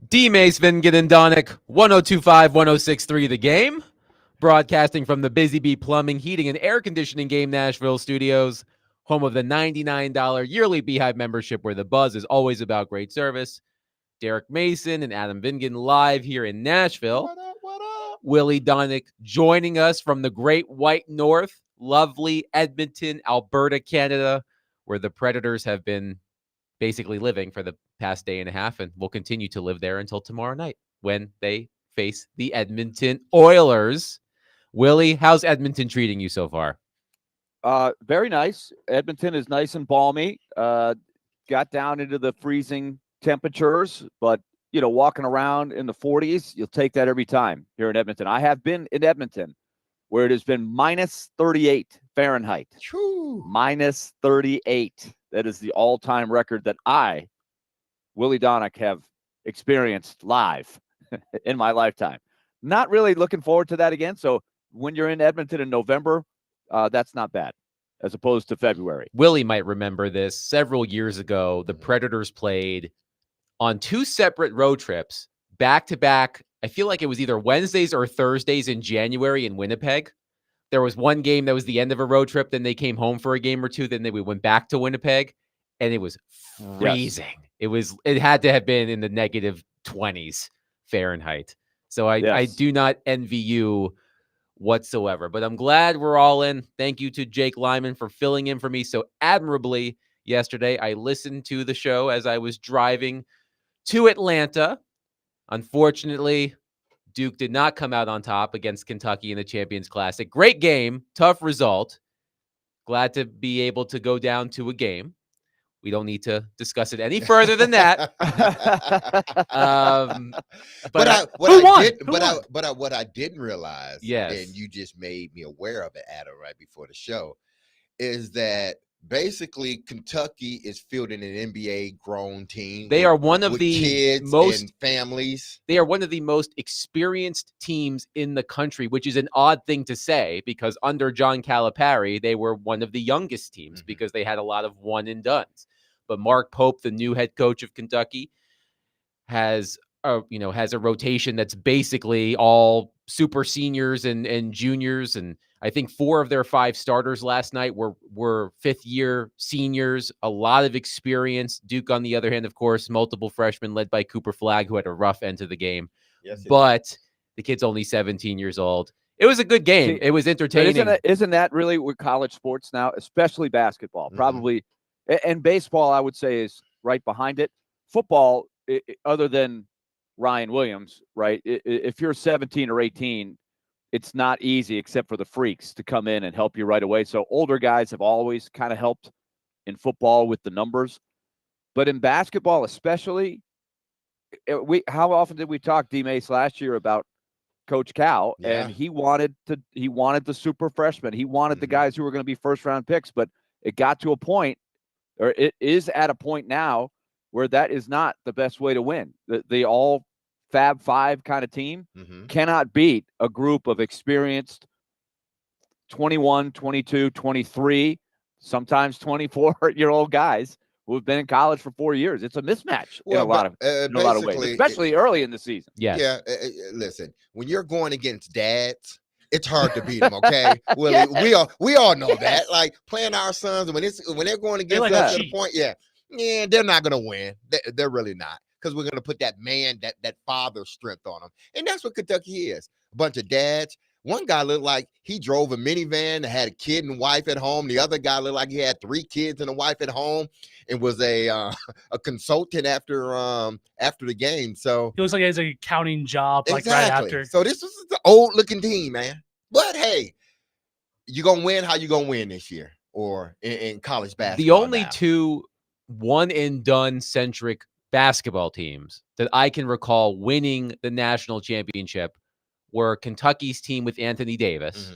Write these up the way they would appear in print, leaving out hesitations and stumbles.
D-Mace, Vingan, and Donick, 102.5, 106.3 The Game. Broadcasting from the Busy Bee Plumbing, Heating, and Air Conditioning Game Nashville studios, home of the $99 yearly Beehive membership where the buzz is always about great service. Derek Mason and Adam Vingan live here in Nashville. What up, what up? Willie Donick joining us from the Great White North, lovely Edmonton, Alberta, Canada, where the Predators have been basically living for the past day and a half and will continue to live there until tomorrow night when they face the Edmonton Oilers. Willie, how's Edmonton treating you so far? Very nice. Edmonton is nice and balmy. Got down into the freezing temperatures, but walking around in the 40s, you'll take that every time here in Edmonton. I have been in Edmonton where it has been minus 38 Fahrenheit. Whew. Minus 38. That is the all-time record that I, Willie Donick, have experienced live in my lifetime. Not really looking forward to that again. So when you're in Edmonton in November, that's not bad as opposed to February. Willie might remember this. Several years ago, the Predators played on two separate road trips, back-to-back. I feel like it was either Wednesdays or Thursdays in January in Winnipeg. There was one game that was the end of a road trip. Then they came home for a game or two. Then we went back to Winnipeg, and it was freezing. Yes. It had to have been in the negative 20s Fahrenheit. So I do not envy you whatsoever. But I'm glad we're all in. Thank you to Jake Lyman for filling in for me so admirably yesterday. I listened to the show as I was driving to Atlanta. Unfortunately, Duke did not come out on top against Kentucky in the Champions Classic. Great game, tough result. Glad to be able to go down to a game. We don't need to discuss it any further than that. What I didn't realize, yes, and you just made me aware of it, Adam, right before the show, is that basically Kentucky is fielding an NBA grown team. They are one of the kids most and families. They are one of the most experienced teams in the country, which is an odd thing to say because under John Calipari, they were one of the youngest teams because they had a lot of one and dones. But Mark Pope, the new head coach of Kentucky, has a rotation that's basically all super seniors and juniors, and I think 4 of their 5 starters last night were fifth-year seniors, a lot of experience. Duke, on the other hand, of course, multiple freshmen led by Cooper Flagg, who had a rough end to the game. Yes, but the kid's only 17 years old. It was a good game. It was entertaining. Isn't that really with college sports now, especially basketball? Probably, and baseball, I would say, is right behind it. Football, other than Ryan Williams, right? If you're 17 or 18, it's not easy except for the freaks to come in and help you right away. So older guys have always kind of helped in football with the numbers. But in basketball especially, how often did we talk, D-Mace, last year about Coach Cal? Yeah. And he wanted the super freshmen. He wanted the guys who were going to be first-round picks. But it got to a point, or it is at a point now, where that is not the best way to win. The all Fab Five kind of team cannot beat a group of experienced 21, 22, 23, sometimes 24-year-old guys who have been in college for 4 years. It's a mismatch in a lot of ways, especially early in the season. Yes. Yeah. Listen, when you're going against dads, it's hard to beat them. Okay, well, we all know that. Like playing our sons, when they're going against us to the point, they're not gonna win. They're really not. Because we're going to put that man, that father strength on them. And that's what Kentucky is. A bunch of dads. One guy looked like he drove a minivan that had a kid and wife at home. The other guy looked like he had 3 kids and a wife at home and was a consultant after the game. So he looks like he has an accounting job right after. So this is the old-looking team, man. But, hey, you're going to win how you going to win this year or in college basketball. The only 2 one-and-done centric basketball teams that I can recall winning the national championship were Kentucky's team with Anthony Davis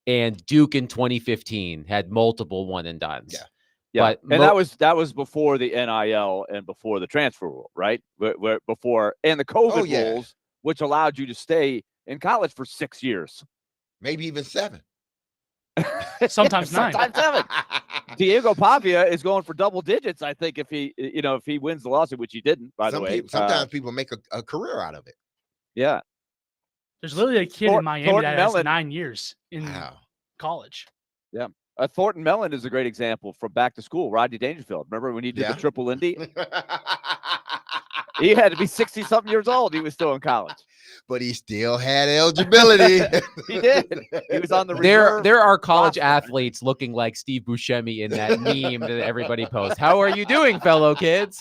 and Duke in 2015 had multiple one and dones. Yeah. But that was before the NIL and before the transfer rule, right? Before and the COVID rules, which allowed you to stay in college for 6 years, maybe even 7. Sometimes 9. Sometimes 7. Diego Pavia is going for double digits. I think if he wins the lawsuit, which he didn't, by the way. Sometimes people make a career out of it. Yeah. There's literally a kid in Miami Thornton that has Mellon. 9 years in college. Yeah. Thornton Mellon is a great example from back to school. Rodney Dangerfield. Remember when he did the triple Indy? He had to be 60-something years old. He was still in college. But he still had eligibility. He did. He was on the reserve. There are college athletes looking like Steve Buscemi in that meme that everybody posts. How are you doing, fellow kids?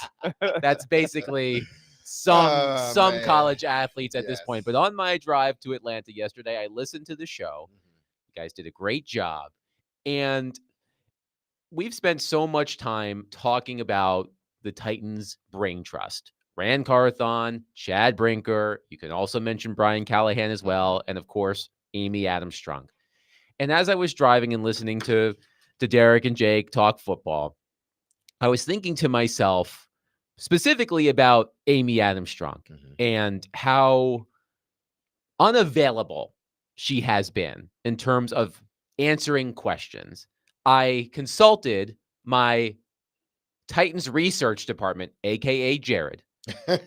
That's basically some college athletes at this point. But on my drive to Atlanta yesterday, I listened to the show. You guys did a great job. And we've spent so much time talking about the Titans' brain trust. Ran Carthon, Chad Brinker. You can also mention Brian Callahan as well. And, of course, Amy Adams Strunk. And as I was driving and listening to Derek and Jake talk football, I was thinking to myself specifically about Amy Adams Strunk and how unavailable she has been in terms of answering questions. I consulted my Titans research department, a.k.a. Jared. And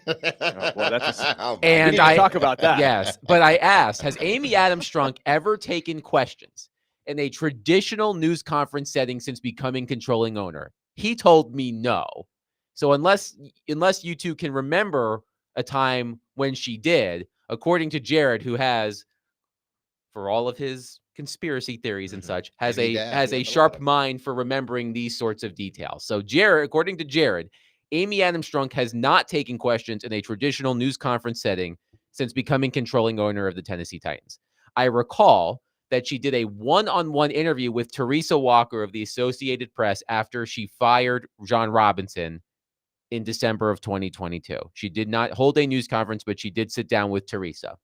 I talk about that. Yes, but I asked, has Amy Adams Strunk ever taken questions in a traditional news conference setting since becoming controlling owner? He told me no. So unless you two can remember a time when she did, according to Jared, who has, for all of his conspiracy theories and such, has a sharp mind for remembering these sorts of details. So Jared, according to Jared, Amy Adams Strunk has not taken questions in a traditional news conference setting since becoming controlling owner of the Tennessee Titans. I recall that she did a one-on-one interview with Teresa Walker of the Associated Press after she fired John Robinson in December of 2022. She did not hold a news conference, but she did sit down with Teresa.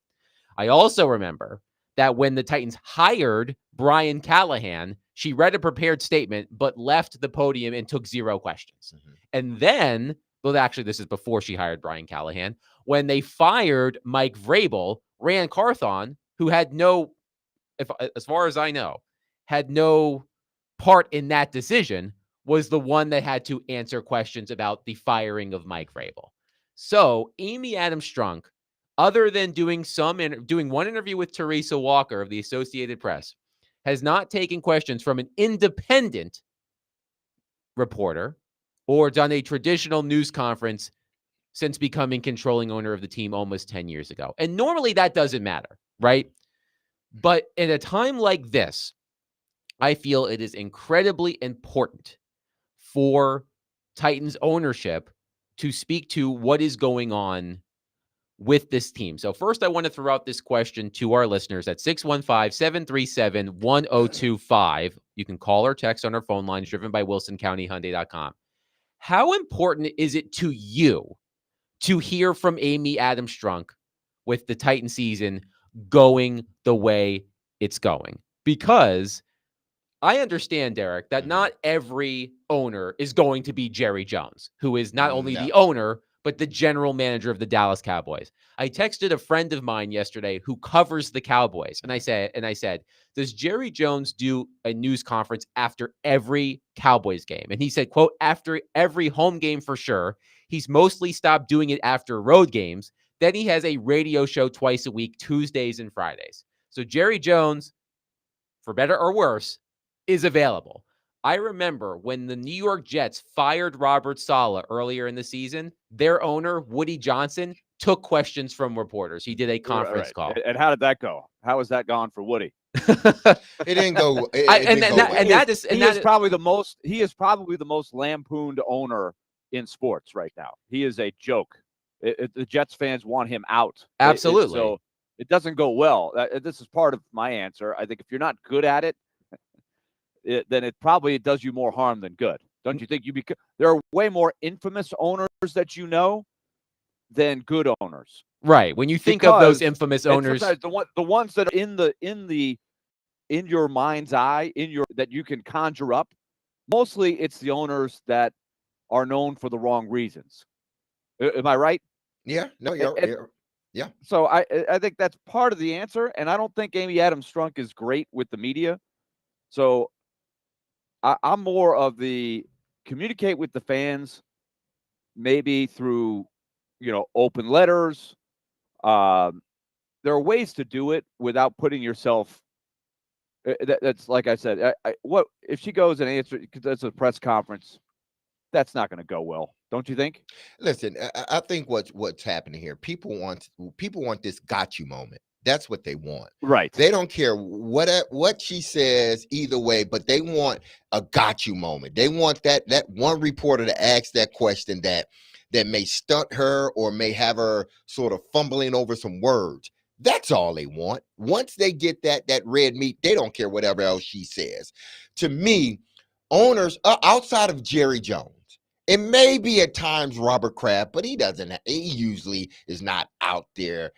I also remember that when the Titans hired Brian Callahan, she read a prepared statement, but left the podium and took 0 questions. And then, well, actually, this is before she hired Brian Callahan, when they fired Mike Vrabel, Ran Carthon, who had no, as far as I know, had no part in that decision, was the one that had to answer questions about the firing of Mike Vrabel. So Amy Adams Strunk, other than doing one interview with Teresa Walker of the Associated Press, has not taken questions from an independent reporter or done a traditional news conference since becoming controlling owner of the team almost 10 years ago. And normally that doesn't matter, right? But in a time like this, I feel it is incredibly important for Titans ownership to speak to what is going on with this team. So first, I want to throw out this question to our listeners at 615-737-1025. You can call or text on our phone lines driven by WilsonCountyHyundai.com. How important is it to you to hear from Amy Adams Strunk with the Titan season going the way it's going? Because I understand, Derek, that not every owner is going to be Jerry Jones, who is not only the owner, but the general manager of the Dallas Cowboys. I texted a friend of mine yesterday who covers the Cowboys, and I said, does Jerry Jones do a news conference after every Cowboys game? And he said, quote, after every home game for sure. He's mostly stopped doing it after road games. Then he has a radio show twice a week, Tuesdays and Fridays. So Jerry Jones, for better or worse, is available. I remember when the New York Jets fired Robert Saleh earlier in the season, their owner, Woody Johnson, took questions from reporters. He did a conference call. And how did that go? How was that gone for Woody? It didn't go. He is probably the most lampooned owner in sports right now. He is a joke. The Jets fans want him out. Absolutely. So it doesn't go well. This is part of my answer. I think if you're not good at it, then it probably does you more harm than good. Don't you think? There are way more infamous owners that you know than good owners. Right. When you think of those infamous owners, the ones that are in your mind's eye, that you can conjure up, mostly it's the owners that are known for the wrong reasons. Am I right? Yeah. No, yeah. So I think that's part of the answer, and I don't think Amy Adams Strunk is great with the media. So I'm more of the communicate with the fans, maybe through, open letters. There are ways to do it without putting yourself. That's like I said. What if she goes and answers? Because that's a press conference. That's not going to go well, don't you think? Listen, I think what's happening here. People want this got you moment. That's what they want. Right. They don't care what she says either way, but they want a got you moment. They want that one reporter to ask that question that may stunt her or may have her sort of fumbling over some words. That's all they want. Once they get that red meat, they don't care whatever else she says. To me, owners outside of Jerry Jones, it may be at times Robert Kraft, but he usually is not out there,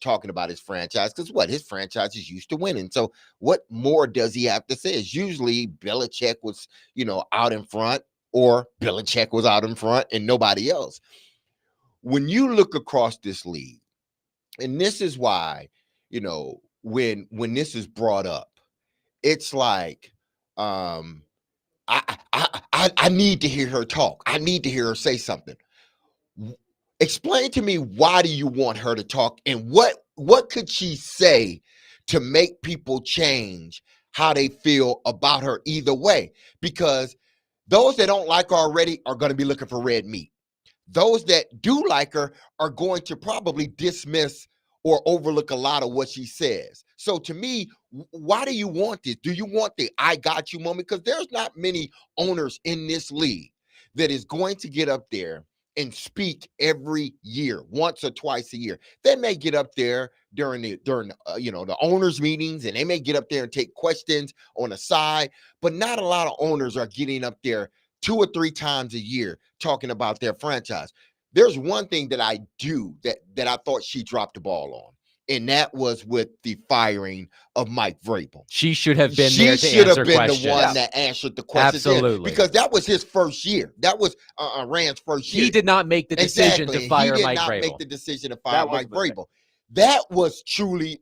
talking about his franchise, because his franchise is used to winning. So what more does he have to say? It's usually Belichick was, out in front, or Belichick was out in front and nobody else. When you look across this league, and this is why, when this is brought up, it's like, I need to hear her talk. I need to hear her say something. Explain to me, why do you want her to talk, and what could she say to make people change how they feel about her either way? Because those that don't like her already are going to be looking for red meat. Those that do like her are going to probably dismiss or overlook a lot of what she says. So to me, why do you want this? Do you want the I got you moment? Because there's not many owners in this league that is going to get up there and speak every year, once or twice a year. They may get up there during the owners meetings, and they may get up there and take questions on the side, but not a lot of owners are getting up there 2 or 3 times a year talking about their franchise. There's one thing that I do that I thought she dropped the ball on, and that was with the firing of Mike Vrabel. She should have been there to answer questions. She should have been the one that answered the questions. Absolutely. Because that was his first year. That was Rand's first year. He did not make the decision to fire Mike Vrabel. He did not make the decision to fire Mike Vrabel. That was truly,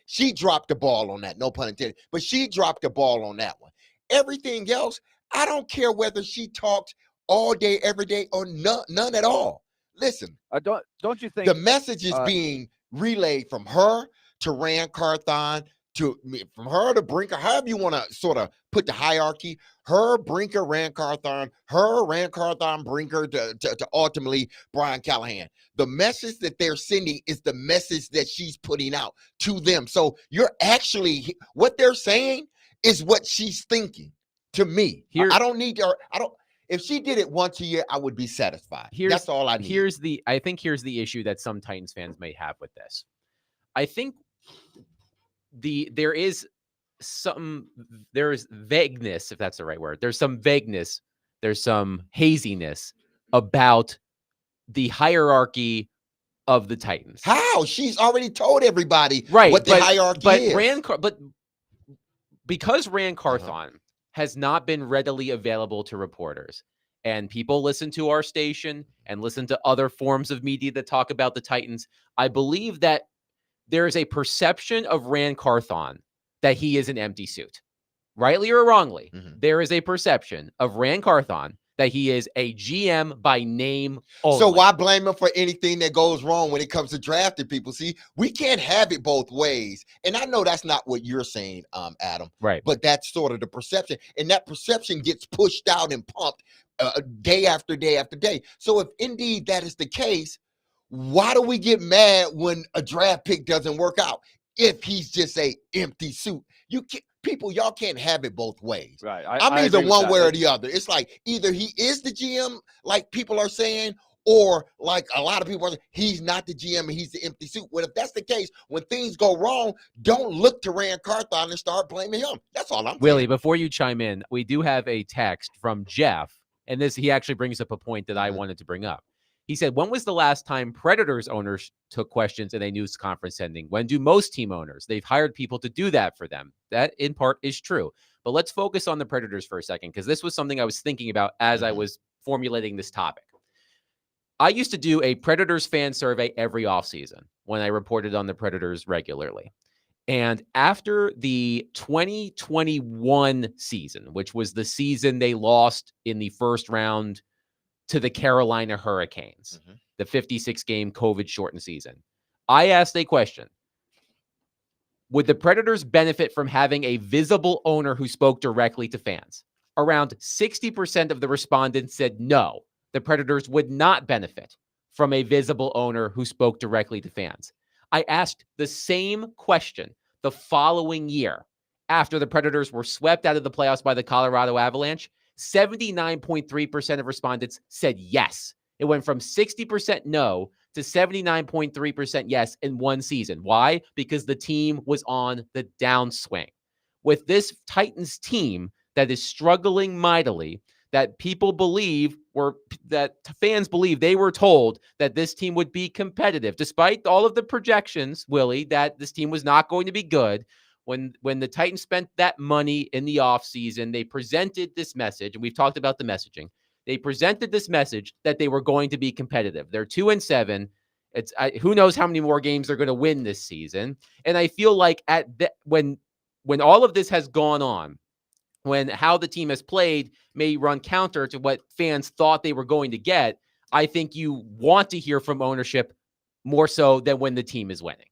she dropped the ball on that, no pun intended. But she dropped the ball on that one. Everything else, I don't care whether she talks all day, every day, or none at all. Listen, don't you think the message is being relayed from her to Rand Carthon, from her to Brinker, however you want to sort of put the hierarchy, her, Brinker, Rand Carthon, her, Rand Carthon, Brinker, to ultimately Brian Callahan. The message that they're sending is the message that she's putting out to them. So you're actually, what they're saying is what she's thinking to me. I don't need her. If she did it once a year, I would be satisfied. That's all I need. I think here's the issue that some Titans fans may have with this. I think there is vagueness, if that's the right word. There's some vagueness. There's some haziness about the hierarchy of the Titans. How? She's already told everybody what the hierarchy is. But because Rand Carthon has not been readily available to reporters, and people listen to our station and listen to other forms of media that talk about the Titans, I believe that there is a perception of Rand Carthon that he is an empty suit. Rightly or wrongly, there is a perception of Rand Carthon that he is a GM by name only. So why blame him for anything that goes wrong when it comes to drafting people? See, we can't have it both ways. And I know that's not what you're saying, Adam. Right. But that's sort of the perception. And that perception gets pushed out and pumped day after day after day. So if indeed that is the case, why do we get mad when a draft pick doesn't work out? If he's just a empty suit, y'all can't have it both ways. Right. I'm either one way or the other. It's like either he is the GM, like people are saying, or like a lot of people are saying, he's not the GM and he's the empty suit. Well, if that's the case, when things go wrong, don't look to Rand Carthon and start blaming him. That's all I'm saying. Willie, before you chime in, we do have a text from Jeff, and he actually brings up a point that I wanted to bring up. He said, when was the last time Predators owners took questions in a news conference ending? When do most team owners? They've hired people to do that for them. That, in part, is true. But let's focus on the Predators for a second, because this was something I was thinking about as I was formulating this topic. I used to do a Predators fan survey every offseason when I reported on the Predators regularly. And after the 2021 season, which was the season they lost in the first round to the Carolina Hurricanes, the 56-game COVID-shortened season, I asked a question. Would the Predators benefit from having a visible owner who spoke directly to fans? Around 60% of the respondents said no, the Predators would not benefit from a visible owner who spoke directly to fans. I asked the same question the following year after the Predators were swept out of the playoffs by the Colorado Avalanche. 79.3% of respondents said yes. It went from 60% no to 79.3% yes in one season. Why? Because the team was on the downswing. With this Titans team that is struggling mightily, that people believe that fans believe they were told that this team would be competitive, despite all of the projections, Willie, that this team was not going to be good. When the Titans spent that money in the offseason, they presented this message, and we've talked about the messaging. They presented this message that they were going to be competitive. They're 2-7. Who knows how many more games they're going to win this season. And I feel like when all of this has gone on, when how the team has played may run counter to what fans thought they were going to get, I think you want to hear from ownership more so than when the team is winning.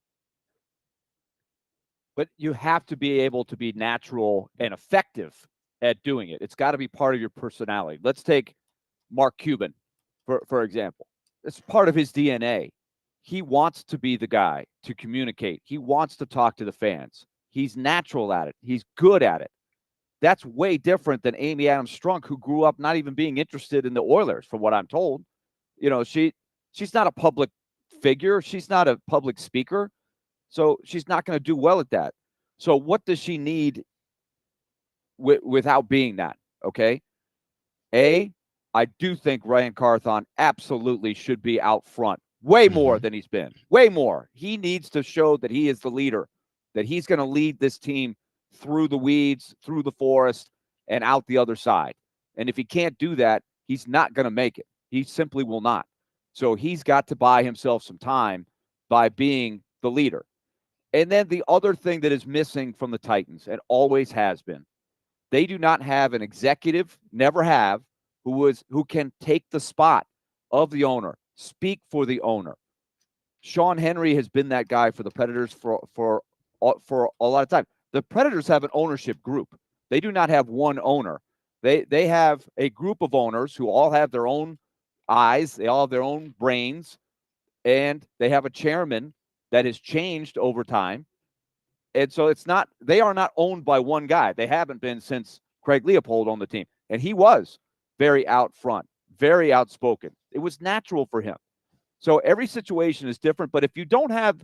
But you have to be able to be natural and effective at doing it. It's got to be part of your personality. Let's take Mark Cuban, for example. It's part of his DNA. He wants to be the guy to communicate. He wants to talk to the fans. He's natural at it. He's good at it. That's way different than Amy Adams Strunk, who grew up not even being interested in the Oilers, from what I'm told. You know, she's not a public figure. She's not a public speaker. So she's not going to do well at that. So what does she need without being that? Okay. I do think Ryan Carthon absolutely should be out front way more than he's been. Way more. He needs to show that he is the leader, that he's going to lead this team through the weeds, through the forest, and out the other side. And if he can't do that, he's not going to make it. He simply will not. So he's got to buy himself some time by being the leader. And then the other thing that is missing from the Titans, and always has been, they do not have an executive, never have, who can take the spot of the owner, speak for the owner. Sean Henry has been that guy for the Predators for a lot of time. The Predators have an ownership group. They do not have one owner. They have a group of owners who all have their own eyes, they all have their own brains, and they have a chairman that has changed over time. And so they are not owned by one guy. They haven't been since Craig Leopold owned the team. And he was very out front, very outspoken. It was natural for him. So every situation is different. But if you don't have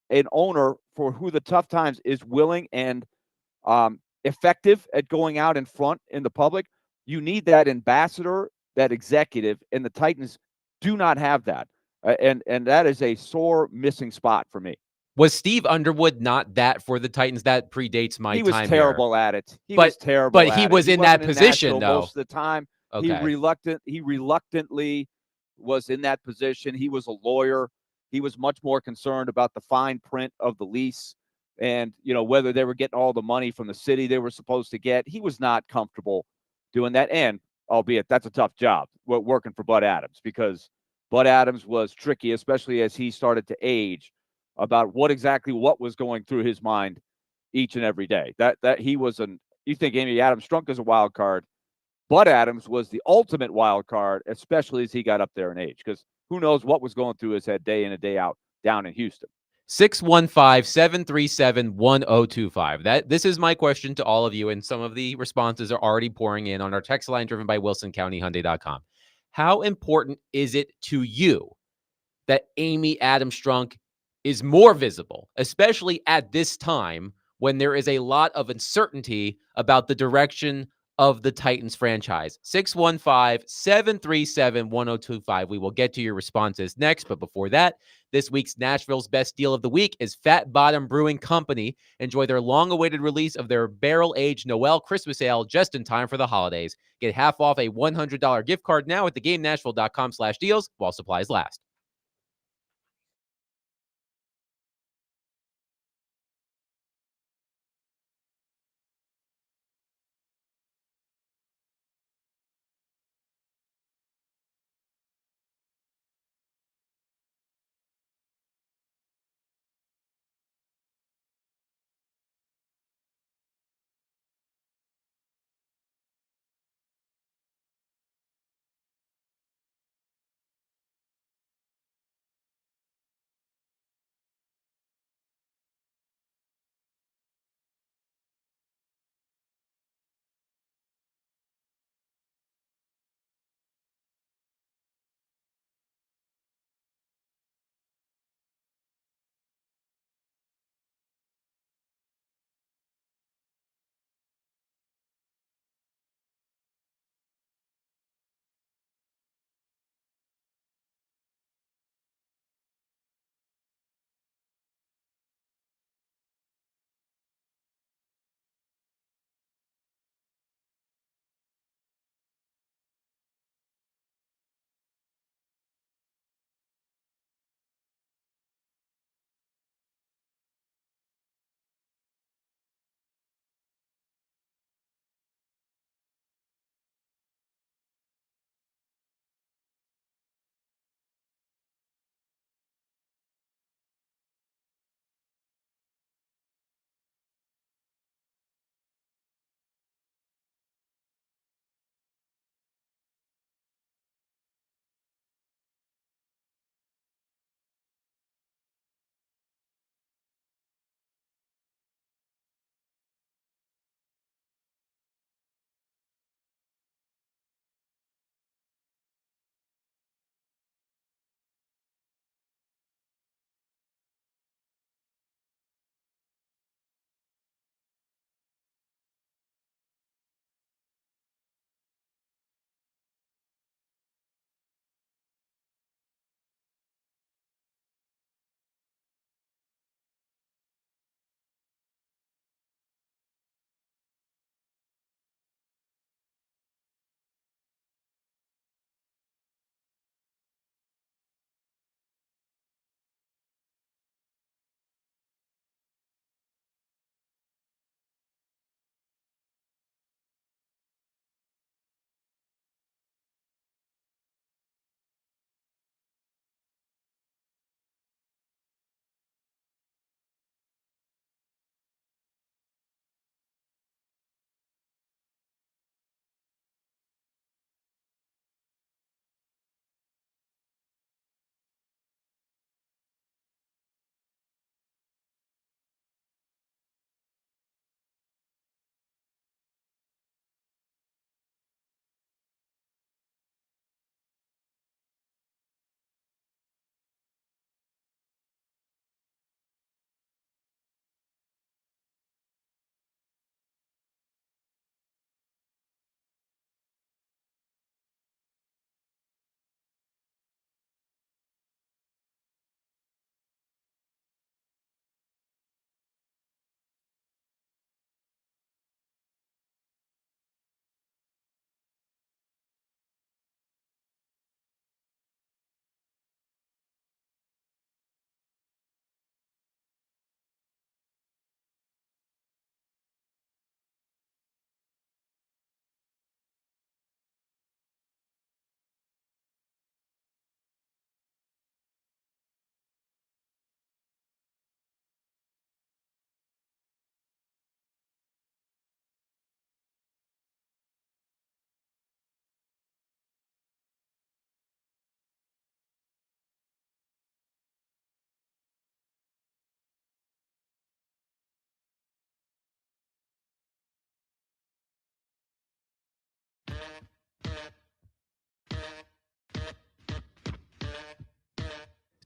an owner for who the tough times is willing and effective at going out in front in the public, you need that ambassador, that executive, and the Titans do not have that. And that is a sore missing spot for me. Was Steve Underwood not that for the Titans? That predates my time. He was terrible at it. He was terrible. But he was in that position, though. Most of the time. Okay. He reluctantly was in that position. He was a lawyer. He was much more concerned about the fine print of the lease and, whether they were getting all the money from the city they were supposed to get. He was not comfortable doing that. And albeit that's a tough job working for Bud Adams, because Bud Adams was tricky, especially as he started to age, about what was going through his mind each and every day. That he was you think Amy Adams Strunk is a wild card. Bud Adams was the ultimate wild card, especially as he got up there in age, because who knows what was going through his head day in and day out down in Houston. 615-737-1025. This is my question to all of you, and some of the responses are already pouring in on our text line driven by WilsonCountyHyundai.com. How important is it to you that Amy Adams Strunk is more visible, especially at this time when there is a lot of uncertainty about the direction of the Titans franchise? 615-737-1025. We will get to your responses next, but before that, this week's Nashville's Best Deal of the Week is Fat Bottom Brewing Company. Enjoy their long-awaited release of their barrel-aged Noel Christmas Ale just in time for the holidays. Get half off a $100 gift card now at theGameNashville.com/deals while supplies last.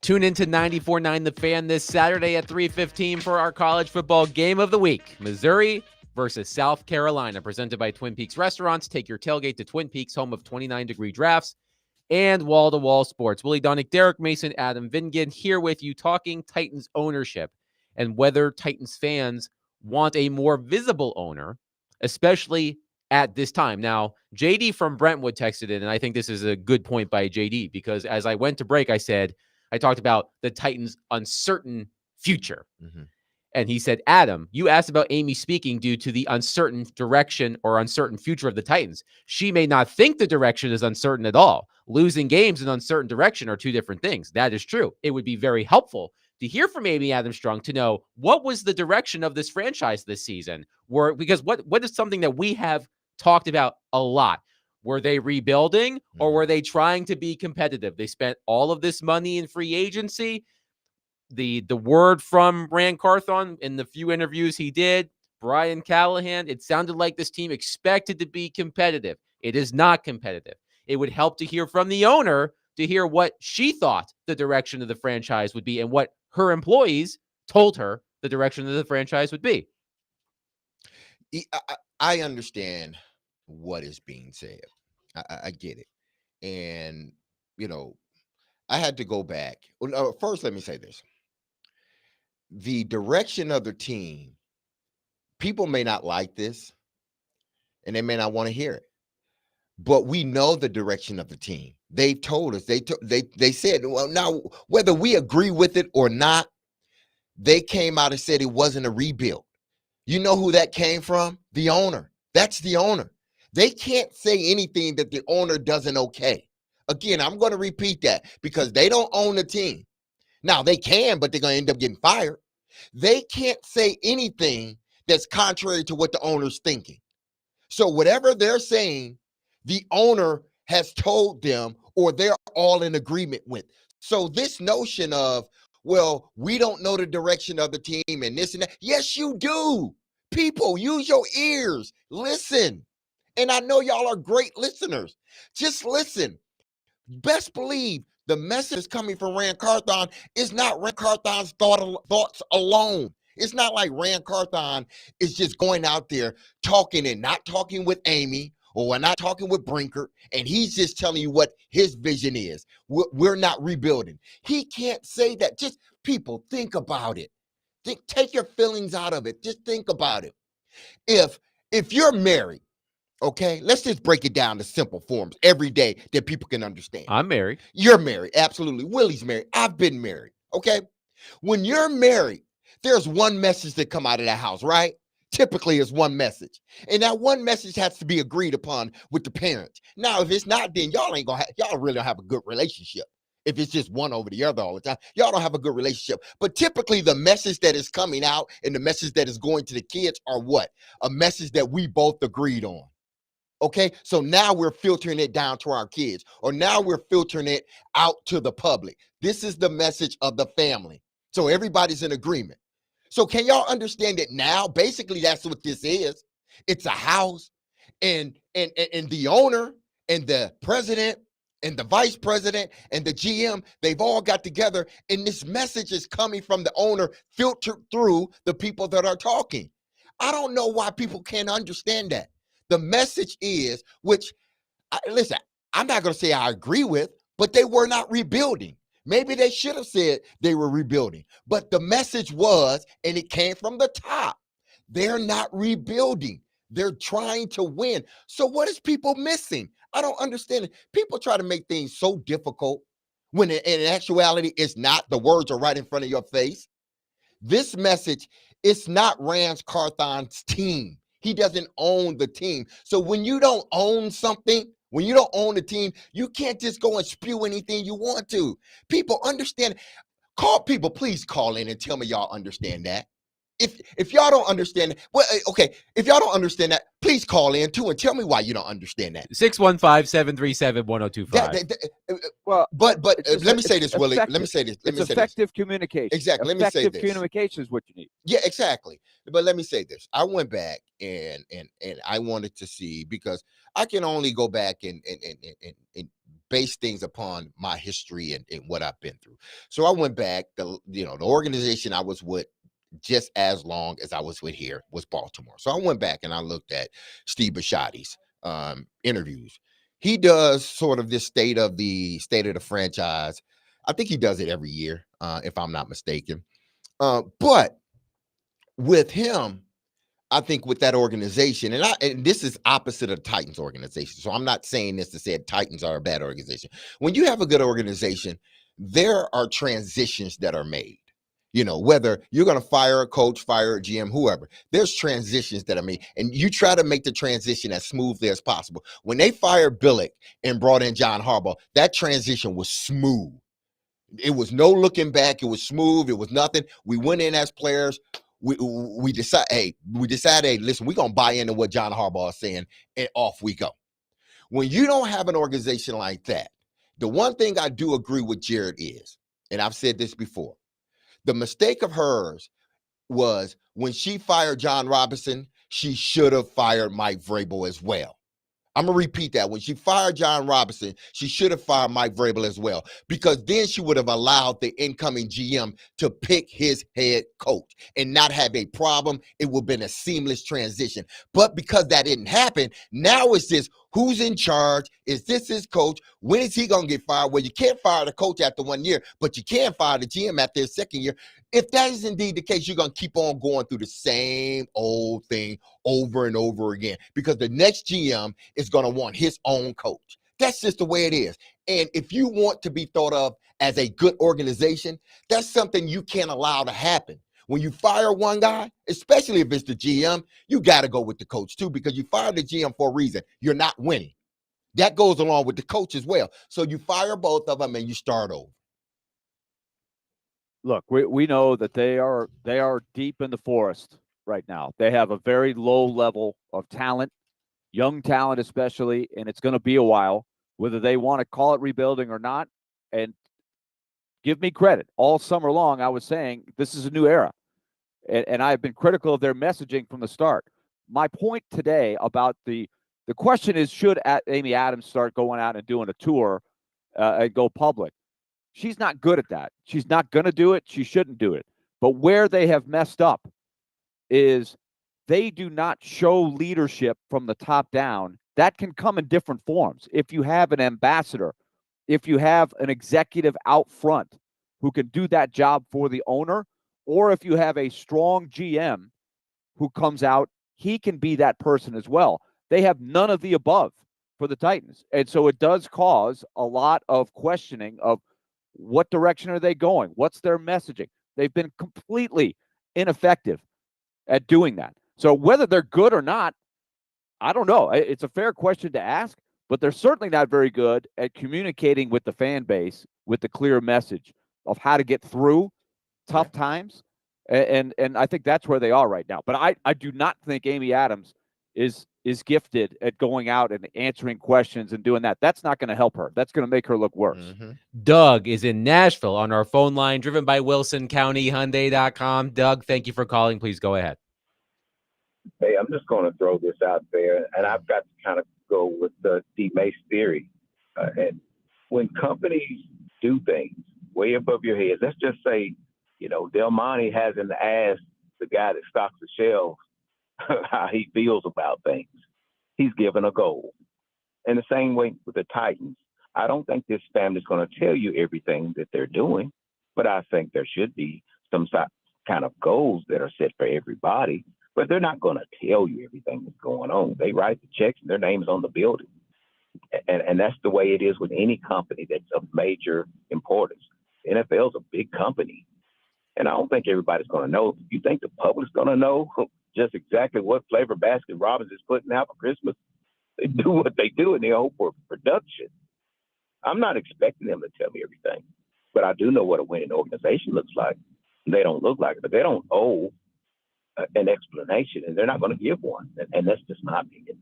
Tune into 94.9 The Fan this Saturday at 3:15 for our college football game of the week. Missouri versus South Carolina, presented by Twin Peaks Restaurants. Take your tailgate to Twin Peaks, home of 29-degree drafts and wall-to-wall sports. Willie Donick, Derek Mason, Adam Vingan here with you talking Titans ownership and whether Titans fans want a more visible owner, especially at this time. Now, JD from Brentwood texted in, and I think this is a good point by JD, because as I went to break, I talked about the Titans' uncertain future. Mm-hmm. And he said, Adam, you asked about Amy speaking due to the uncertain direction or uncertain future of the Titans. She may not think the direction is uncertain at all. Losing games in uncertain direction are two different things. That is true. It would be very helpful to hear from Amy Adams-Strong to know what was the direction of this franchise this season. Because what is something that we have talked about a lot? Were they rebuilding or were they trying to be competitive? They spent all of this money in free agency. The word from Rand Carthon in the few interviews he did, Brian Callahan, it sounded like this team expected to be competitive. It is not competitive. It would help to hear from the owner to hear what she thought the direction of the franchise would be and what her employees told her the direction of the franchise would be. I understand what is being said. I get it. And, I had to go back. First, let me say this. The direction of the team, people may not like this and they may not want to hear it, but we know the direction of the team. They've told us, they said, well, now, whether we agree with it or not, they came out and said it wasn't a rebuild. You know who that came from? The owner. That's the owner. They can't say anything that the owner doesn't okay. Again, I'm going to repeat that because they don't own the team. Now, they can, but they're going to end up getting fired. They can't say anything that's contrary to what the owner's thinking. So whatever they're saying, the owner has told them or they're all in agreement with. So this notion of, well, we don't know the direction of the team and this and that. Yes, you do. People, use your ears. Listen. And I know y'all are great listeners. Just listen. Best believe the message coming from Rand Carthon is not Rand Carthon's thoughts alone. It's not like Rand Carthon is just going out there talking and not talking with Amy or we're not talking with Brinker, and he's just telling you what his vision is. We're not rebuilding. He can't say that. Just people, think about it. Take your feelings out of it. Just think about it. If you're married, okay, let's just break it down to simple forms every day that people can understand. I'm married. You're married. Absolutely. Willie's married. I've been married. Okay. When you're married, there's one message that come out of that house, right? Typically it's one message. And that one message has to be agreed upon with the parents. Now, if it's not, then y'all really don't have a good relationship. If it's just one over the other all the time, y'all don't have a good relationship. But typically the message that is coming out and the message that is going to the kids are what? A message that we both agreed on. Okay, so now we're filtering it down to our kids, or now we're filtering it out to the public. This is the message of the family. So everybody's in agreement. So can y'all understand it now? Basically, that's what this is. It's a house, and the owner and the president and the vice president and the GM, they've all got together, and this message is coming from the owner filtered through the people that are talking. I don't know why people can't understand that. The message is, listen, I'm not going to say I agree with, but they were not rebuilding. Maybe they should have said they were rebuilding, but the message was, and it came from the top, they're not rebuilding. They're trying to win. So what is people missing? I don't understand it. People try to make things so difficult when in actuality, it's not. The words are right in front of your face. This message, it's not Rand Carthon's team. He doesn't own the team. So when you don't own something, when you don't own the team, you can't just go and spew anything you want to. People understand. Please call in and tell me y'all understand that. If y'all don't understand it, well, okay, if y'all don't understand that, please call in too and tell me why you don't understand that. 615-737-1025. Well, but let me say this, Willie. Let me say this. It's effective communication. Exactly. Let me say this. Effective communication is what you need. Yeah, exactly. But let me say this. I went back and I wanted to see, because I can only go back and base things upon my history and what I've been through. So I went back. The organization I was with just as long as I was with here was Baltimore. So I went back and I looked at Steve Bisciotti's interviews. He does sort of this state of the franchise. I think he does it every year, if I'm not mistaken. But with him, I think with that organization, and this is opposite of Titans organization. So I'm not saying this to say Titans are a bad organization. When you have a good organization, there are transitions that are made. Whether you're going to fire a coach, fire a GM, whoever, there's transitions that are made, and you try to make the transition as smoothly as possible. When they fired Billick and brought in John Harbaugh, that transition was smooth. It was no looking back. It was smooth. It was nothing. We went in as players. We decided, hey, listen, we're going to buy into what John Harbaugh is saying, and off we go. When you don't have an organization like that, the one thing I do agree with Jared is, and I've said this before, the mistake of hers was when she fired John Robinson, she should have fired Mike Vrabel as well. I'm going to repeat that. When she fired John Robinson, she should have fired Mike Vrabel as well, because then she would have allowed the incoming GM to pick his head coach and not have a problem. It would have been a seamless transition. But because that didn't happen, now it's this, who's in charge? Is this his coach? When is he going to get fired? Well, you can't fire the coach after 1 year, but you can fire the GM after his second year. If that is indeed the case, you're going to keep on going through the same old thing over and over again, because the next GM is going to want his own coach. That's just the way it is. And if you want to be thought of as a good organization, that's something you can't allow to happen. When you fire one guy, especially if it's the GM, you got to go with the coach too, because you fired the GM for a reason. You're not winning. That goes along with the coach as well. So you fire both of them and you start over. Look, we know that they are deep in the forest right now. They have a very low level of talent, young talent especially, and it's going to be a while, whether they want to call it rebuilding or not. And give me credit. All summer long, I was saying this is a new era. And I've been critical of their messaging from the start. My point today about the question is, should Amy Adams start going out and doing a tour and go public? She's not good at that. She's not going to do it. She shouldn't do it. But where they have messed up is they do not show leadership from the top down. That can come in different forms. If you have an ambassador, if you have an executive out front who can do that job for the owner, or if you have a strong GM who comes out, he can be that person as well. They have none of the above for the Titans. And so it does cause a lot of questioning of what direction are they going? What's their messaging? They've been completely ineffective at doing that. So whether they're good or not, I don't know. It's a fair question to ask, but they're certainly not very good at communicating with the fan base with the clear message of how to get through tough times. And I think that's where they are right now. But I do not think Amy Adams is gifted at going out and answering questions and doing that. That's not going to help her. That's going to make her look worse. Mm-hmm. Doug is in Nashville on our phone line, driven by WilsonCountyHyundai.com. Doug, thank you for calling. Please go ahead. Hey, I'm just going to throw this out there, and I've got to kind of go with the D. Mace theory. And when companies do things way above your head, let's just say, Del Monte hasn't asked the guy that stocks the shelves how he feels about things. He's given a goal. And the same way with the Titans. I don't think this family's going to tell you everything that they're doing, but I think there should be some kind of goals that are set for everybody. But they're not going to tell you everything that's going on. They write the checks and their name's on the building. And that's the way it is with any company that's of major importance. The NFL's a big company. And I don't think everybody's going to know. You think the public's going to know just exactly what flavor Baskin Robbins is putting out for Christmas? They do what they do, and they hope for production. I'm not expecting them to tell me everything. But I do know what a winning organization looks like. They don't look like it, but they don't owe an explanation, and they're not going to give one. And that's just my opinion.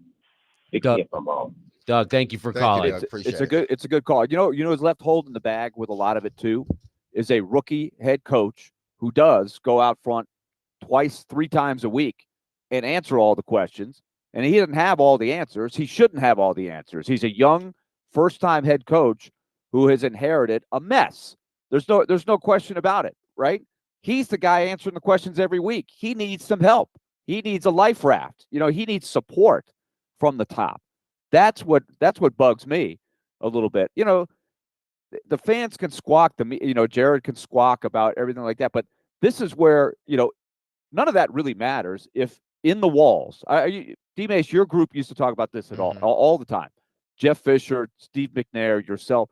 If I'm wrong. Doug, thank you for calling. It's a good call. You know who's left holding the bag with a lot of it too is a rookie head coach who does go out front twice, 3 times a week and answer all the questions. And he doesn't have all the answers. He shouldn't have all the answers. He's a young, first-time head coach who has inherited a mess. There's no question about it, right? He's the guy answering the questions every week. He needs some help. He needs a life raft. He needs support from the top. That's what bugs me a little bit. The fans can squawk, Jared can squawk about everything like that, but this is where, none of that really matters if in the walls. D-Mace, your group used to talk about this all the time. Jeff Fisher, Steve McNair, yourself.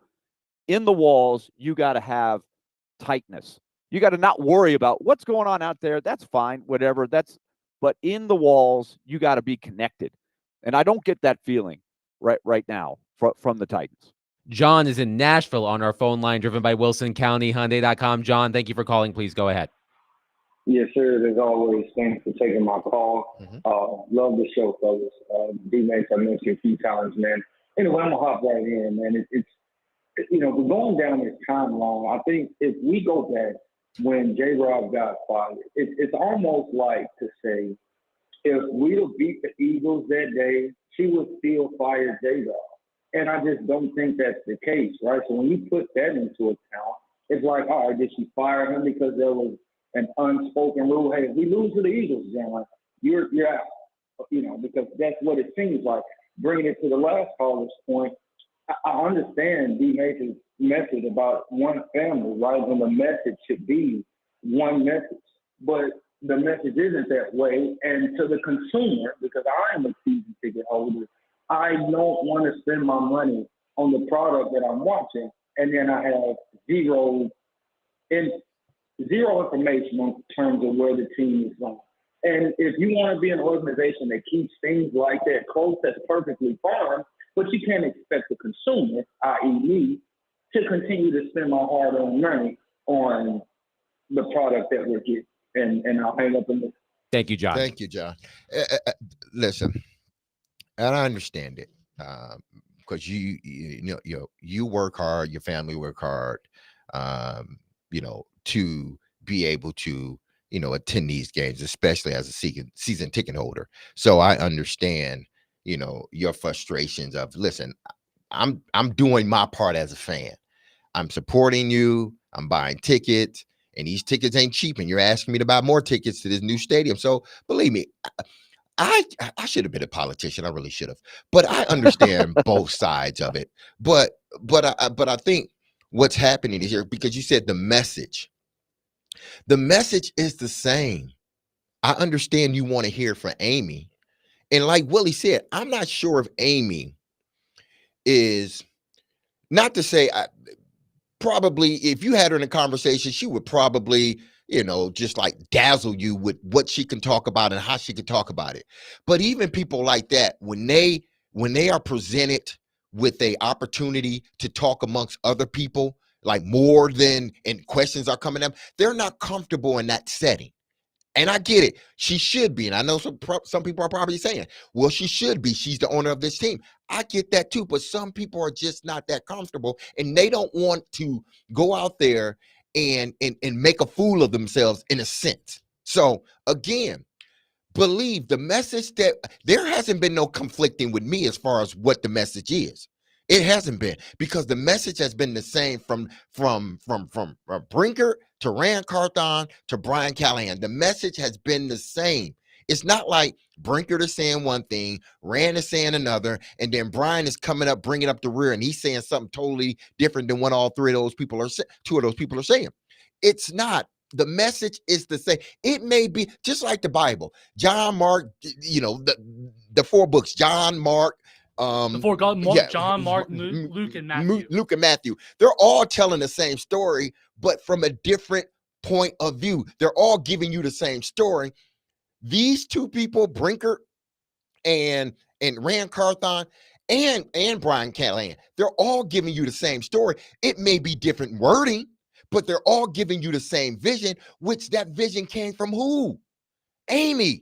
In the walls, you got to have tightness. You got to not worry about what's going on out there. That's fine, whatever. But in the walls, you got to be connected. And I don't get that feeling right now from the Titans. John is in Nashville on our phone line, driven by Wilson County Hyundai.com. John, thank you for calling. Please go ahead. Yes, sir. As always, thanks for taking my call. Love the show, fellas. D-Mace, I mentioned you a few times, man. Anyway, I'm going to hop right in, man. It's we're going down this timeline. I think if we go back when J-Rob got fired, it's almost like to say, if we'd have beat the Eagles that day, she would still fire J-Rob. And I just don't think that's the case, right? So when you put that into account, it's like, all right, did she fire him because there was an unspoken rule? Hey, if we lose to the Eagles, John, you're out. Because that's what it seems like. Bringing it to the last caller's point, I understand D-Mace's message about one family, right? And the message should be one message. But the message isn't that way. And to the consumer, because I am a season ticket holder, I don't want to spend my money on the product that I'm watching, and then I have zero information in terms of where the team is going. And if you want to be an organization that keeps things like that close, that's perfectly fine, but you can't expect the consumer, i.e. me, to continue to spend my hard-earned money on the product that we're getting. And I'll hang up in the. Thank you, John. Thank you, John. Listen, and I understand it because you work hard, your family work hard, to be able to attend these games, especially as a season ticket holder. So I understand your frustrations of, listen, I'm doing my part as a fan. I'm supporting you. I'm buying tickets, and these tickets ain't cheap, and you're asking me to buy more tickets to this new stadium. So believe me, I should have been a politician. I really should have, but I understand both sides of it. But I think what's happening is here, because you said the message is the same. I understand you want to hear from Amy. And like Willie said, I'm not sure if Amy is, not to say, probably if you had her in a conversation, she would probably, just like dazzle you with what she can talk about and how she can talk about it. But even people like that, when they are presented with a opportunity to talk amongst other people, like more than, and questions are coming up, they're not comfortable in that setting. And I get it. She should be. And I know some people are probably saying, well, she should be. She's the owner of this team. I get that too. But some people are just not that comfortable, and they don't want to go out there and make a fool of themselves in a sense. So again, believe the message that there hasn't been no conflicting with me as far as what the message is. It hasn't been, because the message has been the same from Brinker to Rand Carthon to Brian Callahan. The message has been the same. It's not like Brinker is saying one thing, Rand is saying another, and then Brian is coming up, bringing up the rear, and he's saying something totally different than what all two of those people are saying. It's not. The message is the same. It may be just like the Bible. John, Mark, the four books, John, Mark, John, Mark, Luke, and Matthew. Luke and Matthew. They're all telling the same story, but from a different point of view. They're all giving you the same story. These two people, Brinker and Rand Carthon and Brian Callahan, they're all giving you the same story. It may be different wording, but they're all giving you the same vision, which that vision came from who? Amy.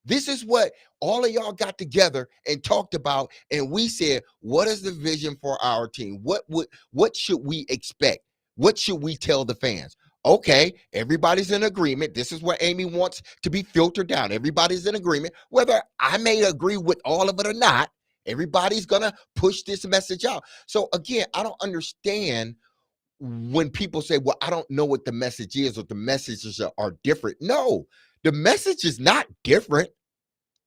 This is what all of y'all got together and talked about, and we said, what is the vision for our team? What should we expect? What should we tell the fans? Okay, everybody's in agreement. This is what Amy wants to be filtered down. Everybody's in agreement. Whether I may agree with all of it or not, Everybody's going to push this message out. So again, I don't understand when people say, well, I don't know what the message is or the messages are different. No, the message is not different.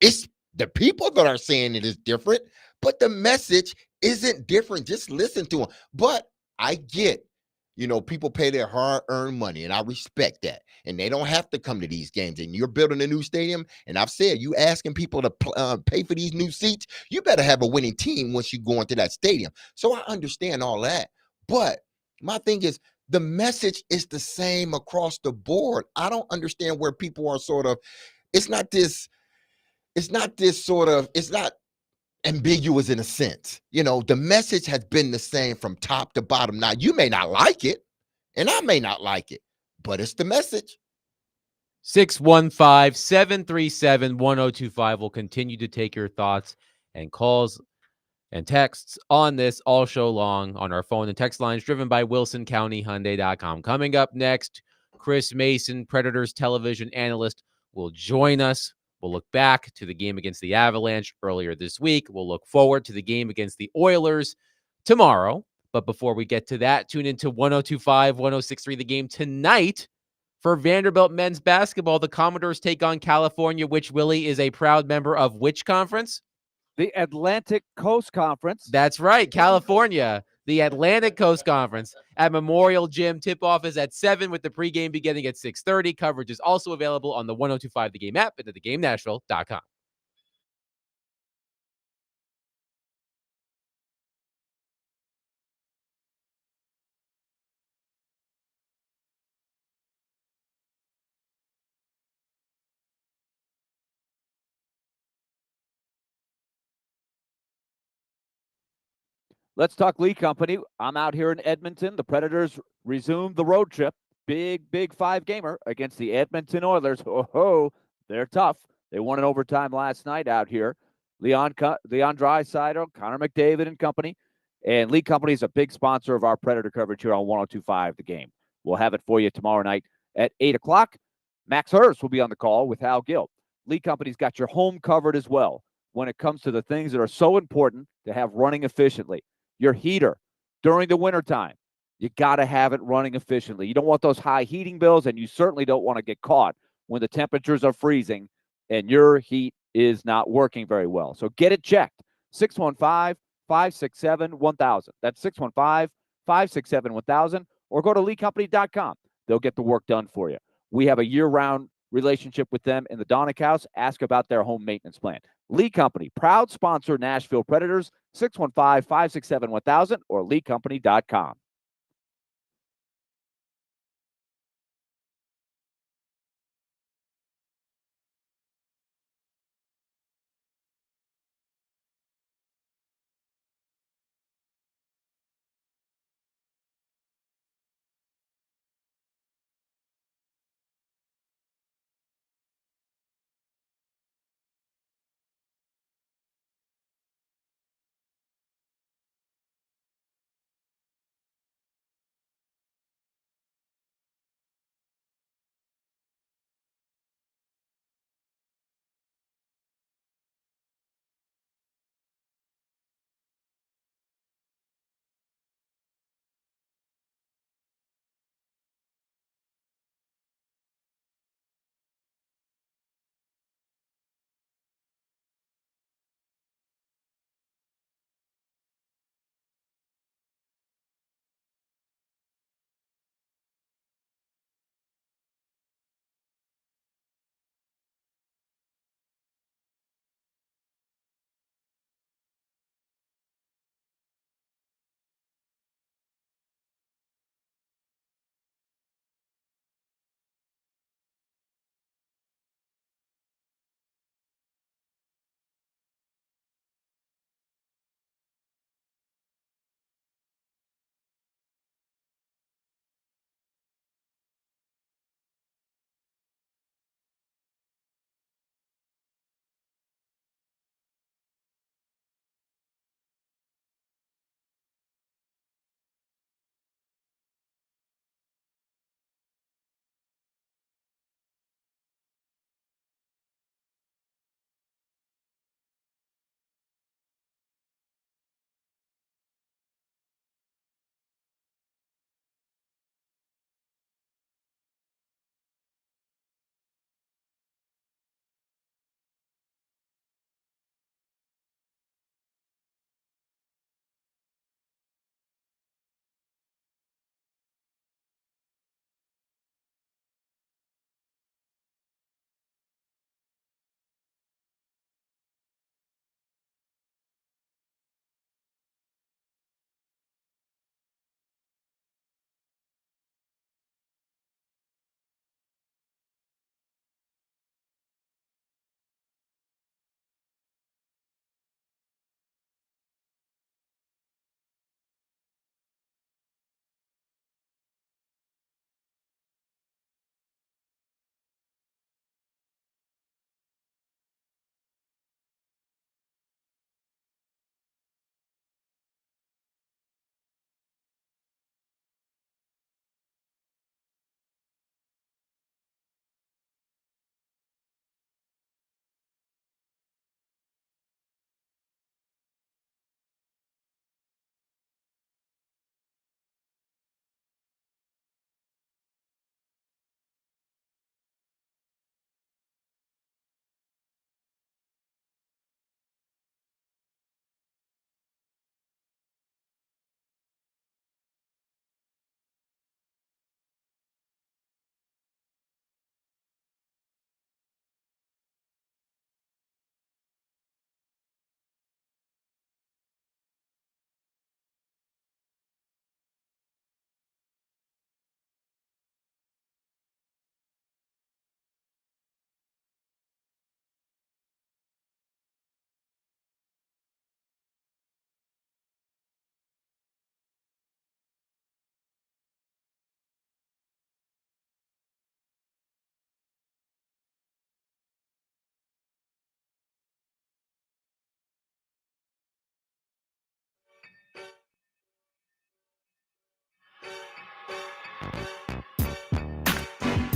It's the people that are saying it is different, but the message isn't different. Just listen to them. But I get, people pay their hard-earned money, and I respect that. And they don't have to come to these games. And you're building a new stadium, and I've said, you asking people to pay for these new seats, you better have a winning team once you go into that stadium. So I understand all that. But my thing is, the message is the same across the board. I don't understand where people are sort of, it's not ambiguous in a sense. The message has been the same from top to bottom. Now, you may not like it, and I may not like it, but it's the message. 615-737-1025. We'll continue to take your thoughts and calls and texts on this all show long on our phone and text lines driven by WilsonCountyHyundai.com. Coming up next, Chris Mason, Predators television analyst, will join us. We'll look back to the game against the Avalanche earlier this week. We'll look forward to the game against the Oilers tomorrow. But before we get to that, tune into 1025, 1063 The Game tonight for Vanderbilt men's basketball. The Commodores take on California, which, Willie, is a proud member of which conference? The Atlantic Coast Conference. That's right, California. The Atlantic Coast Conference at Memorial Gym. Tip-off is at 7 with the pregame beginning at 6:30. Coverage is also available on the 1025 The Game app and at thegamenashville.com. Let's talk Lee Company. I'm out here in Edmonton. The Predators resumed the road trip. Big 5-gamer against the Edmonton Oilers. Oh, they're tough. They won in overtime last night out here. Leon Draisaitl, Connor McDavid and company. And Lee Company is a big sponsor of our Predator coverage here on 1025 The Game. We'll have it for you tomorrow night at 8 o'clock. Max Hurst will be on the call with Hal Gill. Lee Company's got your home covered as well when it comes to the things that are so important to have running efficiently. Your heater during the wintertime, you got to have it running efficiently. You don't want those high heating bills, and you certainly don't want to get caught when the temperatures are freezing and your heat is not working very well. So get it checked. 615-567-1000. That's 615-567-1000, or go to leecompany.com. They'll get the work done for you. We have a year-round relationship with them in the Donick House. Ask about their home maintenance plan. Lee Company, proud sponsor, Nashville Predators, 615-567-1000 or leecompany.com.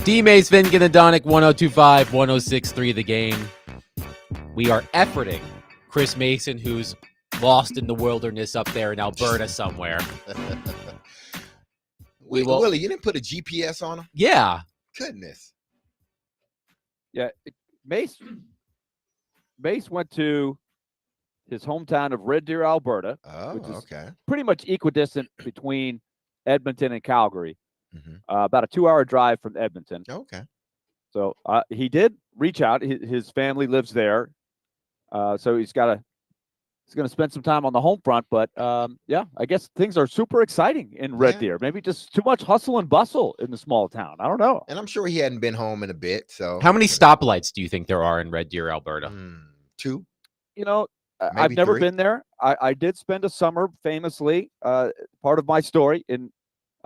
D-Mace, Vingan, and Donick, 102.5, 106.3 The Game. We are efforting Chris Mason, who's lost in the wilderness up there in Alberta somewhere. Willie, you didn't put a GPS on him? Yeah. Goodness. Yeah, Mace went to his hometown of Red Deer, Alberta, which is pretty much equidistant between Edmonton and Calgary. About a 2-hour drive from Edmonton. Okay. So he did reach out. His family lives there, so he's going to spend some time on the home front. But yeah, I guess things are super exciting in Red Deer. Maybe just too much hustle and bustle in the small town. I don't know. And I'm sure he hadn't been home in a bit. So how many stoplights do you think there are in Red Deer, Alberta? 2. You know, Maybe I've never 3. been there. I did spend a summer famously, part of my story, in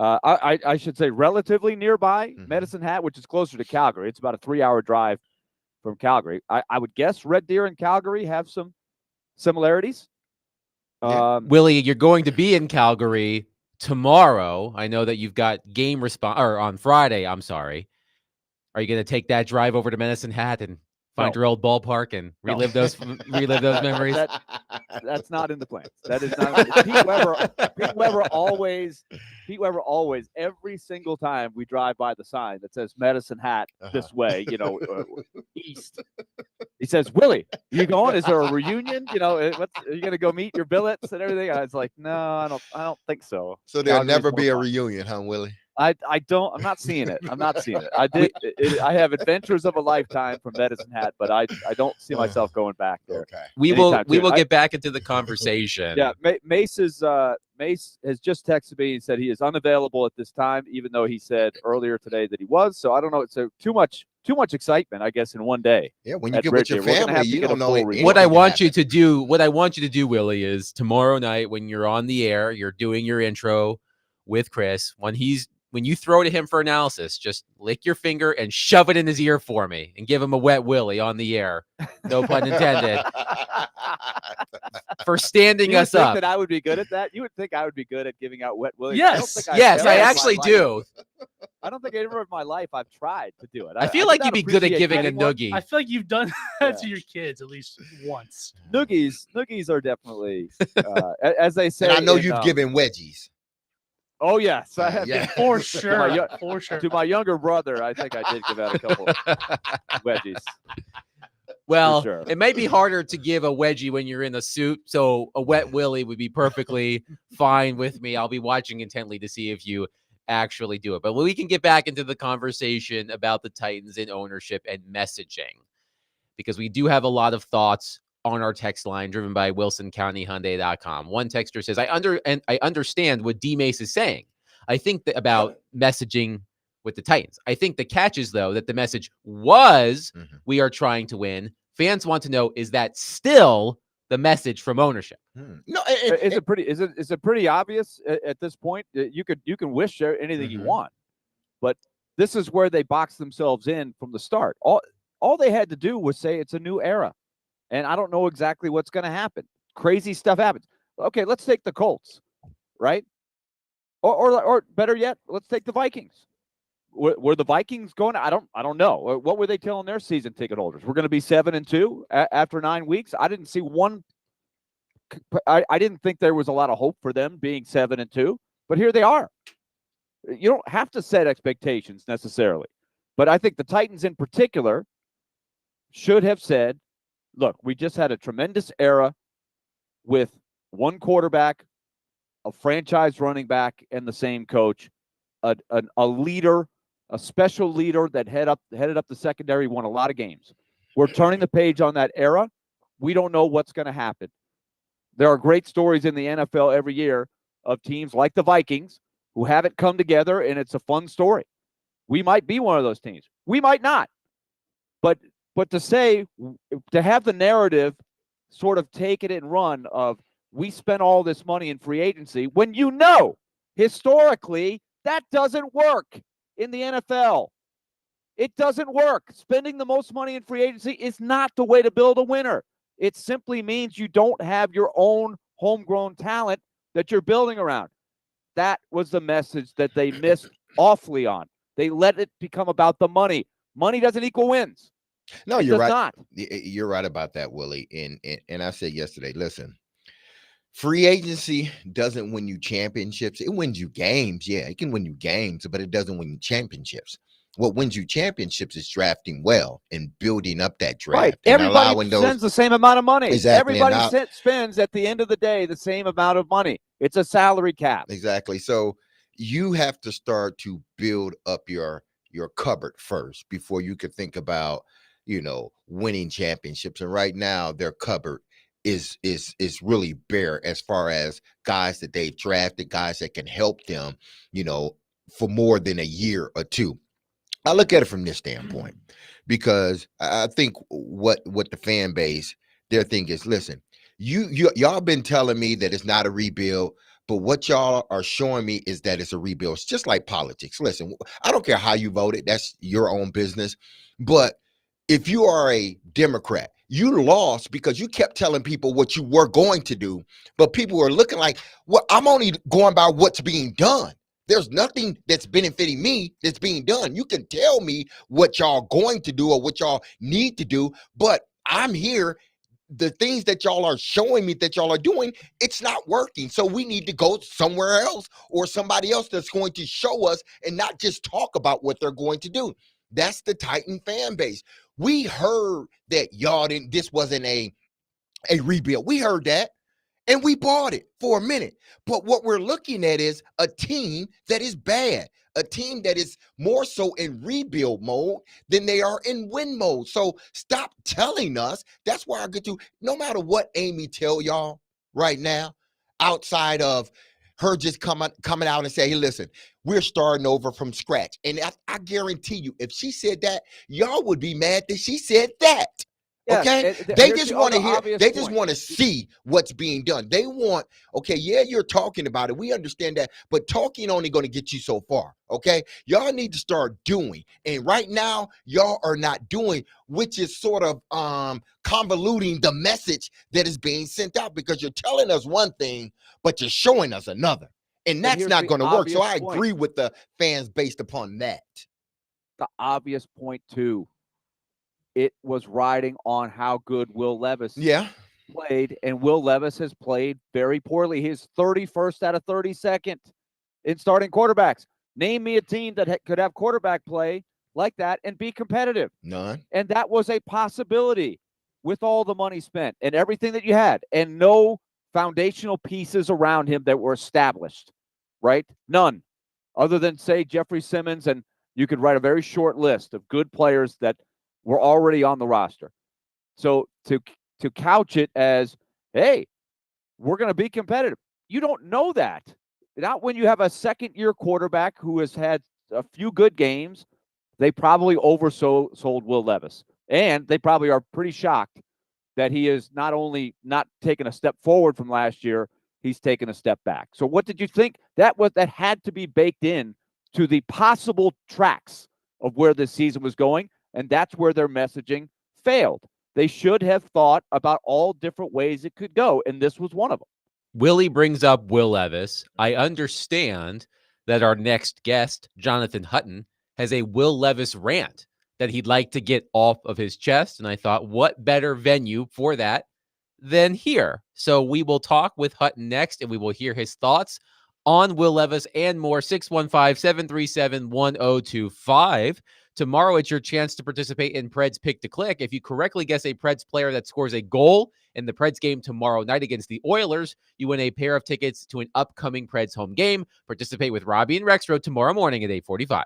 I should say relatively nearby Medicine Hat, which is closer to Calgary. It's about a 3-hour drive from Calgary. I would guess Red Deer and Calgary have some similarities. Willie, you're going to be in Calgary tomorrow. I know that you've got game or on Friday. I'm sorry. Are you going to take that drive over to Medicine Hat and find your old ballpark and relive those memories? That's not in the plans. That is not. Pete Weber always, every single time we drive by the sign that says Medicine Hat this way, east. He says, "Willie, you going? Is there a reunion? Are you going to go meet your billets and everything?" I was like, "No, I don't think so." So there'll never be a reunion, huh, Willie? I'm not seeing it. I have adventures of a lifetime from Medicine Hat, but I don't see myself going back there. Okay. We will get back into the conversation. Yeah, Mace has just texted me and said he is unavailable at this time, even though he said earlier today that he was. So I don't know. So too much excitement, I guess, in one day. Yeah, when you get with your family, you don't know what I want you to do. What I want you to do, Willie, is tomorrow night when you're on the air, you're doing your intro with Chris. When you throw to him for analysis, just lick your finger and shove it in his ear for me and give him a wet Willie on the air. No pun intended. For standing us up. That I would be good at that? You would think I would be good at giving out wet Willies? Yes, I actually do. I don't think ever in my life I've tried to do it. I feel like you'd be good at giving a noogie. I feel like you've done that to your kids at least once. Noogies are definitely, as they say. And I know you've given wedgies. Oh yes, I have for sure. To my younger brother, I think I did give out a couple wedgies. Well, it may be harder to give a wedgie when you're in a suit, so a wet Willie would be perfectly fine with me. I'll be watching intently to see if you actually do it. But we can get back into the conversation about the Titans in ownership and messaging, because we do have a lot of thoughts on our text line driven by WilsonCountyHyundai.com. One texter says, I understand what D-Mace is saying. I think that about messaging with the Titans. I think the catch is, though, that the message was we are trying to win. Fans want to know, is that still the message from ownership? No, is it pretty obvious at this point? You can wish anything you want, but this is where they boxed themselves in from the start. All they had to do was say it's a new era. And I don't know exactly what's going to happen. Crazy stuff happens. Okay, let's take the Colts, right? Or better yet, let's take the Vikings. Were the Vikings going? I don't know. What were they telling their season ticket holders? We're going to be 7-2 after 9 weeks. I didn't see one. I didn't think there was a lot of hope for them being 7-2, but here they are. You don't have to set expectations necessarily, but I think the Titans in particular should have said, look, we just had a tremendous era with one quarterback, a franchise running back, and the same coach, a leader, a special leader that headed up the secondary, won a lot of games. We're turning the page on that era. We don't know what's going to happen. There are great stories in the NFL every year of teams like the Vikings who haven't come together, and it's a fun story. We might be one of those teams. We might not. But to have the narrative sort of take it and run of we spent all this money in free agency when historically that doesn't work in the NFL. It doesn't work. Spending the most money in free agency is not the way to build a winner. It simply means you don't have your own homegrown talent that you're building around. That was the message that they missed awfully on. They let it become about the money. Money doesn't equal wins. No, it you're does right. Not. You're right about that, Willie. And I said yesterday, listen, free agency doesn't win you championships. It wins you games. Yeah, it can win you games, but it doesn't win you championships. What wins you championships is drafting well and building up that draft. Right. And Everybody spends the same amount of money. Exactly. Everybody spends at the end of the day the same amount of money. It's a salary cap. Exactly. So you have to start to build up your cupboard first before you could think about, winning championships. And right now their cupboard is really bare as far as guys that they've drafted, guys that can help them, for more than a year or two. I look at it from this standpoint because I think what the fan base, their thing is, listen, y'all been telling me that it's not a rebuild, but what y'all are showing me is that it's a rebuild. It's just like politics. Listen, I don't care how you voted. That's your own business. But if you are a Democrat, you lost because you kept telling people what you were going to do, but people were looking like, well, I'm only going by what's being done. There's nothing that's benefiting me that's being done. You can tell me what y'all going to do or what y'all need to do, but I'm here. The things that y'all are showing me that y'all are doing, it's not working. So we need to go somewhere else or somebody else that's going to show us and not just talk about what they're going to do. That's the Titan fan base. We heard that this wasn't a rebuild. We heard that. And we bought it for a minute. But what we're looking at is a team that is bad, a team that is more so in rebuild mode than they are in win mode. So stop telling us. That's where I get to, no matter what Amy tell y'all right now, outside of her just coming out and say, hey, listen, we're starting over from scratch. And I guarantee you, if she said that, y'all would be mad that she said that. Okay, they just want to hear. They just want to see what's being done. They want, okay, yeah, you're talking about it. We understand that, but talking only going to get you so far. Okay, y'all need to start doing. And right now, y'all are not doing, which is sort of convoluting the message that is being sent out because you're telling us one thing, but you're showing us another, and that's not going to work. So I agree with the fans based upon that. The obvious point too. It was riding on how good Will Levis played, and Will Levis has played very poorly. He's 31st out of 32nd in starting quarterbacks. Name me a team that could have quarterback play like that and be competitive. None. And that was a possibility with all the money spent and everything that you had, and no foundational pieces around him that were established, right? None, other than, say, Jeffrey Simmons, and you could write a very short list of good players that were already on the roster. So to couch it as, hey, we're going to be competitive. You don't know that. Not when you have a second-year quarterback who has had a few good games. They probably oversold Will Levis. And they probably are pretty shocked that he is not only not taking a step forward from last year, he's taken a step back. So what did you think? That had to be baked in to the possible tracks of where this season was going. And that's where their messaging failed. They should have thought about all different ways it could go, and this was one of them. Willie brings up Will Levis. I understand that our next guest, Jonathan Hutton, has a Will Levis rant that he'd like to get off of his chest. And I thought, what better venue for that than here? So we will talk with Hutton next, and we will hear his thoughts on Will Levis and more. 615-737-1025. Tomorrow, it's your chance to participate in Preds Pick to Click. If you correctly guess a Preds player that scores a goal in the Preds game tomorrow night against the Oilers, you win a pair of tickets to an upcoming Preds home game. Participate with Robbie and Rexroad tomorrow morning at 8:45.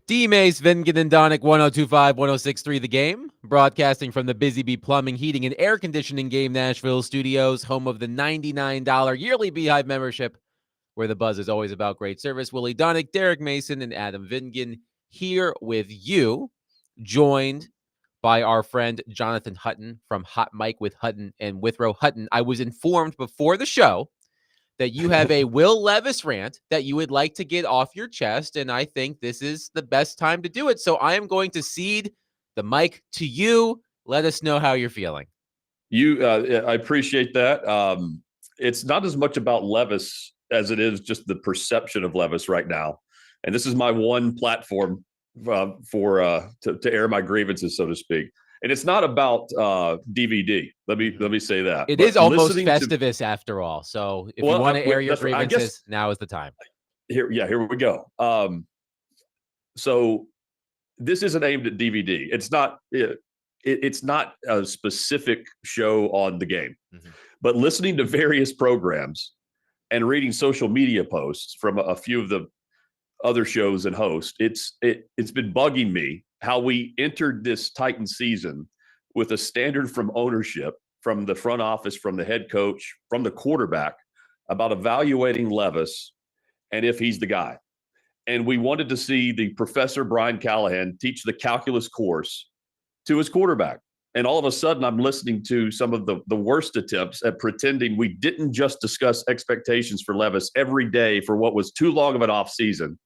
D-Mace, Vingan, and Donick, 102.5, 106.3 The Game, broadcasting from the Busy Bee Plumbing, Heating, and Air Conditioning Game Nashville studios, home of the $99 yearly Beehive membership, where the buzz is always about great service. Willie Donick, Derek Mason, and Adam Vingan here with you, joined by our friend Jonathan Hutton from Hot Mike with Hutton and Withrow. Hutton, I was informed before the show that you have a Will Levis rant that you would like to get off your chest, and I think this is the best time to do it. So I am going to cede the mic to you. Let us know how you're feeling. I appreciate that. It's not as much about Levis as it is just the perception of Levis right now. And this is my one platform to air my grievances, so to speak. And it's not about DVD. Let me say that. It is almost Festivus after all. So if you want to air your grievances, now is the time. Here we go. So this isn't aimed at DVD. It's not. It's not a specific show on the game, but listening to various programs and reading social media posts from a few of the other shows and hosts, it's been bugging me how we entered this Titan season with a standard from ownership, from the front office, from the head coach, from the quarterback about evaluating Levis and if he's the guy. And we wanted to see the Professor Brian Callahan teach the calculus course to his quarterback. And all of a sudden, I'm listening to some of the worst attempts at pretending we didn't just discuss expectations for Levis every day for what was too long of an off season.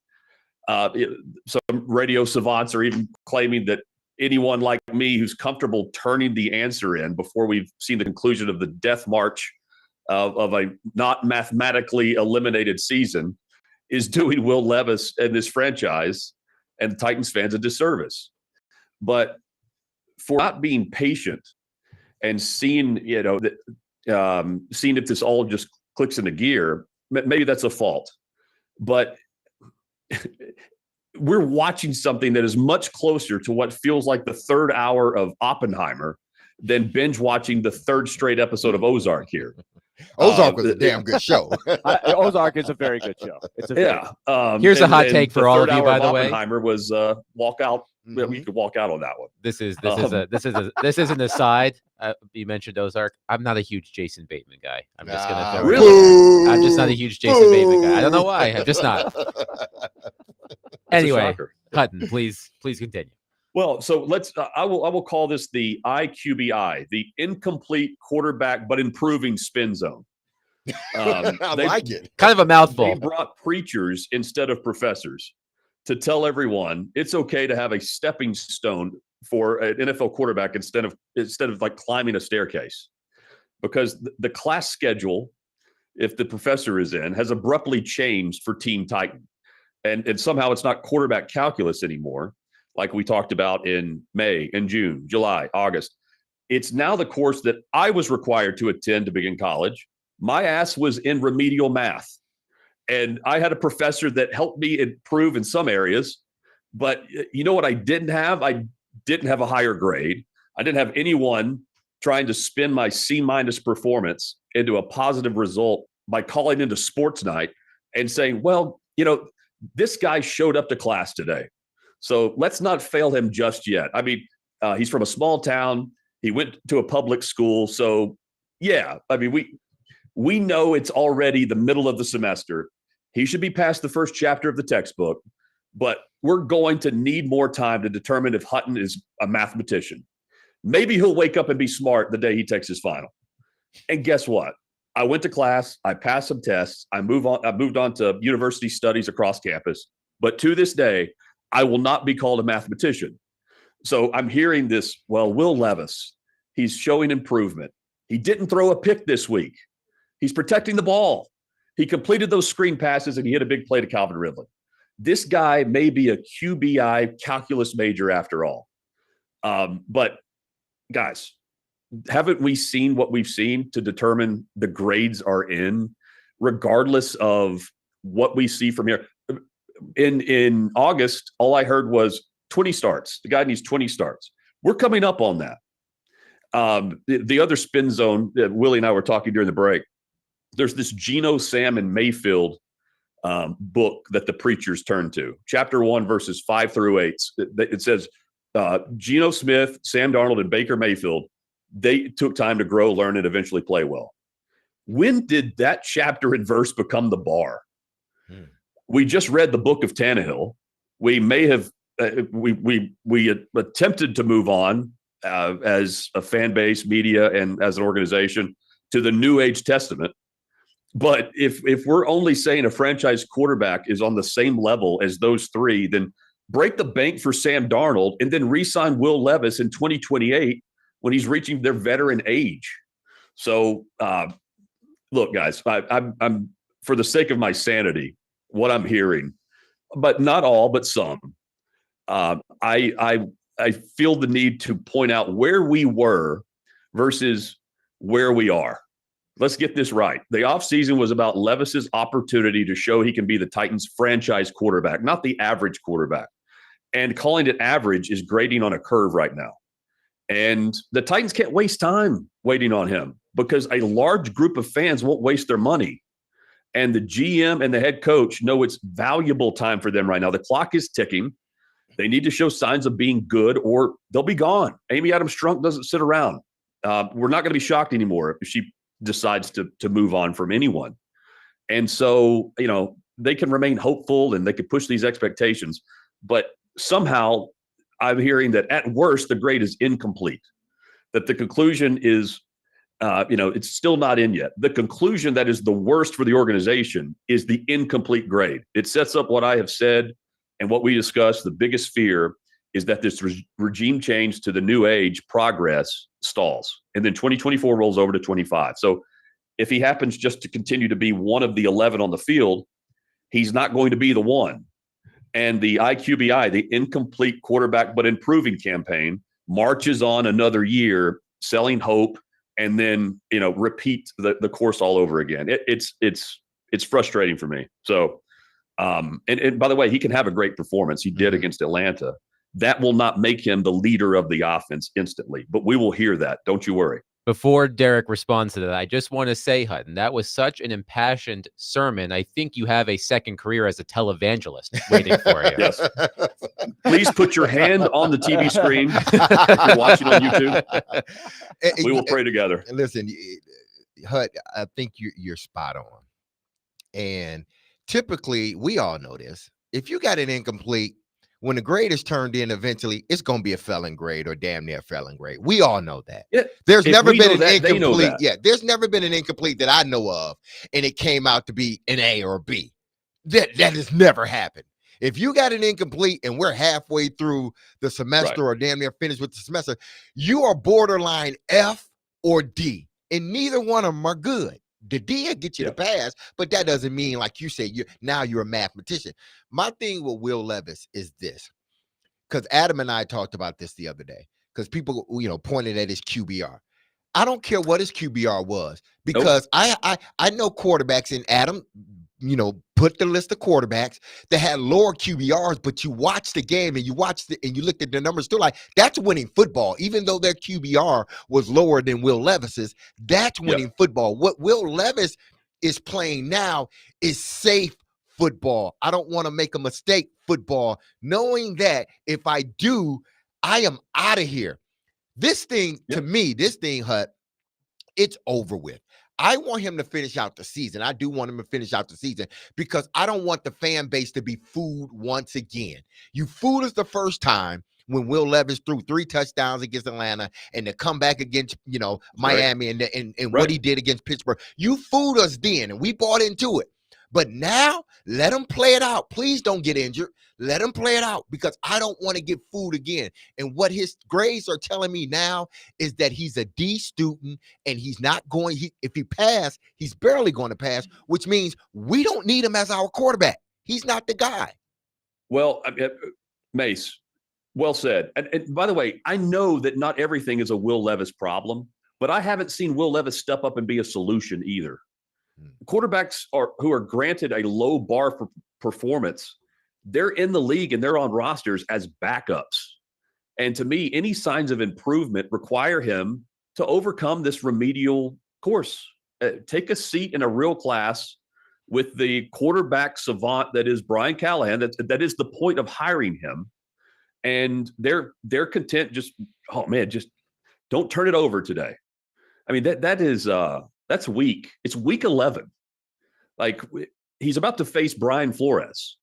Some radio savants are even claiming that anyone like me who's comfortable turning the answer in before we've seen the conclusion of the death march of a not mathematically eliminated season is doing Will Levis and this franchise and Titans fans a disservice. But for not being patient and seeing, seeing if this all just clicks into gear, maybe that's a fault. But we're watching something that is much closer to what feels like the third hour of Oppenheimer than binge watching the third straight episode of Ozark here. Ozark was a damn good show. Ozark is a very good show. It's a here's a hot take for all of you, by the way. Oppenheimer was walk out. We could walk out on that one. This is an aside. You mentioned Ozark. I'm not a huge Jason Bateman guy. I'm just gonna throw it. I'm just not a huge Jason Bateman guy. I don't know why. I'm just not. Anyway, Hutton, please continue. Well, so let's. I will call this the IQBI, the incomplete quarterback but improving spin zone. I like it. Kind of a mouthful. They brought preachers instead of professors to tell everyone it's okay to have a stepping stone for an NFL quarterback instead of like climbing a staircase, because the class schedule, if the professor is in, has abruptly changed for Team Titan, and somehow it's not quarterback calculus anymore, like we talked about in May, in June, July, August. It's now the course that I was required to attend to begin college. My ass was in remedial math. And I had a professor that helped me improve in some areas. But you know what I didn't have? I didn't have a higher grade. I didn't have anyone trying to spin my C- performance into a positive result by calling into sports night and saying, well, this guy showed up to class today, so let's not fail him just yet. I mean, he's from a small town. He went to a public school. So, yeah, I mean, we know it's already the middle of the semester. He should be past the first chapter of the textbook, but we're going to need more time to determine if Hutton is a mathematician. Maybe he'll wake up and be smart the day he takes his final. And guess what? I went to class. I passed some tests. I moved on to university studies across campus. But to this day, I will not be called a mathematician. So I'm hearing this, well, Will Levis, he's showing improvement. He didn't throw a pick this week. He's protecting the ball. He completed those screen passes and he hit a big play to Calvin Ridley. This guy may be a QBI calculus major after all. But guys, haven't we seen what we've seen to determine the grades are in, regardless of what we see from here? In August, all I heard was 20 starts. The guy needs 20 starts. We're coming up on that. The other spin zone that Willie and I were talking during the break, there's this Geno, Sam, and Mayfield book that the preachers turn to. Chapter 1, verses 5 through 8. It says, Geno Smith, Sam Darnold, and Baker Mayfield, they took time to grow, learn, and eventually play well. When did that chapter and verse become the bar? We just read the book of Tannehill. We may have we attempted to move on as a fan base, media, and as an organization to the New Age Testament. But if we're only saying a franchise quarterback is on the same level as those three, then break the bank for Sam Darnold and then re-sign Will Levis in 2028 when he's reaching their veteran age. So, look, guys, I'm for the sake of my sanity, what I'm hearing, but not all, but some. I feel the need to point out where we were versus where we are. Let's get this right. The offseason was about Levis's opportunity to show he can be the Titans franchise quarterback, not the average quarterback. And calling it average is grading on a curve right now. And the Titans can't waste time waiting on him because a large group of fans won't waste their money. And the GM and the head coach know it's valuable time for them right now. The clock is ticking. They need to show signs of being good or they'll be gone. Amy Adams Strunk doesn't sit around. We're not going to be shocked anymore if she decides to move on from anyone. And so, they can remain hopeful and they can push these expectations. But somehow I'm hearing that at worst, the grade is incomplete, that the conclusion is, it's still not in yet. The conclusion that is the worst for the organization is the incomplete grade. It sets up what I have said and what we discussed. The biggest fear is that this regime change to the new age progress stalls. And then 2024 rolls over to 25. So if he happens just to continue to be one of the 11 on the field, he's not going to be the one. And the IQBI, the incomplete quarterback but improving campaign, marches on another year, selling hope, and then repeat the course all over again. It's frustrating for me. So, and by the way, he can have a great performance. He did against Atlanta. That will not make him the leader of the offense instantly, but we will hear that. Don't you worry. Before Derek responds to that, I just want to say, Hutton, that was such an impassioned sermon. I think you have a second career as a televangelist waiting for you. Yes. Please put your hand on the TV screen if you're watching on YouTube. We will pray together. Listen, Hut, I think you're spot on. And typically, we all know this. If you got an incomplete, when the grade is turned in, eventually it's going to be a failing grade or damn near failing grade. We all know that. Yeah. There's never been an incomplete. Yeah, there's never been an incomplete that I know of, and it came out to be an A or a B. That has never happened. If you got an incomplete and we're halfway through the semester or damn near finished with the semester, you are borderline F or D, and neither one of them are good. The D will get you the pass, but that doesn't mean, like you say, you're a mathematician. My thing with Will Levis is this, because Adam and I talked about this the other day, because people, pointed at his QBR. I don't care what his QBR was, because I know quarterbacks, and Adam, put the list of quarterbacks that had lower QBRs, but you watch the game and you looked at the numbers still, like, that's winning football. Even though their QBR was lower than Will Levis's, that's winning football. What Will Levis is playing now is safe football. I don't want to make a mistake football, knowing that if I do, I am out of here. This thing, to me, Hut, it's over with. I want him to finish out the season. I do want him to finish out the season because I don't want the fan base to be fooled once again. You fooled us the first time when Will Levis threw 3 touchdowns against Atlanta and to come back against, Miami and what he did against Pittsburgh. You fooled us then, and we bought into it. But now, let him play it out. Please don't get injured. Let him play it out because I don't want to get fooled again. And what his grades are telling me now is that he's a D student and he's not going. If he passed, he's barely going to pass, which means we don't need him as our quarterback. He's not the guy. Well, Mace, well said. And by the way, I know that not everything is a Will Levis problem, but I haven't seen Will Levis step up and be a solution either. Quarterbacks who are granted a low bar for performance, they're in the league and they're on rosters as backups. And to me, any signs of improvement require him to overcome this remedial course. Take a seat in a real class, with the quarterback savant that is Brian Callahan. That is the point of hiring him. And they're content. Just don't turn it over today. I mean, that's weak. It's week 11. Like, he's about to face Brian Flores,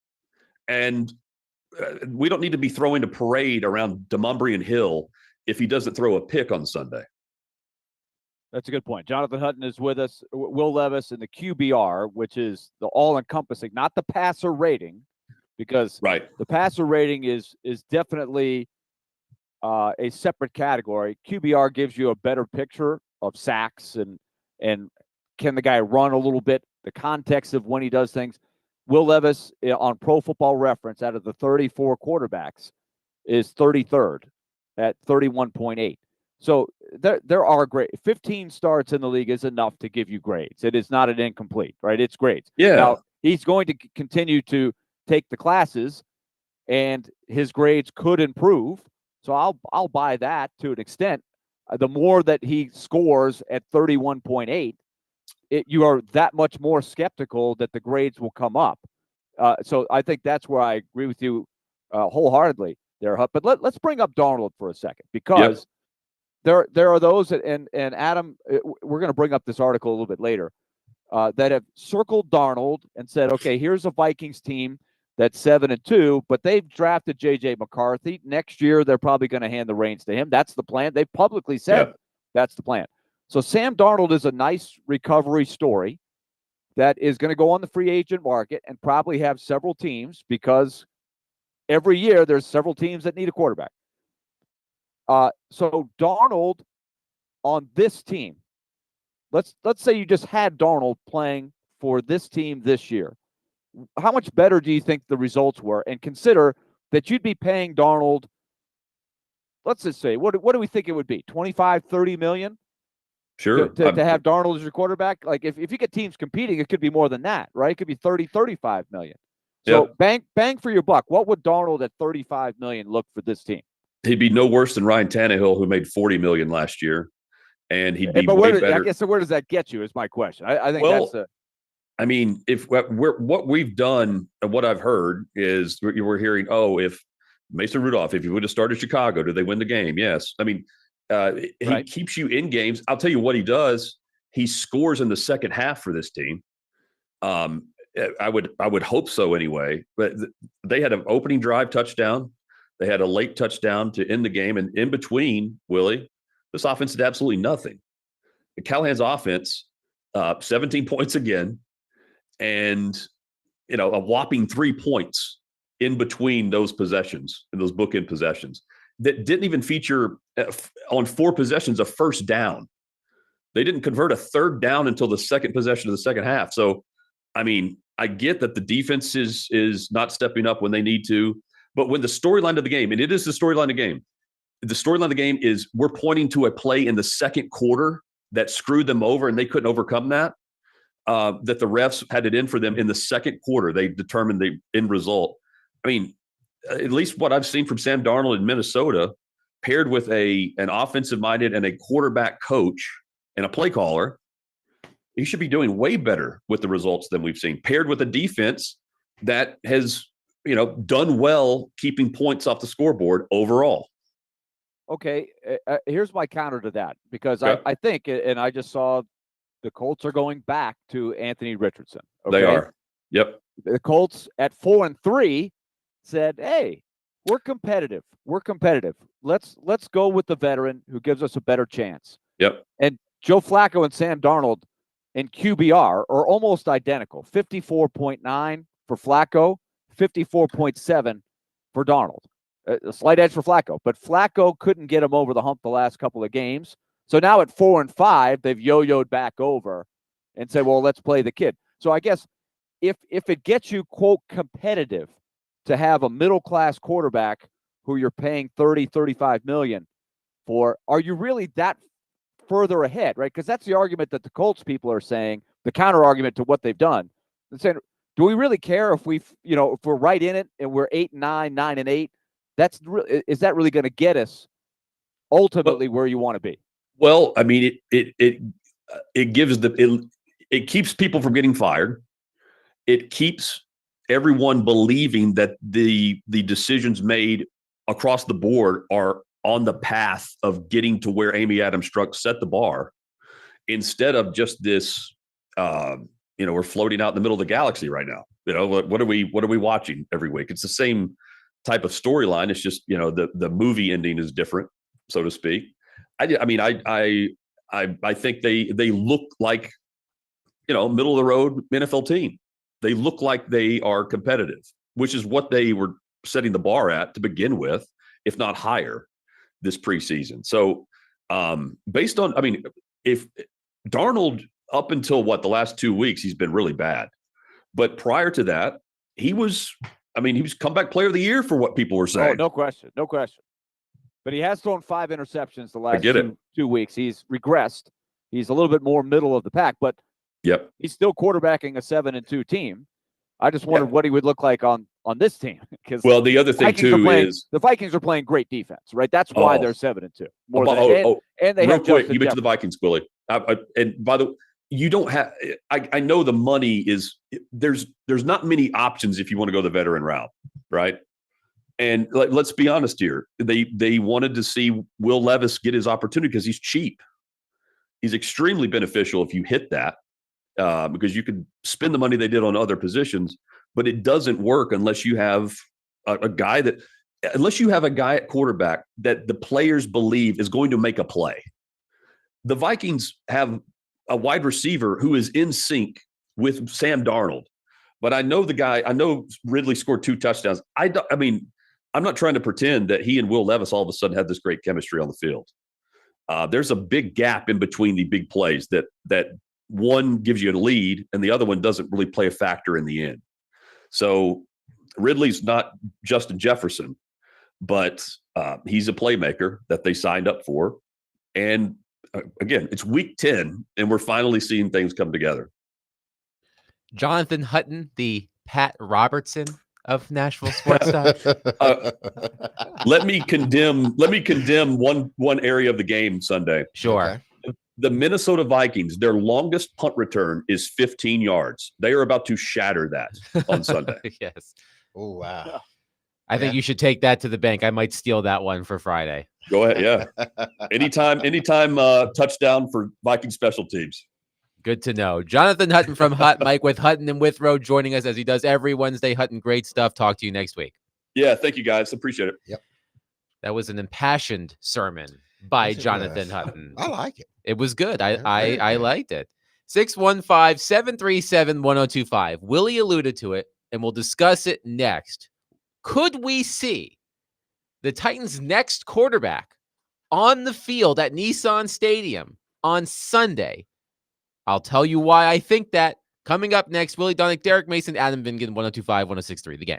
and we don't need to be throwing a parade around Demonbreun Hill if he doesn't throw a pick on Sunday. That's a good point. Jonathan Hutton is with us. Will Levis in the QBR, which is the all-encompassing, not the passer rating, because the passer rating is definitely a separate category. QBR gives you a better picture of sacks and can the guy run a little bit, the context of when he does things. Will Levis on Pro Football Reference, out of the 34 quarterbacks, is 33rd at 31.8. So there are great 15 starts in the league is enough to give you grades. It is not an incomplete, right? It's grades. Yeah. Now, he's going to continue to take the classes, and his grades could improve. So I'll buy that to an extent. The more that he scores at 31.8, you are that much more skeptical that the grades will come up. So I think that's where I agree with you wholeheartedly there, Hutt. But let's bring up Darnold for a second, because there are those that, and Adam, we're going to bring up this article a little bit later, that have circled Darnold and said, okay, here's a Vikings team that's 7-2, but they've drafted J.J. McCarthy. Next year, they're probably going to hand the reins to him. That's the plan. They've publicly said that's the plan. So Sam Darnold is a nice recovery story that is going to go on the free agent market and probably have several teams, because every year there's several teams that need a quarterback. So Darnold on this team, let's say you just had Darnold playing for this team this year. How much better do you think the results were? And consider that you'd be paying Darnold, let's just say, what do we think it would be? 25, 30 million? Sure. To have Darnold as your quarterback? Like, if you get teams competing, it could be more than that, right? It could be 30, 35 million. So bang for your buck. What would Darnold at 35 million look for this team? He'd be no worse than Ryan Tannehill, who made 40 million last year. And he'd be way better. I guess, so where does that get you is my question. I think that's I mean, if what we've done and what I've heard is we're hearing, if Mason Rudolph, if he would have started Chicago, did they win the game? Yes. I mean, he keeps you in games. I'll tell you what he does. He scores in the second half for this team. I would hope so anyway. But they had an opening drive touchdown. They had a late touchdown to end the game. And in between, Willie, this offense did absolutely nothing. Callahan's offense, 17 points again. And, a whopping 3 points in between those possessions, and those bookend possessions that didn't even feature on 4 possessions a first down. They didn't convert a third down until the second possession of the second half. So, I mean, I get that the defense is not stepping up when they need to, but when the storyline of the game, and it is the storyline of the game is we're pointing to a play in the second quarter that screwed them over and they couldn't overcome that. That the refs had it in for them in the second quarter. They determined the end result. I mean, at least what I've seen from Sam Darnold in Minnesota, paired with an offensive-minded and a quarterback coach and a play caller, he should be doing way better with the results than we've seen, paired with a defense that has, done well keeping points off the scoreboard overall. Okay, here's my counter to that, because I think, and I just saw the Colts are going back to Anthony Richardson. Okay? They are. Yep. The Colts at 4-3 said, hey, we're competitive. Let's go with the veteran who gives us a better chance. Yep. And Joe Flacco and Sam Darnold in QBR are almost identical. 54.9 for Flacco, 54.7 for Darnold. A slight edge for Flacco, but Flacco couldn't get him over the hump the last couple of games. So now at 4-5, they've yo-yoed back over and said, well, let's play the kid. So I guess if it gets you, quote, competitive to have a middle-class quarterback who you're paying 30, 35 million for, are you really that further ahead, right? Because that's the argument that the Colts people are saying, the counter argument to what they've done. They're saying, do we really care if if we're right in it and we're 8-9, 9-8? Is that really going to get us ultimately where you want to be? Well, I mean, it gives it keeps people from getting fired. it keeps everyone believing that the decisions made across the board are on the path of getting to where Amy Adams Strunk set the bar, instead of just this, we're floating out in the middle of the galaxy right now. What are we watching every week? It's the same type of storyline. It's just, the movie ending is different, so to speak. I think they look like, middle of the road NFL team. They look like they are competitive, which is what they were setting the bar at to begin with, if not higher, this preseason. So based on, if Darnold, up until the last 2 weeks, he's been really bad. But prior to that, he was comeback player of the year for what people were saying. Oh, no question. But he has thrown 5 interceptions the last 2 weeks. He's regressed. He's a little bit more middle of the pack, but he's still quarterbacking a 7-2 team. I just wondered what he would look like on this team. Well, the other thing too is the Vikings are playing great defense, right? That's why they're 7-2. And they real have quick. Justin You mentioned the Vikings, Quilly. And by the way, you don't have. I know the money is there's not many options if you want to go the veteran route, right? And let's be honest here. They wanted to see Will Levis get his opportunity because he's cheap. He's extremely beneficial if you hit that. Because you could spend the money they did on other positions, but it doesn't work unless you have a guy at quarterback that the players believe is going to make a play. The Vikings have a wide receiver who is in sync with Sam Darnold, but I know Ridley scored 2 touchdowns. I'm not trying to pretend that he and Will Levis all of a sudden have this great chemistry on the field. There's a big gap in between the big plays that one gives you a lead and the other one doesn't really play a factor in the end. So Ridley's not Justin Jefferson, but he's a playmaker that they signed up for. And again, it's week 10 and we're finally seeing things come together. Jonathan Hutton, the Pat Robertson of Nashville Sports Talk. Let me condemn one area of the game Sunday. Sure. Okay. The Minnesota Vikings, their longest punt return is 15 yards. They are about to shatter that on Sunday. Yes. Oh, wow. I think you should take that to the bank. I might steal that one for Friday. Go ahead. Yeah. Anytime touchdown for Viking special teams. Good to know. Jonathan Hutton from Mike with Hutton and Withrow joining us as he does every Wednesday. Hutton, great stuff. Talk to you next week. Yeah. Thank you, guys. Appreciate it. Yep. That was an impassioned sermon by Jonathan Hutton. I like it. It was good. I liked it. 615-737-1025. Willie alluded to it, and we'll discuss it next. Could we see the Titans' next quarterback on the field at Nissan Stadium on Sunday? I'll tell you why I think that. Coming up next, Willie Donick, Derek Mason, Adam Vingan, 102.5, 106.3 The Game.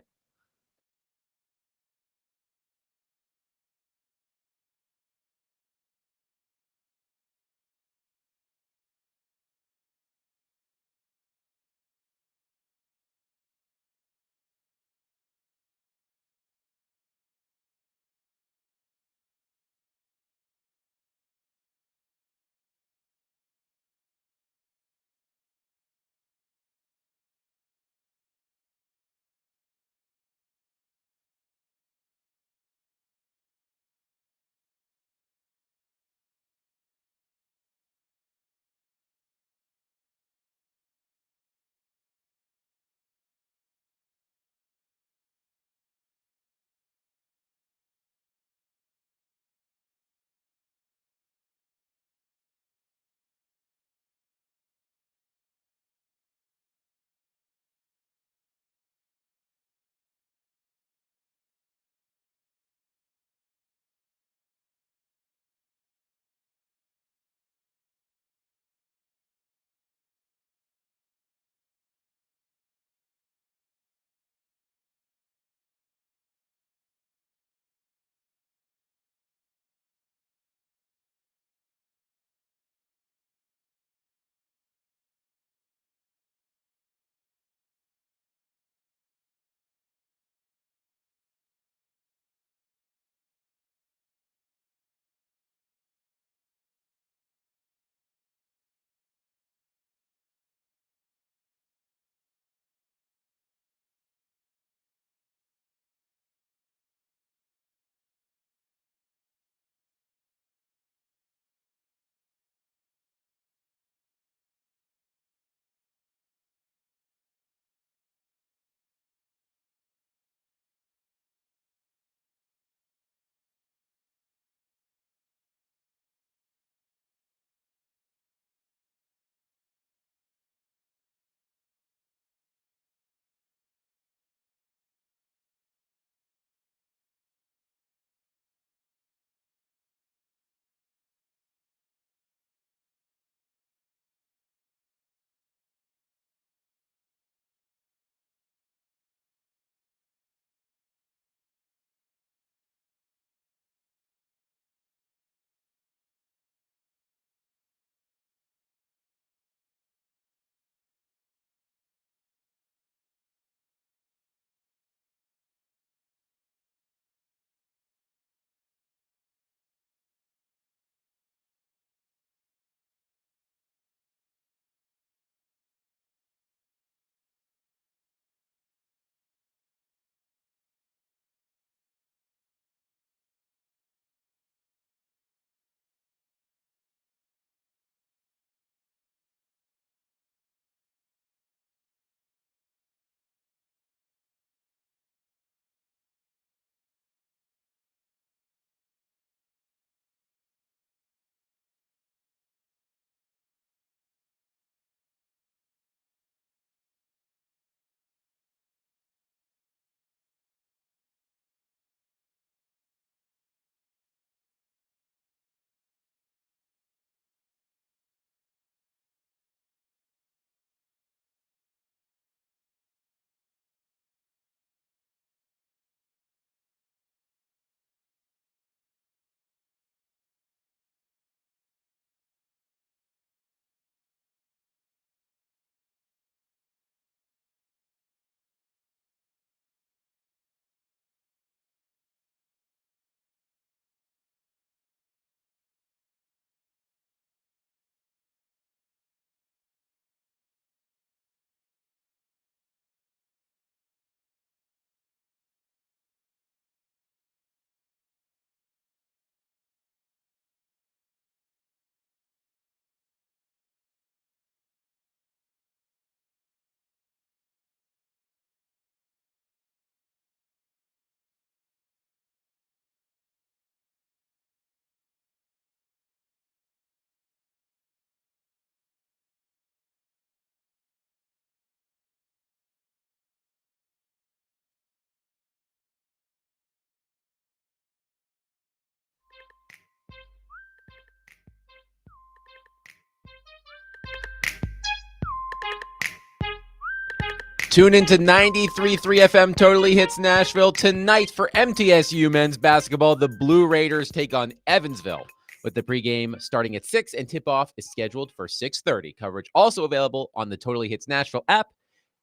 Tune into 93.3 FM Totally Hits Nashville tonight for MTSU men's basketball. The Blue Raiders take on Evansville with the pregame starting at 6 and tip-off is scheduled for 6:30. Coverage also available on the Totally Hits Nashville app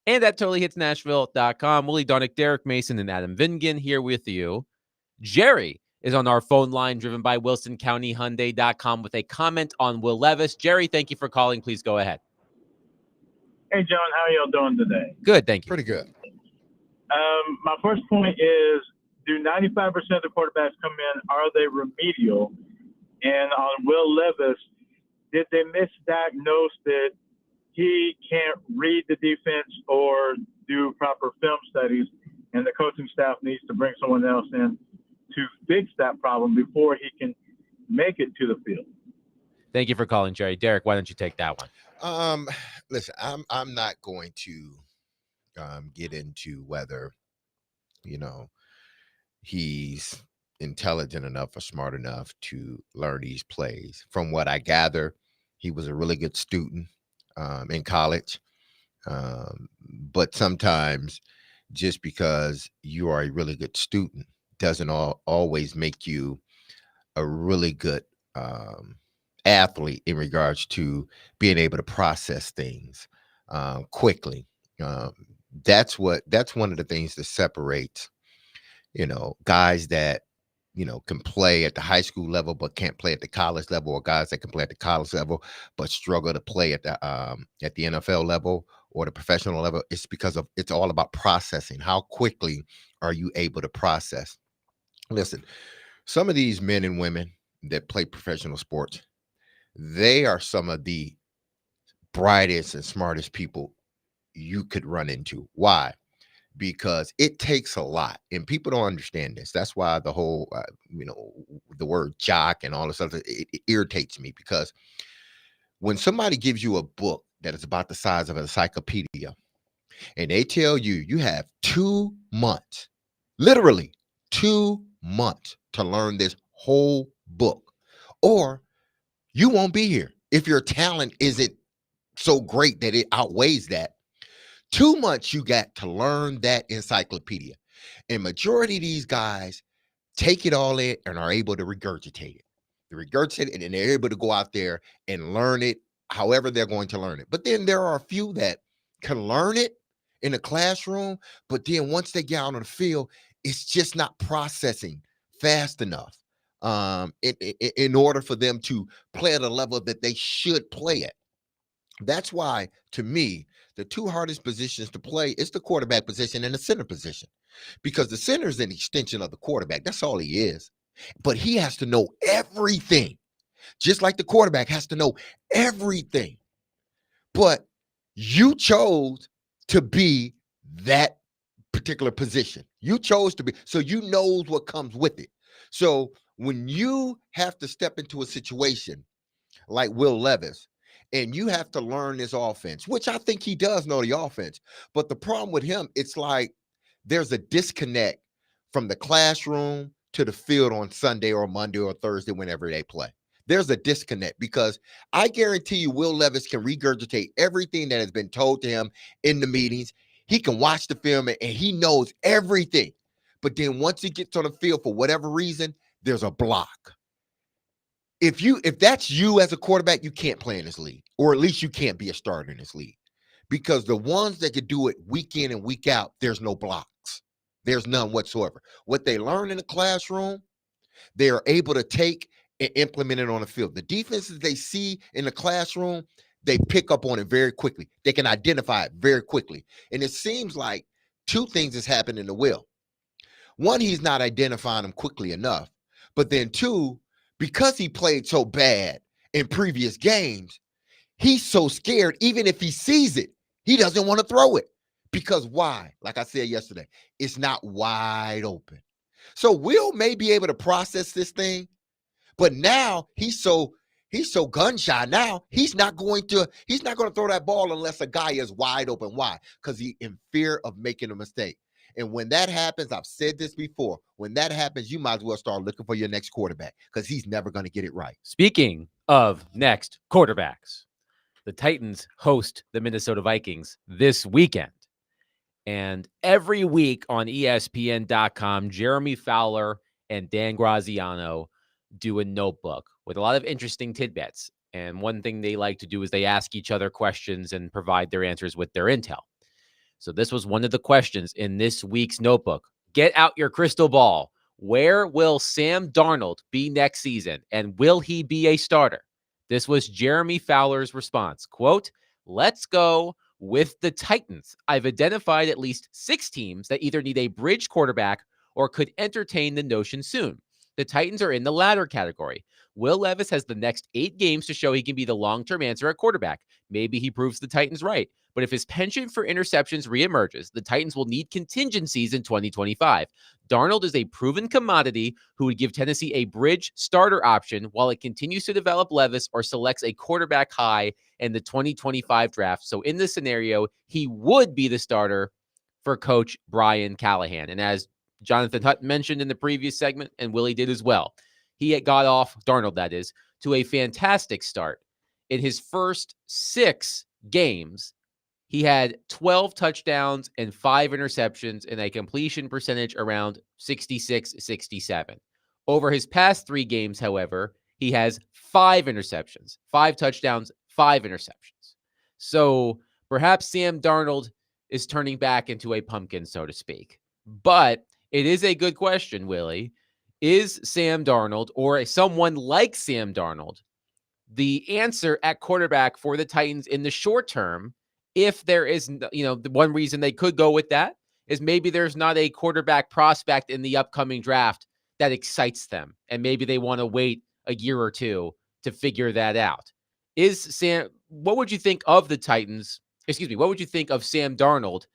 and at totallyhitsnashville.com. Willie Donick, Derek Mason, and Adam Vingan here with you. Jerry is on our phone line driven by WilsonCountyHyundai.com with a comment on Will Levis. Jerry, thank you for calling. Please go ahead. Hey, John, how are y'all doing today? Good, thank you. Pretty good. My first point is, do 95% of the quarterbacks come in, are they remedial? And on Will Levis, did they misdiagnose that he can't read the defense or do proper film studies, and the coaching staff needs to bring someone else in to fix that problem before he can make it to the field? Thank you for calling, Jerry. Derek, why don't you take that one? Listen, I'm not going to get into whether he's intelligent enough or smart enough to learn these plays. From what I gather, he was a really good student in college, but sometimes just because you are a really good student doesn't always make you a really good athlete in regards to being able to process things quickly. That's one of the things that separates, guys that, can play at the high school level but can't play at the college level, or guys that can play at the college level but struggle to play at the NFL level or the professional level. It's because it's all about processing. How quickly are you able to process? Listen, some of these men and women that play professional sports, they are some of the brightest and smartest people you could run into. Why? Because it takes a lot, and people don't understand this. That's why the whole, the word jock and all this other, it irritates me, because when somebody gives you a book that is about the size of an encyclopedia, and they tell you you have 2 months, literally 2 months to learn this whole book, or you won't be here if your talent isn't so great that it outweighs that. 2 months you got to learn that encyclopedia. And majority of these guys take it all in and are able to regurgitate it. They regurgitate it, and they're able to go out there and learn it however they're going to learn it. But then there are a few that can learn it in the classroom, but then once they get out on the field, it's just not processing fast enough in order for them to play at a level that they should play at. That's why, to me, the two hardest positions to play is the quarterback position and the center position, because the center is an extension of the quarterback. That's all he is. But he has to know everything, just like the quarterback has to know everything. But you chose to be that particular position. You chose to be, so you knows what comes with it. So when you have to step into a situation like Will Levis, and you have to learn this offense, which I think he does know the offense. But the problem with him, it's like there's a disconnect from the classroom to the field on Sunday or Monday or Thursday, whenever they play. There's a disconnect, because I guarantee you Will Levis can regurgitate everything that has been told to him in the meetings. He can watch the film and he knows everything. But then once he gets on the field, for whatever reason, there's a block. If that's you as a quarterback, you can't play in this league, or at least you can't be a starter in this league, because the ones that could do it week in and week out, there's no blocks. There's none whatsoever. What they learn in the classroom, they are able to take and implement it on the field. The defenses they see in the classroom, they pick up on it very quickly. They can identify it very quickly. And it seems like two things has happened in the Will. One, he's not identifying them quickly enough. But then two, because he played so bad in previous games, he's so scared. Even if he sees it, he doesn't want to throw it. Because why? Like I said yesterday, it's not wide open. So Will may be able to process this thing, but now he's so gun shy. Now he's not going to throw that ball unless a guy is wide open. Why? Because he's in fear of making a mistake. And when that happens, I've said this before, when that happens, you might as well start looking for your next quarterback, because he's never going to get it right. Speaking of next quarterbacks, the Titans host the Minnesota Vikings this weekend. And every week on ESPN.com, Jeremy Fowler and Dan Graziano do a notebook with a lot of interesting tidbits. And one thing they like to do is they ask each other questions and provide their answers with their intel. So this was one of the questions in this week's notebook. Get out your crystal ball. Where will Sam Darnold be next season? And will he be a starter? This was Jeremy Fowler's response. Quote, let's go with the Titans. I've identified at least 6 teams that either need a bridge quarterback or could entertain the notion soon. The Titans are in the latter category. Will Levis has the next 8 games to show he can be the long-term answer at quarterback. Maybe he proves the Titans right. But if his penchant for interceptions reemerges, the Titans will need contingencies in 2025. Darnold is a proven commodity who would give Tennessee a bridge starter option while it continues to develop Levis or selects a quarterback high in the 2025 draft. So in this scenario, he would be the starter for Coach Brian Callahan. And as Jonathan Hutton mentioned in the previous segment, and Willie did as well, he had got off, Darnold that is, to a fantastic start. In his first 6 games, he had 12 touchdowns and 5 interceptions and a completion percentage around 66-67. Over his past 3 games, however, he has 5 interceptions, 5 touchdowns, 5 interceptions. So perhaps Sam Darnold is turning back into a pumpkin, so to speak. But it is a good question, Willie. Is Sam Darnold or someone like Sam Darnold the answer at quarterback for the Titans in the short term? If there is, the one reason they could go with that is maybe there's not a quarterback prospect in the upcoming draft that excites them. And maybe they want to wait a year or 2 to figure that out. What would you think of the Titans? What would you think of Sam Darnold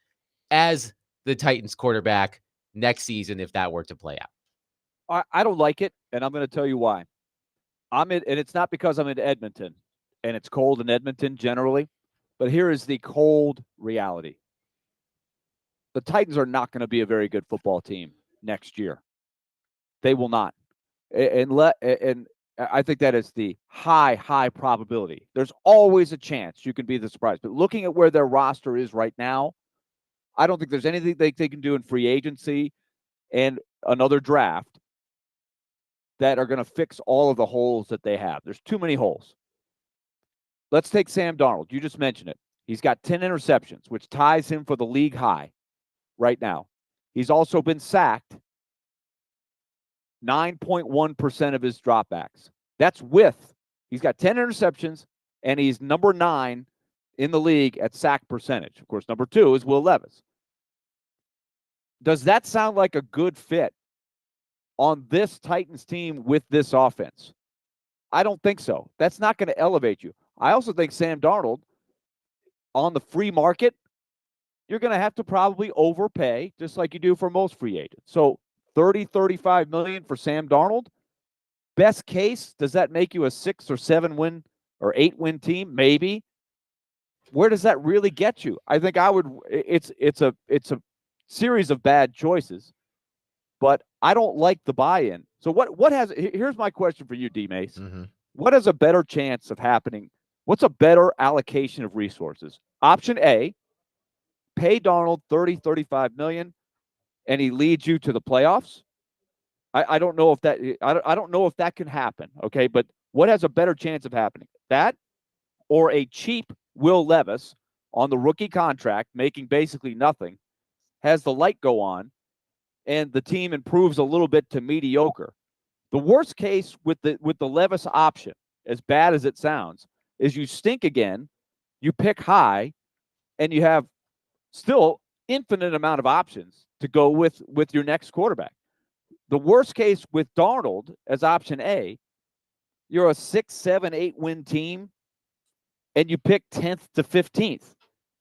as the Titans quarterback next season if that were to play out? I don't like it, and I'm going to tell you why. And it's not because I'm in Edmonton, and it's cold in Edmonton generally. But here is the cold reality. The Titans are not going to be a very good football team next year. They will not. And I think that is the high probability. There's always a chance you can be the surprise. But looking at where their roster is right now, I don't think there's anything they can do in free agency and another draft that are going to fix all of the holes that they have. There's too many holes. Let's take Sam Darnold. You just mentioned it. He's got 10 interceptions, which ties him for the league high right now. He's also been sacked 9.1% of his dropbacks. He's got 10 interceptions, and he's number 9 in the league at sack percentage. Of course, number 2 is Will Levis. Does that sound like a good fit on this Titans team with this offense? I don't think so. That's not going to elevate you. I also think Sam Darnold, on the free market, you're going to have to probably overpay, just like you do for most free agents. So $30-35 million for Sam Darnold. Best case, does that make you a 6 or 7 win or 8 win team? Maybe. Where does that really get you? I think it's a series of bad choices, but I don't like the buy-in. So here's my question for you, D. Mace. Mm-hmm. What has a better chance of happening? What's a better allocation of resources? Option A, pay Darnold $30-35 million, and he leads you to the playoffs. I don't know if that can happen. Okay, but what has a better chance of happening? That or a cheap Will Levis on the rookie contract, making basically nothing, has the light go on, and the team improves a little bit to mediocre. The worst case with the Levis option, as bad as it sounds, is you stink again, you pick high, and you have still infinite amount of options to go with your next quarterback. The worst case with Darnold as option A, you're a 6, 7, 8 win team, and you pick 10th to 15th.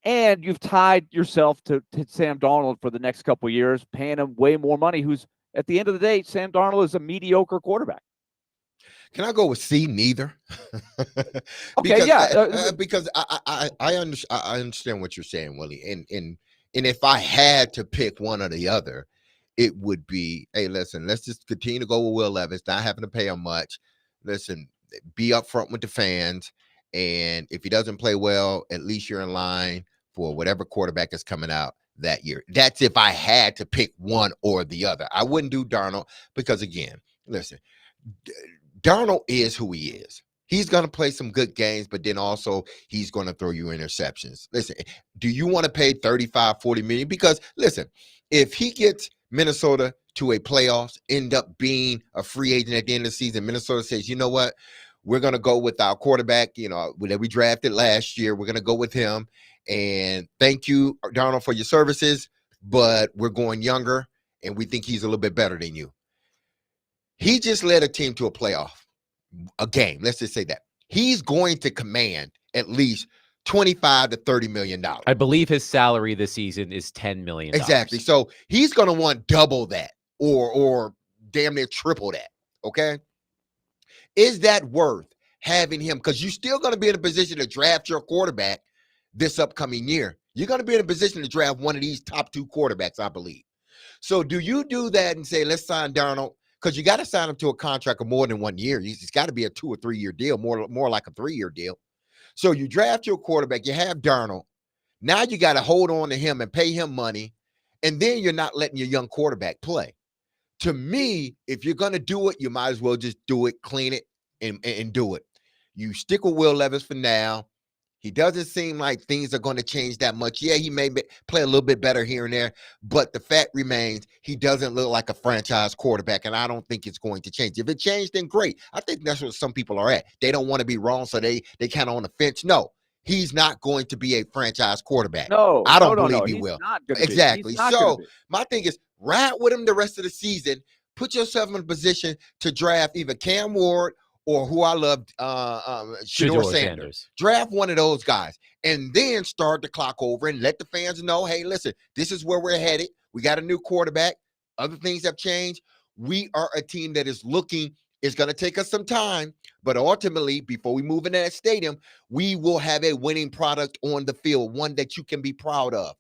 And you've tied yourself to Sam Darnold for the next couple of years, paying him way more money, who's, at the end of the day, Sam Darnold is a mediocre quarterback. Can I go with C? Neither. Okay, because I understand what you're saying, Willie. And if I had to pick one or the other, it would be, hey, listen, let's just continue to go with Will Levis, not having to pay him much. Listen, be upfront with the fans. And if he doesn't play well, at least you're in line for whatever quarterback is coming out that year. That's if I had to pick one or the other. I wouldn't do Darnold because, again, listen, Darnold is who he is. He's going to play some good games, but then also he's going to throw you interceptions. Listen, do you want to pay 35, 40 million? Because, listen, if he gets Minnesota to a playoffs, end up being a free agent at the end of the season, Minnesota says, you know what? We're going to go with our quarterback, that we drafted last year. We're going to go with him. And thank you, Darnold, for your services, but we're going younger, and we think he's a little bit better than you. He just led a team to a game. Let's just say that. He's going to command at least $25 to $30 million. I believe his salary this season is $10 million. Exactly. So he's going to want double that or damn near triple that. Okay. Is that worth having him? Because you're still going to be in a position to draft your quarterback this upcoming year. You're going to be in a position to draft one of these top 2 quarterbacks, I believe. So do you do that and say, let's sign Darnold? Because you got to sign him to a contract of more than 1 year. It's got to be a 2 or 3 year deal, more like a 3-year deal. So you draft your quarterback, you have Darnold. Now you got to hold on to him and pay him money, and then you're not letting your young quarterback play. To me, if you're going to do it, you might as well just do it, clean it, and do it. You stick with Will Levis for now. He doesn't seem like things are going to change that much. Yeah, he may play a little bit better here and there, but the fact remains he doesn't look like a franchise quarterback, and I don't think it's going to change. If it changed, then great. I think that's what some people are at. They don't want to be wrong, so they kind of on the fence. No, he's not going to be a franchise quarterback. No, I don't believe he will. He's not gonna exactly. Be. He's not so my thing is, ride with him the rest of the season. Put yourself in a position to draft either Cam Ward or who I loved, Shedeur Sanders. Draft one of those guys and then start the clock over and let the fans know, hey, listen, this is where we're headed. We got a new quarterback. Other things have changed. We are a team that is looking. It's going to take us some time, but ultimately, before we move into that stadium, we will have a winning product on the field, one that you can be proud of.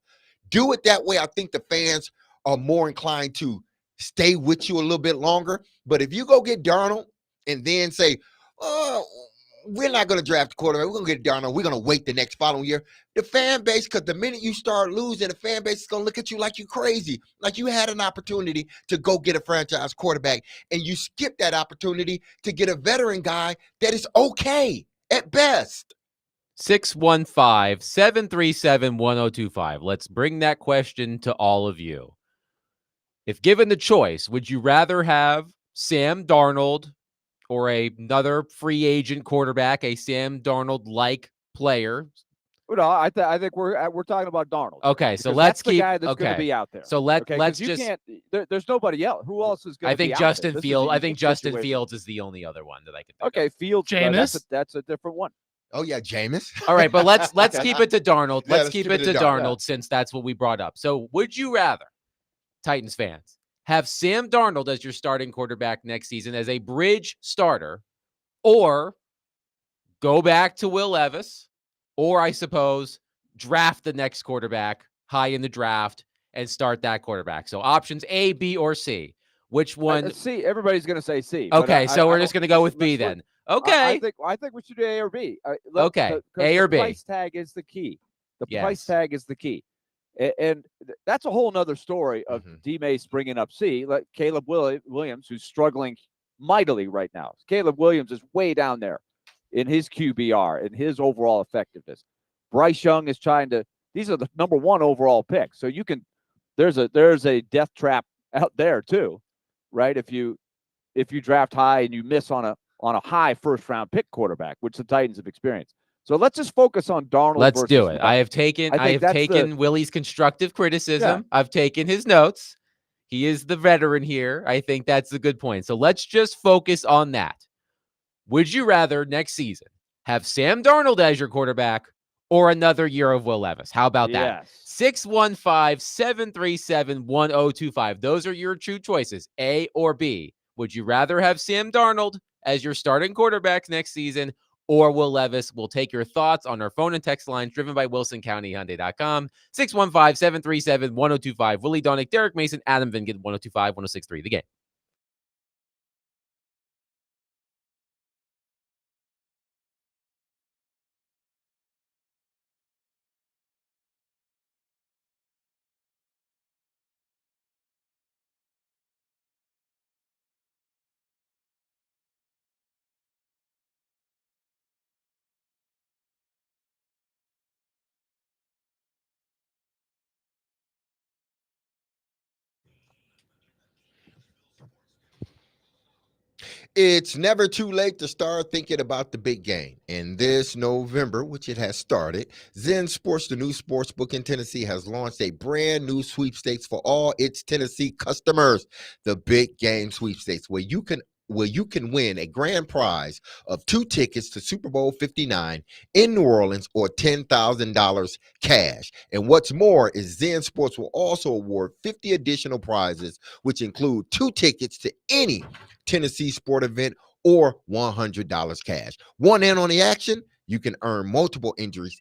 Do it that way. I think the fans are more inclined to stay with you a little bit longer. But if you go get Darnold and then say, oh, we're not going to draft a quarterback, we're going to get Darnold, we're going to wait the next following year, the fan base, because the minute you start losing, the fan base is going to look at you like you're crazy, like you had an opportunity to go get a franchise quarterback, and you skip that opportunity to get a veteran guy that is okay at best. 615-737-1025. Let's bring that question to all of you. If given the choice, would you rather have Sam Darnold or another free agent quarterback, a Sam Darnold-like player? No, I think we're talking about Darnold. Okay, so let's keep the guy that's going to be out there. So let's just. There's nobody else. Who else is going to be out Justin there? Fields. I think Justin Fields is the only other one that I could think of. Fields. Jameis. That's a different one. Oh yeah, Jameis. All right, but let's keep it to Darnold. Yeah, let's keep it to Darnold since that's what we brought up. So would you rather, Titans fans, have Sam Darnold as your starting quarterback next season as a bridge starter, or go back to Will Levis, or I suppose draft the next quarterback high in the draft and start that quarterback? So options A, B, or C. Which one? C. Everybody's going to say C. Okay, so we're just going to go with B then. Okay. I think we should do A or B. Okay, A or B. The price tag is the key. Yes. Price tag is the key. And that's a whole nother story of D-Mace bringing up C, like Caleb Williams, who's struggling mightily right now. Caleb Williams is way down there in his QBR and his overall effectiveness. Bryce Young is these are the number 1 overall pick. So there's a death trap out there too, right? If you draft high and you miss on a high first round pick quarterback, which the Titans have experienced. So let's just focus on Darnold. Let's do it. I have taken Willie's constructive criticism. Yeah. I've taken his notes. He is the veteran here. I think that's a good point. So let's just focus on that. Would you rather next season have Sam Darnold as your quarterback or another year of Will Levis? How about that? 615-737-1025. Those are your two choices, A or B. Would you rather have Sam Darnold as your starting quarterback next season or Will Levis? We'll take your thoughts on our phone and text lines driven by WilsonCountyHyundai.com. 615-737-1025. Willie Donick, Derek Mason, Adam Vingan, 102.5-106.3. The Game. It's never too late to start thinking about the big game. And this November, which it has started, Zen Sports, the new sports book in Tennessee, has launched a brand new sweepstakes for all its Tennessee customers, the Big Game Sweepstakes, where you can win a grand prize of 2 tickets to Super Bowl 59 in New Orleans or $10,000 cash. And what's more is Zen Sports will also award 50 additional prizes, which include 2 tickets to any Tennessee sport event or $100 cash. Want in on the action? You can earn multiple entries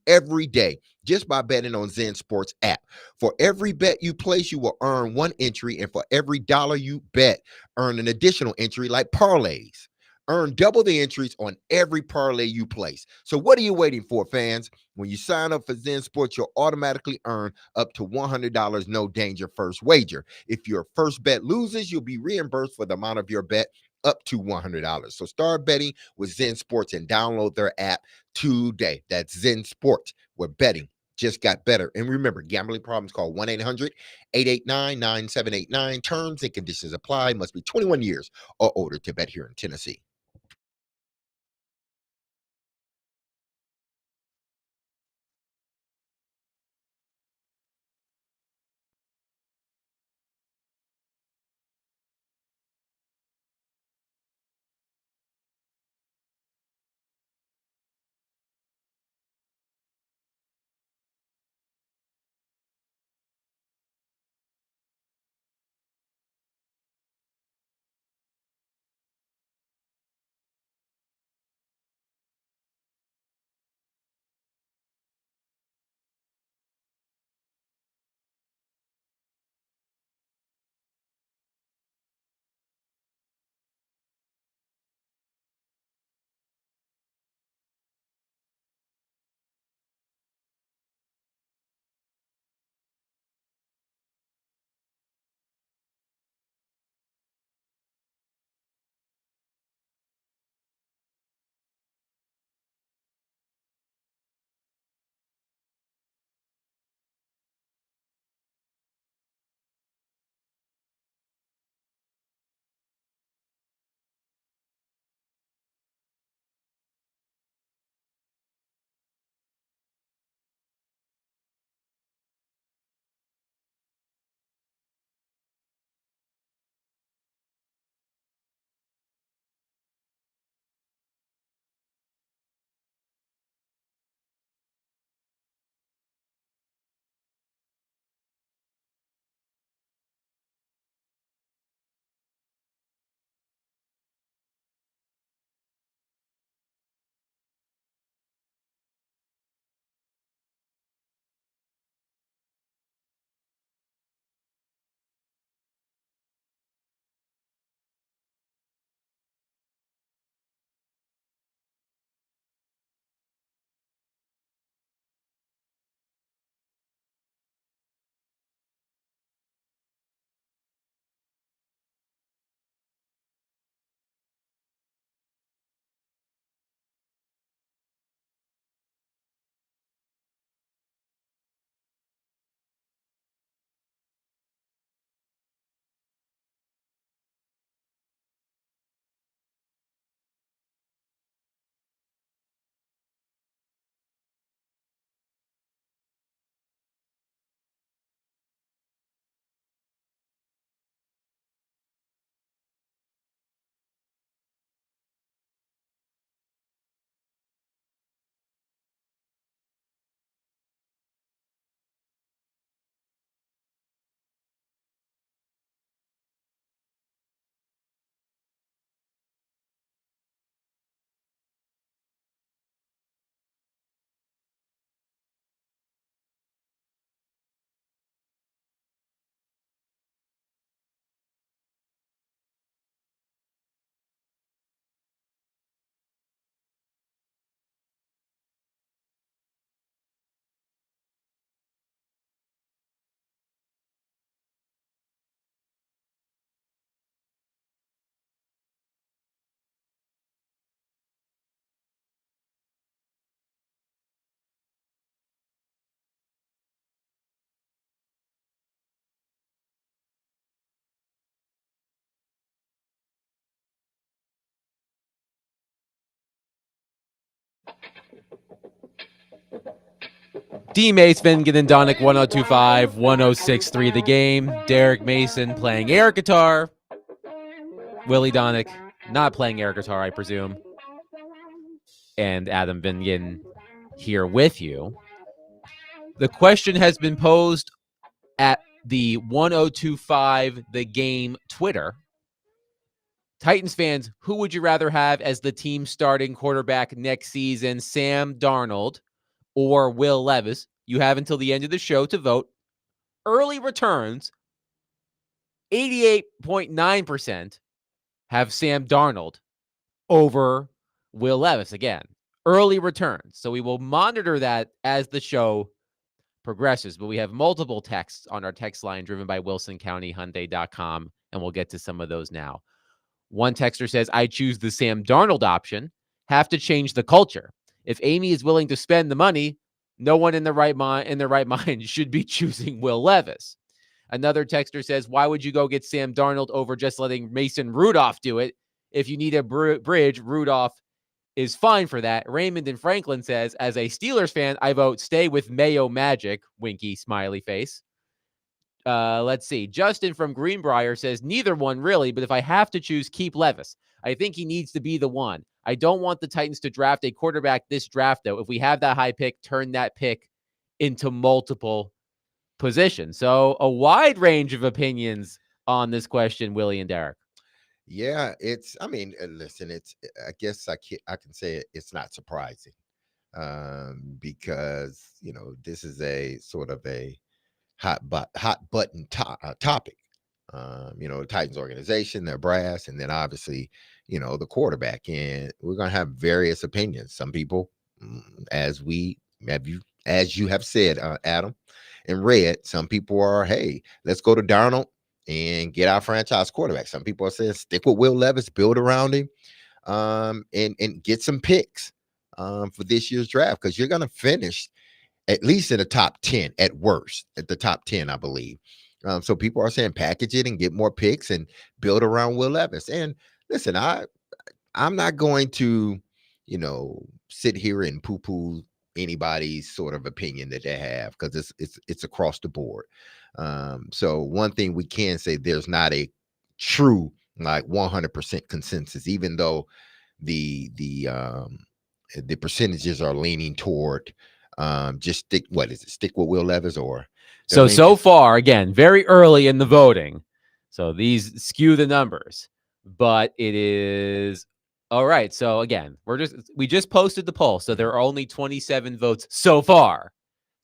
every day just by betting on Zen Sports app. For every bet you place, you will earn 1 entry, and for every dollar you bet, earn an additional entry like parlays. Earn double the entries on every parlay you place. So what are you waiting for, fans? When you sign up for Zen Sports, you'll automatically earn up to $100 no danger first wager. If your first bet loses, you'll be reimbursed for the amount of your bet up to $100. So start betting with Zen Sports and download their app today. That's Zen Sports, where betting just got better. And remember, gambling problems, call 1-800-889-9789. Terms and conditions apply. Must be 21 years or older to bet here in Tennessee. D. Mace, Vingan, and Donick, 1025, 1063 The Game. Derek Mason playing air guitar. Willie Donick not playing air guitar, I presume. And Adam Vingan here with you. The question has been posed at the 1025 The Game Twitter. Titans fans, who would you rather have as the team starting quarterback next season, Sam Darnold or Will Levis? You have until the end of the show to vote. Early returns, 88.9% have Sam Darnold over Will Levis. Again, early returns. So we will monitor that as the show progresses. But we have multiple texts on our text line driven by WilsonCountyHyundai.com, and we'll get to some of those now. One texter says, I choose the Sam Darnold option. Have to change the culture. If Amy is willing to spend the money, no one in their right mind should be choosing Will Levis. Another texter says, why would you go get Sam Darnold over just letting Mason Rudolph do it? If you need a bridge, Rudolph is fine for that. Raymond in Franklin says, as a Steelers fan, I vote stay with Mayo Magic. Winky smiley face. Let's see. Justin from Greenbrier says, neither one really, but if I have to choose, keep Levis. I think he needs to be the one. I don't want the Titans to draft a quarterback this draft, though. If we have that high pick, turn that pick into multiple positions. So a wide range of opinions on this question, Willie and Derek. Yeah, listen, I guess I can say it's not surprising because, this is a sort of a hot button topic. The Titans organization, their brass, and then obviously, the quarterback. And we're going to have various opinions. Some people, as you have said, Adam and Red, some people are, hey, let's go to Darnold and get our franchise quarterback. Some people are saying stick with Will Levis, build around him, and get some picks for this year's draft, because you're going to finish at least in the top 10, at worst, at the top 10, I believe. So people are saying package it and get more picks and build around Will Levis. And listen, I'm not going to, sit here and poo-poo anybody's sort of opinion that they have, because it's across the board. So one thing we can say, there's not a true 100% consensus, even though the percentages are leaning toward just stick with Will Levis or so far, again, very early in the voting. So these skew the numbers, but it is all right. So again, we just posted the poll. So there are only 27 votes so far.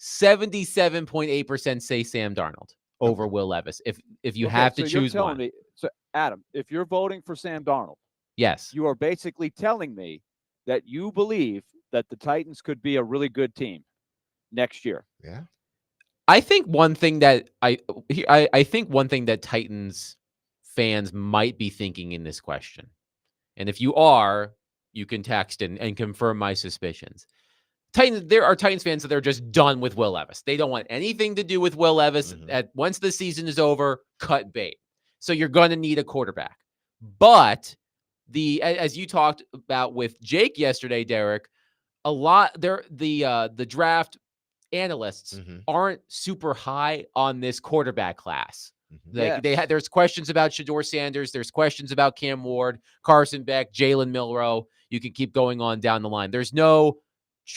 77.8% say Sam Darnold over Will Levis. If you have to choose one. So Adam, if you're voting for Sam Darnold, yes, you are basically telling me that you believe that the Titans could be a really good team next year. Yeah. I think one thing that Titans fans might be thinking in this question, and if you are, you can text and confirm my suspicions. There are Titans fans that are just done with Will Levis. They don't want anything to do with Will Levis. Once the season is over, cut bait. So you're going to need a quarterback. But as you talked about with Jake yesterday, Derek, the draft analysts aren't super high on this quarterback class. There's questions about Shedeur Sanders. There's questions about Cam Ward, Carson Beck, Jalen Milroe. You can keep going on down the line. There's no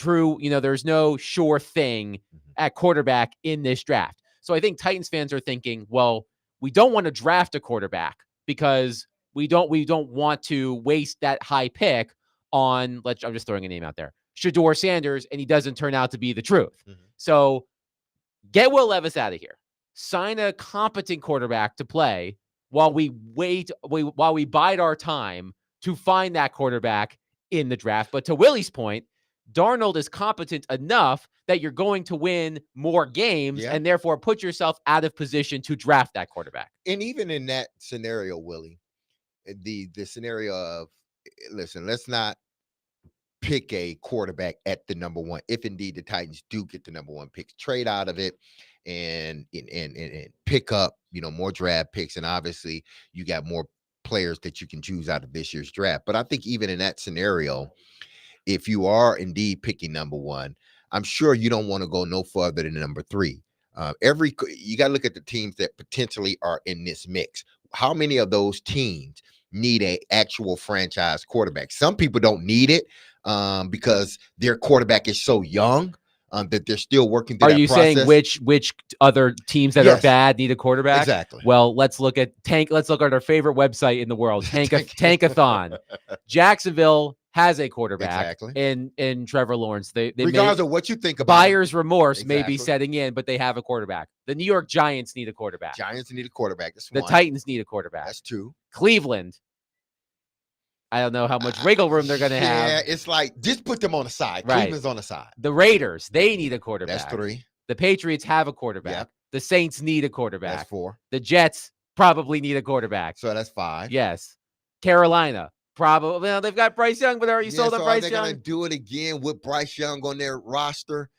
there's no sure thing at quarterback in this draft. So I think Titans fans are thinking, well, we don't want to draft a quarterback because we don't want to waste that high pick on, I'm just throwing a name out there, Shedeur Sanders, and he doesn't turn out to be the truth. So get Will Levis out of here. Sign a competent quarterback to play while we bide our time to find that quarterback in the draft. But to Willie's point, Darnold is competent enough that you're going to win more games and therefore put yourself out of position to draft that quarterback. And even in that scenario, Willie, the scenario of, listen, let's not pick a quarterback at the number one. If indeed the Titans do get the number one pick, trade out of it and pick up, more draft picks. And obviously you got more players that you can choose out of this year's draft. But I think even in that scenario, if you are indeed picking number one, I'm sure you don't want to go no further than number 3. You got to look at the teams that potentially are in this mix. How many of those teams need a actual franchise quarterback? Some people don't need it because their quarterback is so young that they're still working through Are that you process. saying which other teams that are bad need a quarterback? Exactly. Well, let's look at Let's look at our favorite website in the world, Tankathon. Jacksonville has a quarterback in Trevor Lawrence. They regardless of what you think about buyer's remorse may be setting in, but they have a quarterback. The New York Giants need a quarterback. Giants need a quarterback. That's the one. Titans need a quarterback. That's 2. Cleveland. I don't know how much wiggle room they're going to have. Yeah, it's like just put them on the side. Right. Cleveland's on the side. The Raiders, they need a quarterback. That's 3. The Patriots have a quarterback. Yep. The Saints need a quarterback. That's 4. The Jets probably need a quarterback. So that's 5. Yes. Carolina, probably. Well, they've got Bryce Young, but you sold up Bryce Young. They're going to do it again with Bryce Young on their roster.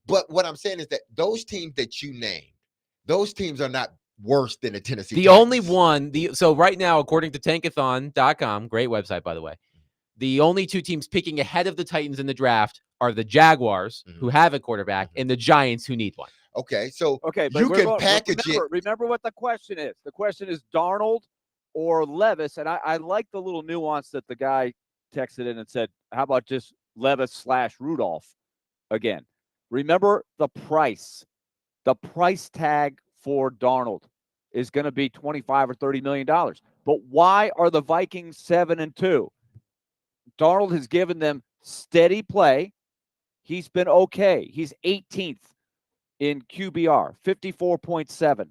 But what I'm saying is that those teams that you named, those teams are not worse than the Tennessee The Titans. only one, so right now, according to tankathon.com, great website, by the way, the only 2 teams picking ahead of the Titans in the draft are the Jaguars, who have a quarterback, and the Giants, who need one. Okay, so but you can package it. Remember what the question is. The question is Darnold or Levis, and I like the little nuance that the guy texted in and said, how about just Levis/Rudolph again? Remember the price. The price tag for Darnold is going to be $25 or $30 million. But why are the Vikings 7-2? Darnold has given them steady play. He's been okay. He's 18th in QBR, 54.7.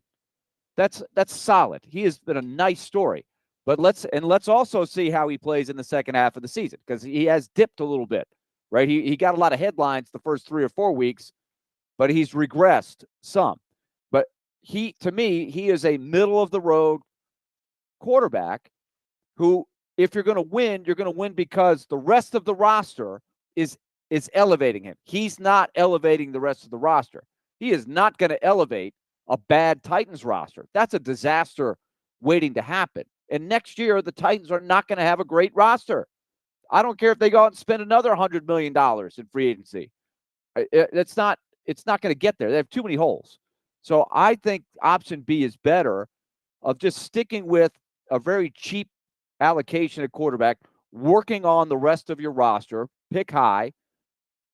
That's solid. He has been a nice story. But let's also see how he plays in the second half of the season, because he has dipped a little bit, right? He got a lot of headlines the first 3 or 4 weeks, but he's regressed some. But to me, he is a middle of the road quarterback who, if you're going to win because the rest of the roster is elevating him. He's not elevating the rest of the roster. He is not going to elevate a bad Titans roster. That's a disaster waiting to happen. And next year, the Titans are not going to have a great roster. I don't care if they go out and spend another $100 million in free agency. It's not going to get there. They have too many holes. So I think option B is better, of just sticking with a very cheap allocation at quarterback, working on the rest of your roster, pick high.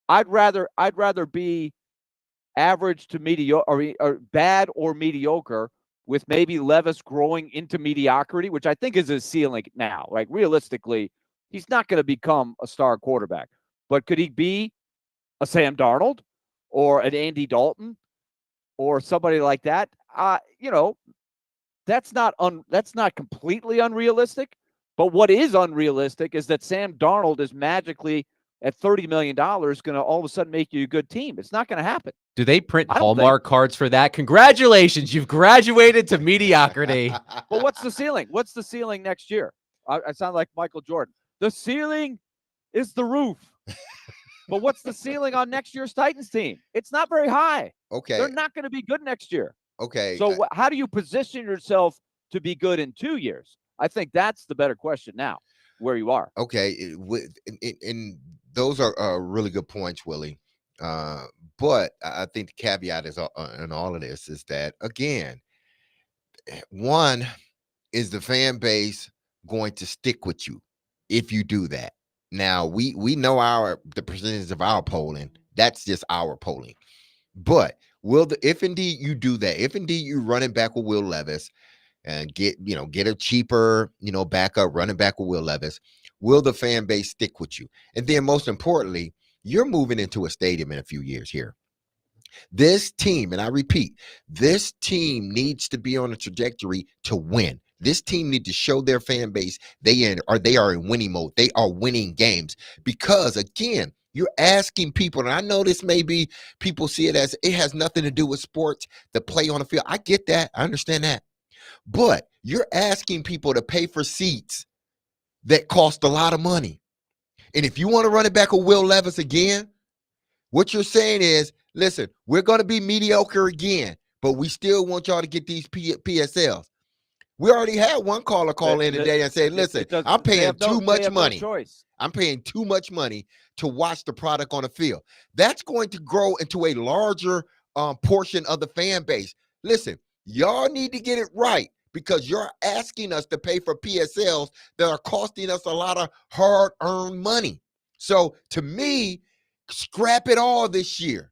I'd rather be average to mediocre, or bad or mediocre, with maybe Levis growing into mediocrity, which I think is his ceiling now. Like, realistically, he's not going to become a star quarterback. But could he be a Sam Darnold or an Andy Dalton or somebody like that? That's not completely unrealistic. But what is unrealistic is that Sam Darnold is magically at $30 million going to all of a sudden make you a good team. It's not going to happen. Do they print Hallmark cards for that? Congratulations, you've graduated to mediocrity. Well, what's the ceiling? What's the ceiling next year? I sound like Michael Jordan. The ceiling is the roof. But what's the ceiling on next year's Titans team? It's not very high. Okay. They're not going to be good next year. Okay. So how do you position yourself to be good in 2 years? I think that's the better question now, where you are. Okay. And those are really good points, Willie. But I think the caveat is in all of this is that, again, one, is the fan base going to stick with you if you do that? Now, we know the percentage of our polling. That's just our polling. But if indeed you do that, if indeed you running back with Will Levis and get a cheaper, backup running back with Will Levis, will the fan base stick with you? And then most importantly, you're moving into a stadium in a few years here. This team, and I repeat, this team needs to be on a trajectory to win. This team needs to show their fan base they are in winning mode. They are winning games because, again, you're asking people, and I know this may be people see it as it has nothing to do with sports, the play on the field. I get that. I understand that. But you're asking people to pay for seats that cost a lot of money. And if you want to run it back with Will Levis again, what you're saying is, listen, we're going to be mediocre again, but we still want y'all to get these PSLs. We already had one caller call in today and say, listen, I'm paying too much money. I'm paying too much money to watch the product on the field. That's going to grow into a larger portion of the fan base. Listen, y'all need to get it right, because you're asking us to pay for PSLs that are costing us a lot of hard-earned money. So to me, scrap it all this year.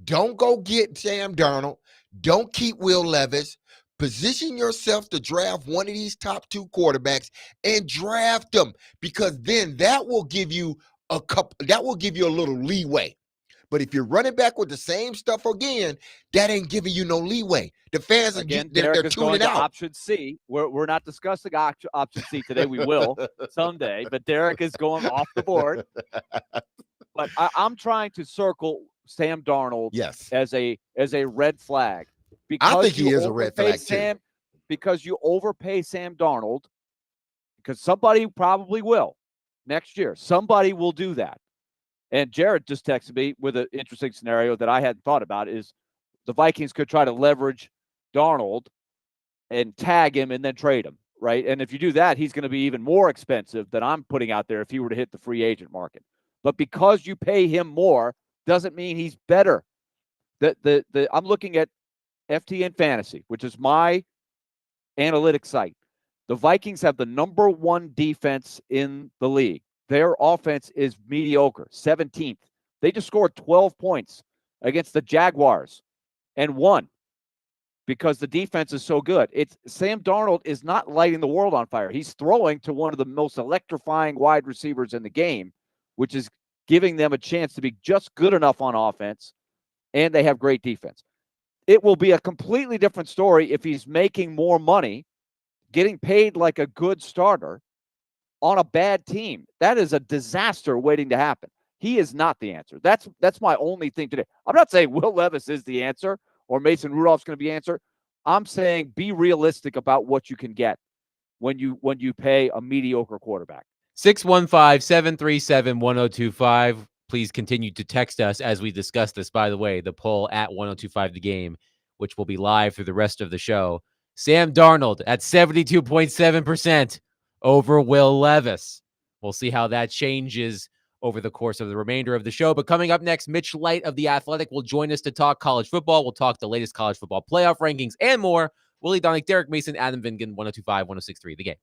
Don't go get Sam Darnold. Don't keep Will Levis. Position yourself to draft one of these top 2 quarterbacks and draft them, because then that will give you a little leeway. But if you're running back with the same stuff again, that ain't giving you no leeway. The fans again, they're tuning out. Option C. We're not discussing option C today. We will someday, but Derek is going off the board. But I'm trying to circle Sam Darnold as a red flag. Because I think he is a red flag too. Because you overpay Sam Darnold, because somebody probably will next year. Somebody will do that. And Jared just texted me with an interesting scenario that I hadn't thought about, is the Vikings could try to leverage Darnold and tag him and then trade him, right? And if you do that, he's going to be even more expensive than I'm putting out there if he were to hit the free agent market. But because you pay him more doesn't mean he's better. I'm looking at FTN Fantasy, which is my analytics site. The Vikings have the number 1 defense in the league. Their offense is mediocre, 17th. They just scored 12 points against the Jaguars and won because the defense is so good. Sam Darnold is not lighting the world on fire. He's throwing to one of the most electrifying wide receivers in the game, which is giving them a chance to be just good enough on offense, and they have great defense. It will be a completely different story if he's making more money, getting paid like a good starter on a bad team. That is a disaster waiting to happen. He is not the answer. That's my only thing today. I'm not saying Will Levis is the answer or Mason Rudolph's going to be the answer. I'm saying be realistic about what you can get when you pay a mediocre quarterback. 615-737-1025. Please continue to text us as we discuss this. By the way, the poll at 1025 The Game, which will be live through the rest of the show. Sam Darnold at 72.7% over Will Levis. We'll see how that changes over the course of the remainder of the show. But coming up next, Mitch Light of The Athletic will join us to talk college football. We'll talk the latest college football playoff rankings and more. Willie Donick, Derek Mason, Adam Vingan, 1025, 1063 The Game.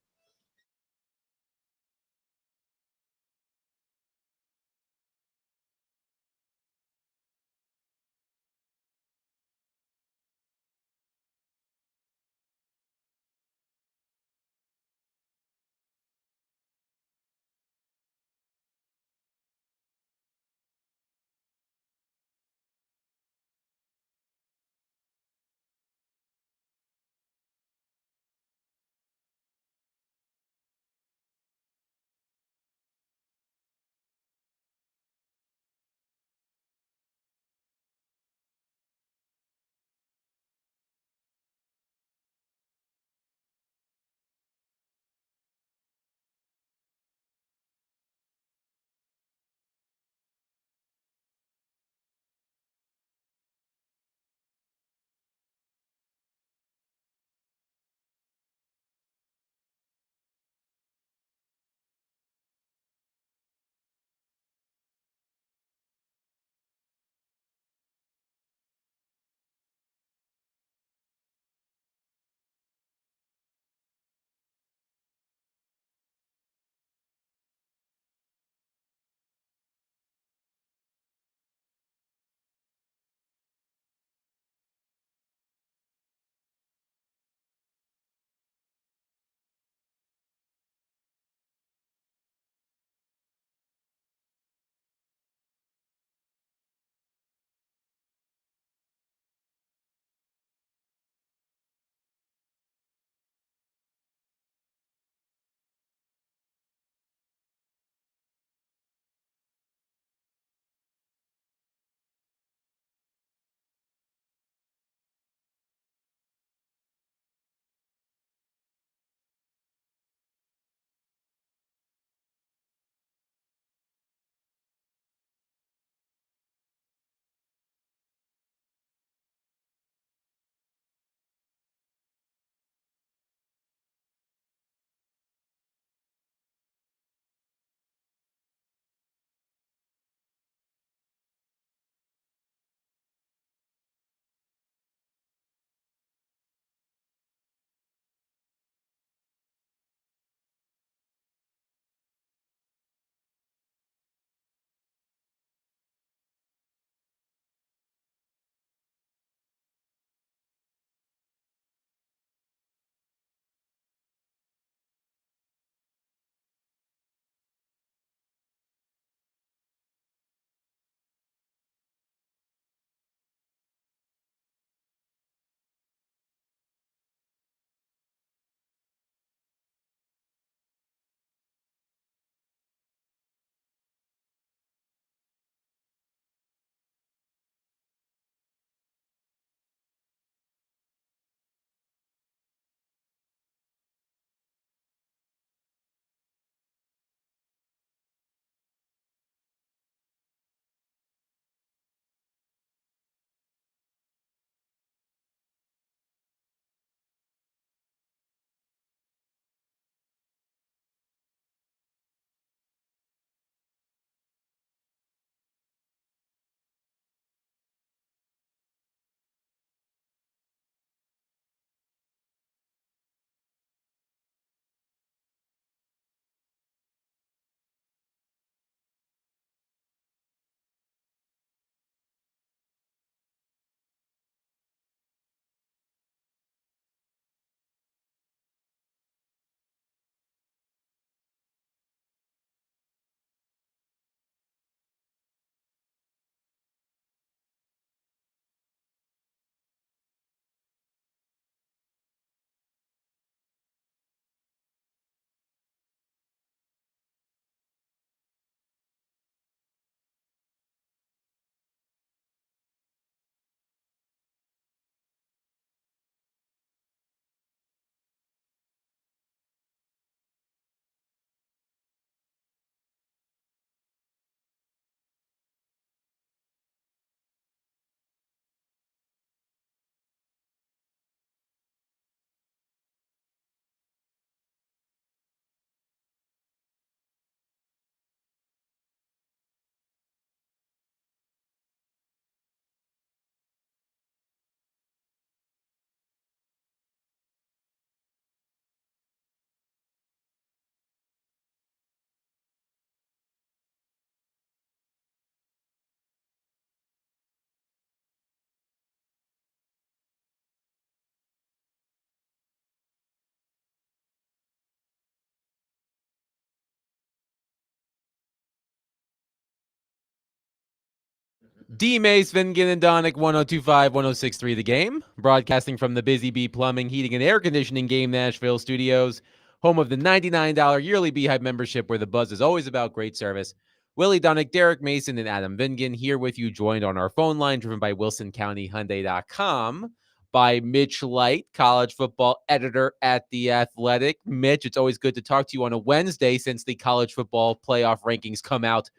D. Mace, Vingan, and Donick, 102.5, 106.3 The Game. Broadcasting from the Busy Bee Plumbing, Heating, and Air Conditioning Game Nashville studios. Home of the $99 yearly Beehive membership, where the buzz is always about great service. Willie Donick, Derek Mason, and Adam Vingan here with you, joined on our phone line, driven by WilsonCountyHyundai.com, by Mitch Light, college football editor at The Athletic. Mitch, it's always good to talk to you on a Wednesday since the college football playoff rankings come out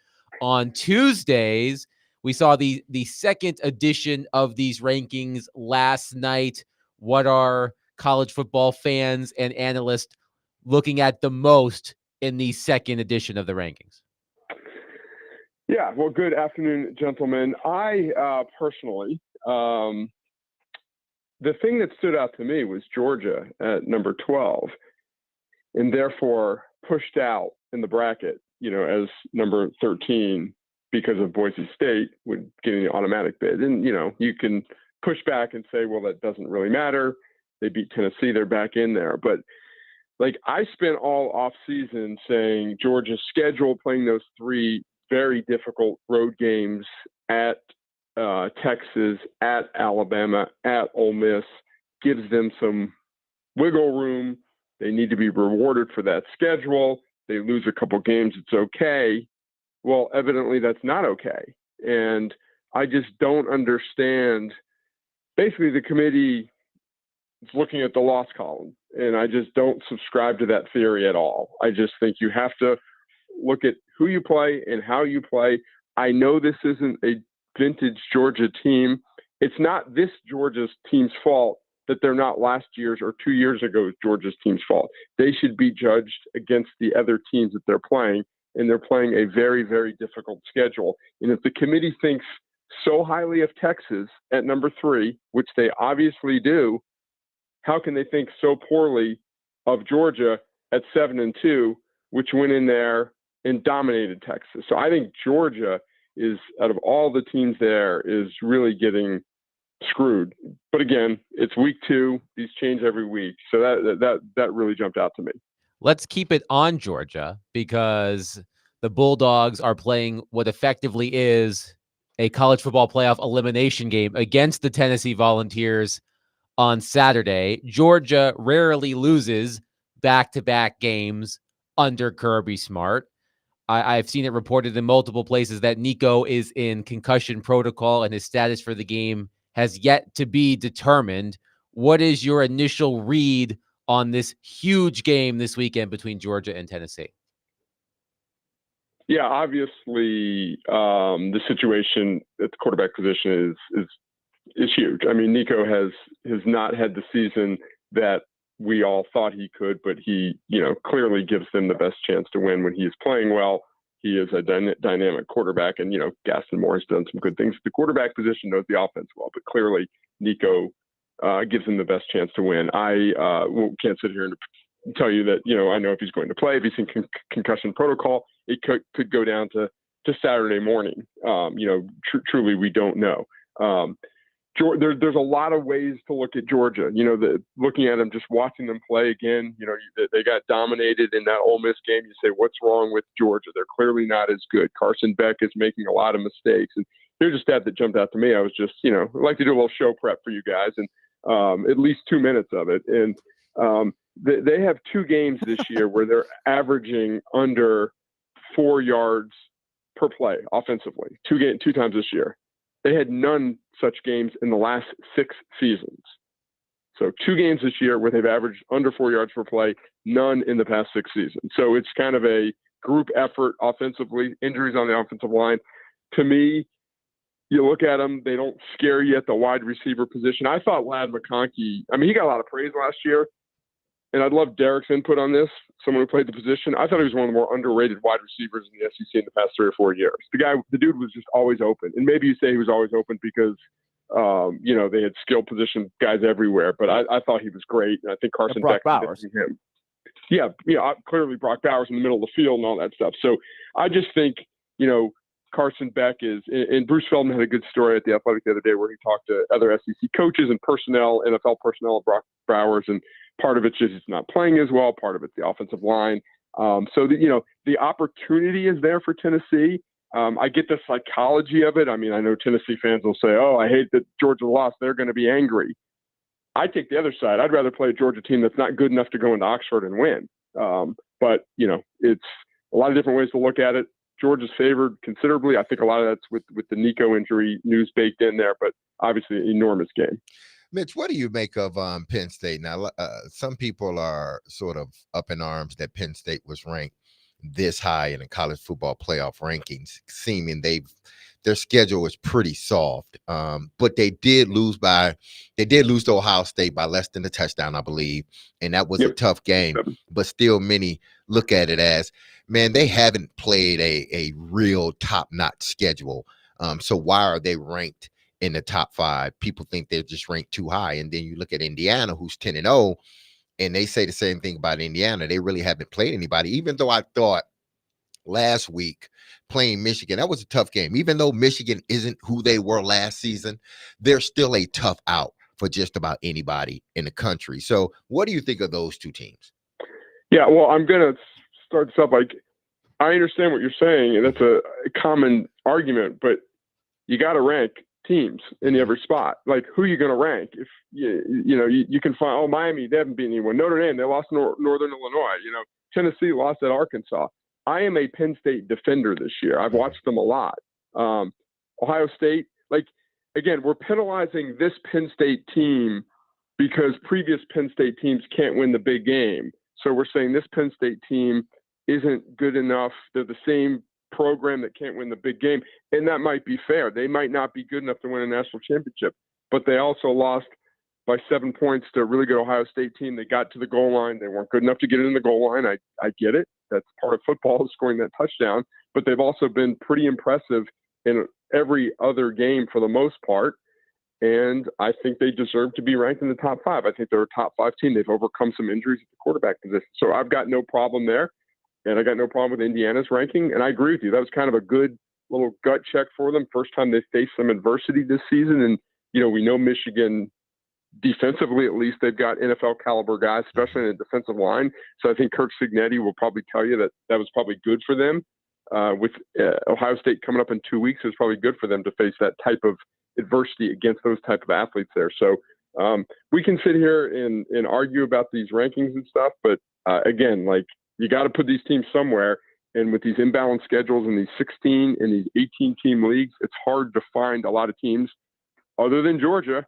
on Tuesdays. We saw the second edition of these rankings last night. What are college football fans and analysts looking at the most in the second edition of the rankings? Yeah, well, good afternoon, gentlemen. I personally, the thing that stood out to me was Georgia at number 12, and therefore pushed out in the bracket, as number 13 because of Boise State would getting the automatic bid. And, you can push back and say, well, that doesn't really matter. They beat Tennessee, they're back in there. But I spent all off season saying Georgia's schedule, playing those 3 very difficult road games at Texas, at Alabama, at Ole Miss, gives them some wiggle room. They need to be rewarded for that schedule. They lose a couple games, it's okay. Well, evidently that's not okay. And I just don't understand. Basically, the committee is looking at the loss column, and I just don't subscribe to that theory at all. I just think you have to look at who you play and how you play. I know this isn't a vintage Georgia team. It's not this Georgia's team's fault that they're not last year's or 2 years ago Georgia's team's fault. They should be judged against the other teams that they're playing, and they're playing a very, very difficult schedule. And if the committee thinks so highly of Texas at number 3, which they obviously do, how can they think so poorly of Georgia at 7-2, which went in there and dominated Texas? So I think Georgia is, out of all the teams there, is really getting screwed. But again, it's week 2. These change every week. So that really jumped out to me. Let's keep it on Georgia, because the Bulldogs are playing what effectively is a college football playoff elimination game against the Tennessee Volunteers on Saturday. Georgia rarely loses back-to-back games under Kirby Smart. I've seen it reported in multiple places that Nico is in concussion protocol and his status for the game has yet to be determined. What is your initial read on this huge game this weekend between Georgia and Tennessee? Yeah, obviously, the situation at the quarterback position is huge. I mean, Nico has not had the season that we all thought he could, but he, clearly gives them the best chance to win when he is playing well. He is a dynamic quarterback, and, Gaston Moore has done some good things at the quarterback position, knows the offense well, but clearly Nico gives him the best chance to win. I can't sit here and tell you that, I know if he's going to play, if he's in concussion protocol, it could go down to Saturday morning. Truly, we don't know. There's a lot of ways to look at Georgia. Looking at them, just watching them play again, they got dominated in that Ole Miss game. You say, what's wrong with Georgia? They're clearly not as good. Carson Beck is making a lot of mistakes. And here's a stat that jumped out to me. I was just, I'd like to do a little show prep for you guys, and at least 2 minutes of it. And they have 2 games this year where they're averaging under 4 yards per play offensively. 2 times this year. They had none such games in the last 6 seasons. So 2 games this year where they've averaged under 4 yards per play, none in the past 6 seasons. So it's kind of a group effort offensively, injuries on the offensive line. To me, you look at them, they don't scare you at the wide receiver position. I thought Ladd McConkey, he got a lot of praise last year, and I'd love Derek's input on this, someone who played the position. I thought he was one of the more underrated wide receivers in the SEC in the past 3 or 4 years. The dude was just always open. And maybe you say he was always open because, they had skill position guys everywhere. But I thought he was great. And I think Carson Beck is him. Yeah, clearly Brock Bowers in the middle of the field and all that stuff. So I just think, Carson Beck is, and Bruce Feldman had a good story at the Athletic the other day where he talked to other SEC coaches and personnel, NFL personnel of Brock Bowers, and part of it's just he's not playing as well. Part of it's the offensive line. So the opportunity is there for Tennessee. I get the psychology of it. I mean, I know Tennessee fans will say, "Oh, I hate that Georgia lost. They're going to be angry." I take the other side. I'd rather play a Georgia team that's not good enough to go into Oxford and win. But it's a lot of different ways to look at it. Georgia's favored considerably. I think a lot of that's with the Nico injury news baked in there, but obviously an enormous game. Mitch, what do you make of Penn State? Now, some people are sort of up in arms that Penn State was ranked this high in the college football playoff rankings, seeming their schedule was pretty soft. But they did lose to Ohio State by less than a touchdown, I believe. And that was a tough game, but still many look at it as, man, they haven't played a real top-notch schedule. So why are they ranked in the top 5? People think they're just ranked too high. And then you look at Indiana, who's 10-0, and they say the same thing about Indiana. They really haven't played anybody, even though I thought last week playing Michigan, that was a tough game. Even though Michigan isn't who they were last season, they're still a tough out for just about anybody in the country. So what do you think of those two teams? Yeah, well, I'm going to start this up. I understand what you're saying, and that's a common argument, but you got to rank teams in every spot. Like, who are you going to rank? If you can find, Miami, they haven't beaten anyone. Notre Dame, they lost Northern Illinois. Tennessee lost at Arkansas. I am a Penn State defender this year. I've watched them a lot. Ohio State, again, we're penalizing this Penn State team because previous Penn State teams can't win the big game. So we're saying this Penn State team isn't good enough. They're the same program that can't win the big game. And that might be fair. They might not be good enough to win a national championship, but they also lost by 7 points to a really good Ohio State team. They got to the goal line. They weren't good enough to get it in the goal line. I get it. That's part of football, scoring that touchdown. But they've also been pretty impressive in every other game for the most part. And I think they deserve to be ranked in the top 5. I think they're a top 5 team. They've overcome some injuries at the quarterback position. So I've got no problem there. And I got no problem with Indiana's ranking. And I agree with you. That was kind of a good little gut check for them. First time they faced some adversity this season. And, we know Michigan defensively, at least, they've got NFL caliber guys, especially in the defensive line. So I think Kirk Cignetti will probably tell you that was probably good for them. With Ohio State coming up in 2 weeks, it's probably good for them to face that type of adversity against those type of athletes there. So we can sit here and argue about these rankings and stuff. But again, you got to put these teams somewhere. And with these imbalanced schedules and these 16 and these 18 team leagues, it's hard to find a lot of teams other than Georgia.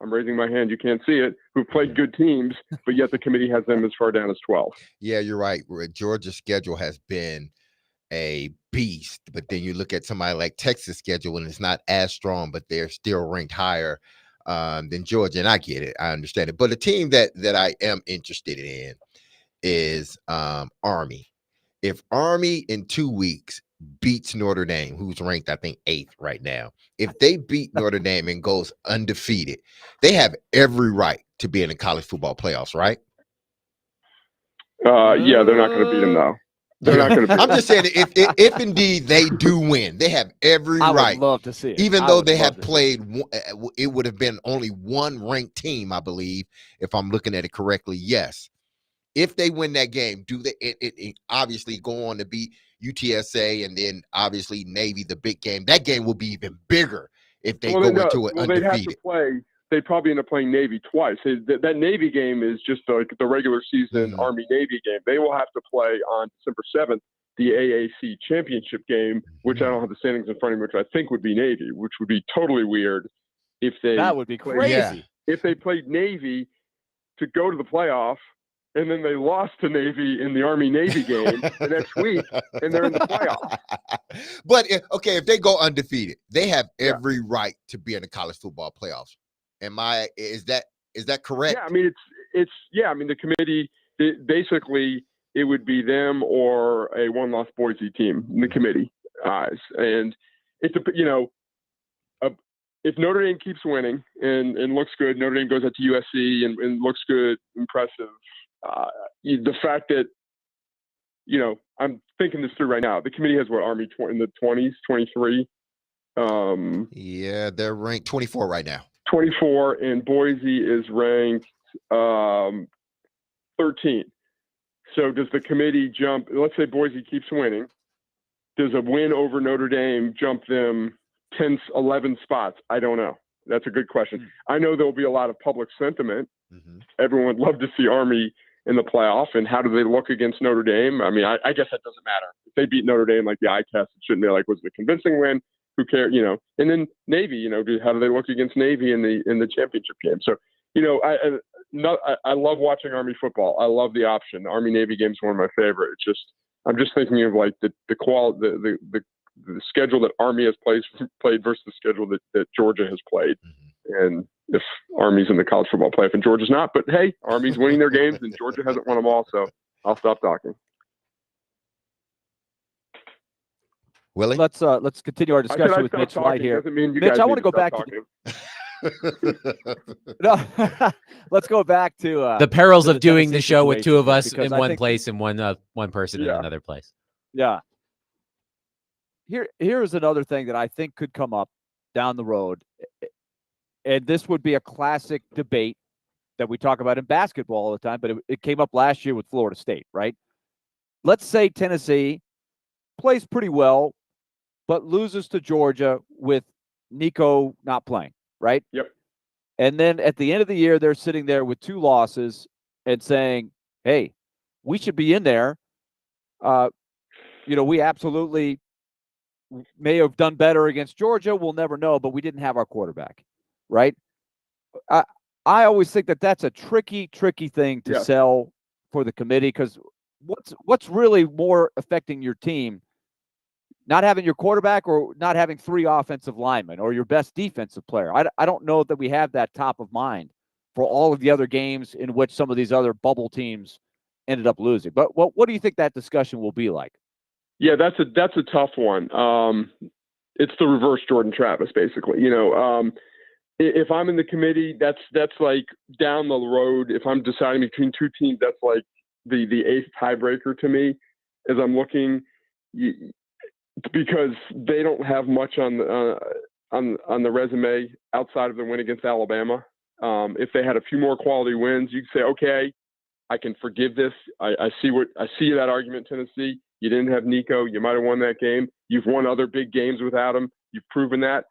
I'm raising my hand. You can't see it. Who've played good teams, but yet the committee has them as far down as 12. Yeah, you're right. Georgia's schedule has been a beast, but then you look at somebody like Texas' schedule and it's not as strong, but they're still ranked higher than Georgia. And I get it. I understand it. But a team that I am interested in is Army. If Army in 2 weeks beats Notre Dame, who's ranked, I think, 8th right now, if they beat Notre Dame and goes undefeated, they have every right to be in the college football playoffs, right? Yeah, they're not going to beat them, though. They're not going to. I'm just saying, if indeed they do win, they have every right. I would love to see it. Even though they have played, it would have been only one ranked team, I believe, if I'm looking at it correctly. Yes, if they win that game, do they? It obviously go on to beat UTSA and then obviously Navy, the big game. That game will be even bigger if they go into it undefeated. They'd have to play. They'd probably end up playing Navy twice. That Navy game is just like the regular season Army-Navy game. They will have to play on December 7th, the AAC championship game, which I don't have the standings in front of me, which I think would be Navy, which would be totally weird if they. That would be crazy. Yeah. If they played Navy to go to the playoff, and then they lost to Navy in the Army-Navy game the next week, and they're in the playoff. But if they go undefeated, they have every right to be in the college football playoffs. Is that correct? Yeah, I mean the committee basically it would be them or a one-loss Boise team in the committee eyes, and it's if Notre Dame keeps winning and looks good, Notre Dame goes out to USC and looks good, impressive. The fact that I'm thinking this through right now. The committee has Army in the 20s, 23. Yeah, they're ranked 24 right now. 24, and Boise is ranked 13. So does the committee jump? Let's say Boise keeps winning. Does a win over Notre Dame jump them 10, 11 spots? I don't know. That's a good question. I know there'll be a lot of public sentiment. Everyone would love to see Army in the playoff. And how do they look against Notre Dame? I mean, I guess that doesn't matter. If they beat Notre Dame like the eye test, it shouldn't be like, was it a convincing win? Who cares? You know, and then Navy, how do they look against Navy in the championship game? So, I love watching Army football. I love the option. The Army-Navy game is one of my favorite. It's just, I'm just thinking of like the schedule that Army has played versus the schedule that Georgia has played. And if Army's in the college football playoff and Georgia's not, but hey, Army's winning their games and Georgia hasn't won them all. So I'll stop talking. Willie, let's continue our discussion with Mitch White here. Mitch, I want to go back no, let's go back to the perils to of doing the show with two of us because in one place and one person in another place. Yeah. Here's another thing that I think could come up down the road. And this would be a classic debate that we talk about in basketball all the time, but it came up last year with Florida State, right? Let's say Tennessee plays pretty well, but loses to Georgia with Nico not playing, right? Yep. And then at the end of the year, they're sitting there with 2 losses and saying, hey, we should be in there. We absolutely may have done better against Georgia. We'll never know, but we didn't have our quarterback, right? I always think that that's a tricky thing to sell for the committee, because what's really more affecting your team, not having your quarterback or not having 3 offensive linemen or your best defensive player? I don't know that we have that top of mind for all of the other games in which some of these other bubble teams ended up losing. But what do you think that discussion will be like? Yeah, that's a tough one. It's the reverse Jordan Travis, basically. If I'm in the committee, that's like down the road. If I'm deciding between 2 teams, that's like the 8th tiebreaker to me as I'm looking, because they don't have much on the resume outside of the win against Alabama. If they had a few more quality wins, you could say, okay, I can forgive this. I see that argument, Tennessee. You didn't have Nico. You might have won that game. You've won other big games without him. You've proven that.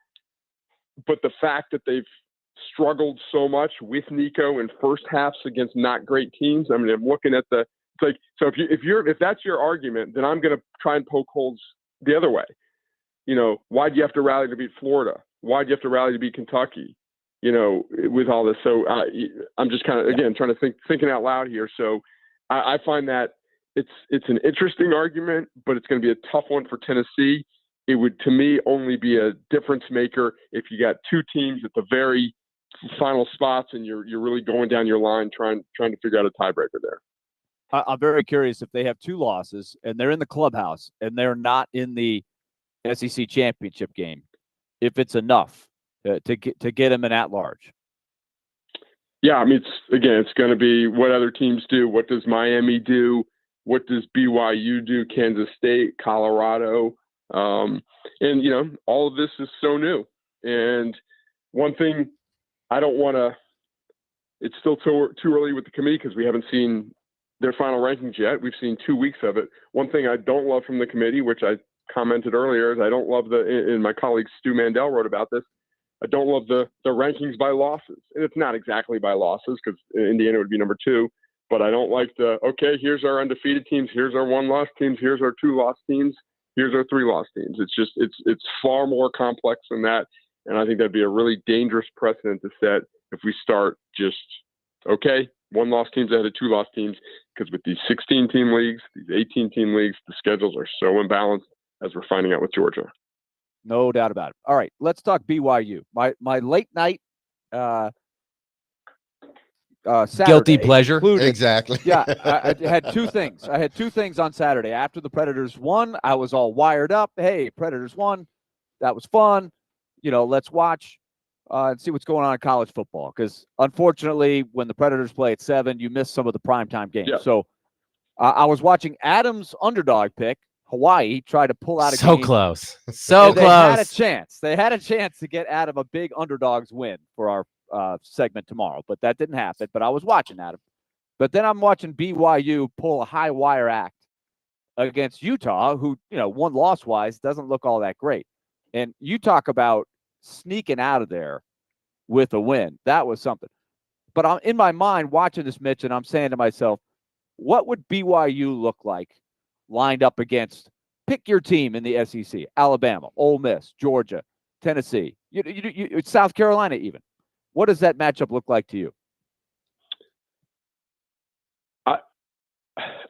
But the fact that they've struggled so much with Nico in first halves against not great teams, I mean, I'm looking at so if that's your argument, then I'm going to try and poke holes the other way. Why'd you have to rally to beat Florida? Why'd you have to rally to beat Kentucky? With all this. So I'm just kind of, again, trying to thinking out loud here. So I find that it's an interesting argument, but it's going to be a tough one for Tennessee. It would, to me, only be a difference maker if you got 2 teams at the very final spots and you're really going down your line trying to figure out a tiebreaker there. I'm very curious if they have 2 losses and they're in the clubhouse and they're not in the SEC championship game, if it's enough to get them an at-large. Yeah, I mean, it's going to be what other teams do. What does Miami do? What does BYU do? Kansas State, Colorado, and all of this is so new. And one thing I don't want to. It's still too early with the committee because we haven't seen their final rankings yet. We've seen 2 weeks of it. One thing I don't love from the committee, which I commented earlier, is I don't love and my colleague Stu Mandel wrote about this. I don't love the rankings by losses. And it's not exactly by losses because Indiana would be number 2. But I don't like here's our undefeated teams, here's our 1-loss teams, here's our 2-loss teams, here's our 3-loss teams. It's just it's far more complex than that. And I think that'd be a really dangerous precedent to set if we start just 1-loss teams ahead of 2-loss teams, because with these 16-team leagues, these 18-team leagues, the schedules are so imbalanced, as we're finding out with Georgia. No doubt about it. All right, let's talk BYU. My late night Saturday, guilty pleasure. Exactly. Yeah, I had 2 things. I had 2 things on Saturday. After the Predators won, I was all wired up. Hey, Predators won. That was fun. Let's watch and see what's going on in college football. Because unfortunately, when the Predators play at 7, you miss some of the primetime games. Yeah. So I was watching Adam's underdog pick. Hawaii tried to pull out a game. So close. So they close. had a chance. They had a chance to get Adam a big underdogs win for our segment tomorrow, but that didn't happen. But I was watching Adam. But then I'm watching BYU pull a high wire act against Utah, who, one loss wise doesn't look all that great. And you talk about sneaking out of there with a win. That was something. But I'm in my mind watching this, Mitch, and I'm saying to myself, what would BYU look like lined up against, pick your team in the SEC, Alabama, Ole Miss, Georgia, Tennessee, South Carolina even. What does that matchup look like to you?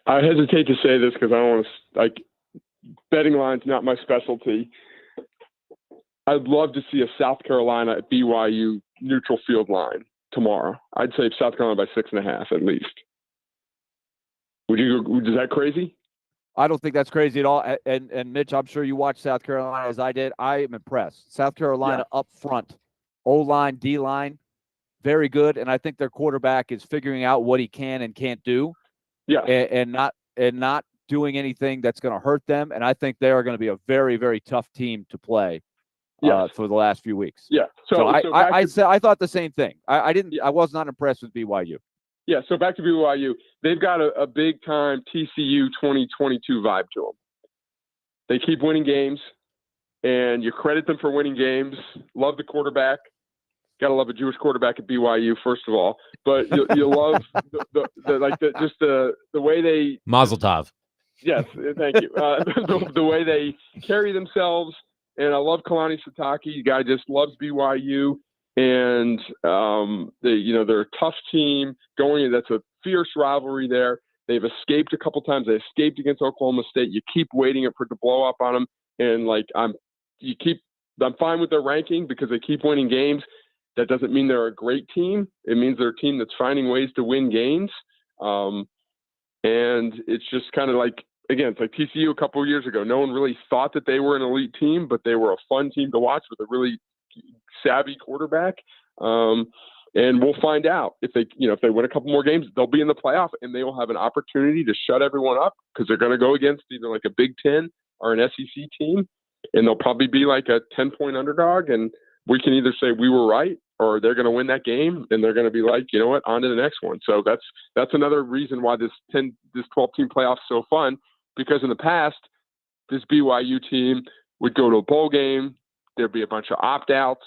I hesitate to say this because I don't want to, betting line's not my specialty. I'd love to see a South Carolina at BYU neutral field line tomorrow. I'd say South Carolina by 6.5 at least. Is that crazy? I don't think that's crazy at all. And Mitch, I'm sure you watched South Carolina as I did. I am impressed. South Carolina up front, O-line, D-line, very good. And I think their quarterback is figuring out what he can and can't do. Yeah. And not doing anything that's going to hurt them. And I think they are going to be a very, very tough team to play for the last few weeks. Yeah. So I thought the same thing. I was not impressed with BYU. Yeah. So back to BYU, they've got a big time TCU 2022 vibe to them. They keep winning games, and you credit them for winning games. Love the quarterback. Got to love a Jewish quarterback at BYU, first of all. But you love the way they Mazel tov. Yes, thank you. The way they carry themselves, and I love Kalani Sitake. The guy just loves BYU, and they're a tough team going in. That's a fierce rivalry there. They've escaped a couple times. They escaped against Oklahoma State. You keep waiting for it to blow up on them, and I'm fine with their ranking because they keep winning games. That doesn't mean they're a great team. It means they're a team that's finding ways to win games. And it's just kind of again, it's like TCU a couple of years ago. No one really thought that they were an elite team, but they were a fun team to watch with a really savvy quarterback. And we'll find out if they win a couple more games, they'll be in the playoff and they will have an opportunity to shut everyone up because they're going to go against either a Big Ten or an SEC team. And they'll probably be a 10-point underdog. And we can either say we were right or they're going to win that game and they're going to be on to the next one. So that's another reason why this 12-team playoff is so fun, because in the past, this BYU team would go to a bowl game, there'd be a bunch of opt-outs,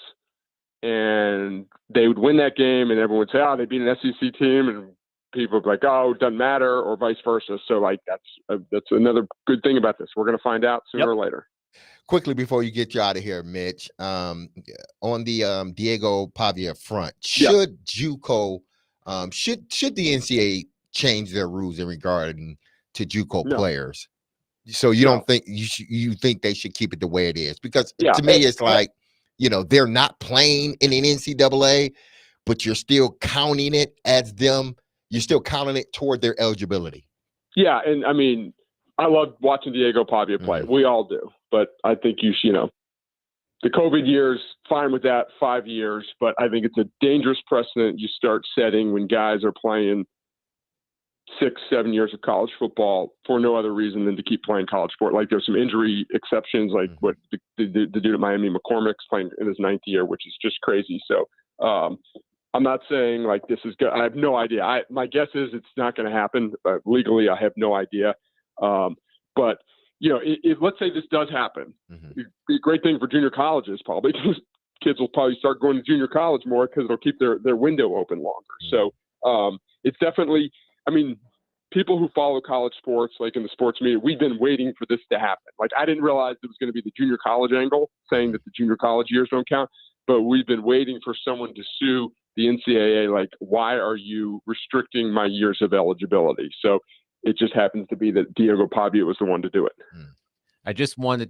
and they would win that game and everyone would say, they beat an SEC team, and people would be like, it doesn't matter, or vice versa. So that's another good thing about this. We're going to find out sooner or later. Quickly before you get you out of here, Mitch, on the Diego Pavia front, should JUCO, should the NCAA change their rules in regarding to JUCO players? So you don't think you think they should keep it the way it is? Because to me, it's they're not playing in an NCAA, but you're still counting it as them. You're still counting it toward their eligibility. Yeah, and I mean, I love watching Diego Pavia play. Mm-hmm. We all do. But I think the COVID years, fine with that, 5 years. But I think it's a dangerous precedent you start setting when guys are playing 6-7 years of college football for no other reason than to keep playing college sport. There's some injury exceptions, what the dude at Miami, McCormick's playing in his 9th year, which is just crazy. So I'm not saying this is good. I have no idea. My guess is it's not going to happen. Legally, I have no idea. But if let's say this does happen, it'd be a great thing for junior colleges probably, because kids will probably start going to junior college more because they'll keep their window open longer. So it's definitely, people who follow college sports, in the sports media, we've been waiting for this to happen. I didn't realize it was going to be the junior college angle, saying that the junior college years don't count, but we've been waiting for someone to sue the NCAA, why are you restricting my years of eligibility? So it just happens to be that Diego Pavia was the one to do it. I just want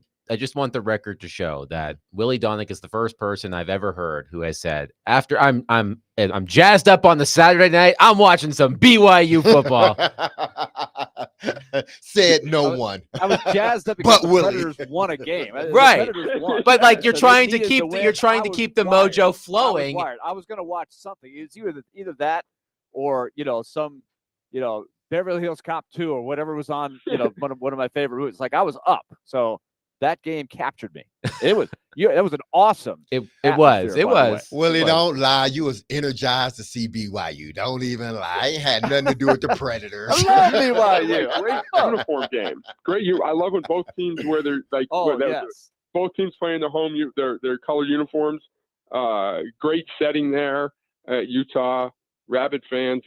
the record to show that Willie Donick is the first person I've ever heard who has said, after I'm jazzed up on the Saturday night, I'm watching some BYU football. Said no one. I was jazzed up because the Predators won a game. Right. But you're trying to keep the mojo flowing. I was going to watch something. It's either that or some Beverly Hills Cop 2 or whatever was on one of my favorite movies. I was up. So that game captured me. It was it was an awesome. It was. Willie, don't lie. You was energized to see BYU. Don't even lie. It had nothing to do with the Predators. I love BYU. Great uniform game. Great. I love when both teams wear their both teams playing their home their color uniforms. Great setting there at Utah. Rabid fans.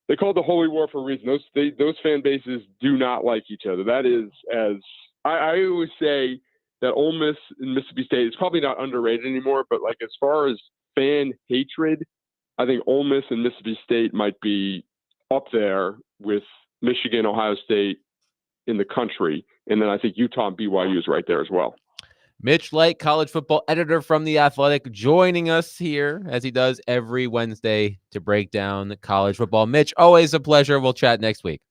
They call it the Holy War for a reason. Those fan bases do not like each other. That is, as I always say, that Ole Miss and Mississippi State is probably not underrated anymore. But like as far as fan hatred, I think Ole Miss and Mississippi State might be up there with Michigan, Ohio State in the country, and then I think Utah and BYU is right there as well. Mitch Light, college football editor from The Athletic, joining us here as he does every Wednesday to break down college football. Mitch, always a pleasure. We'll chat next week.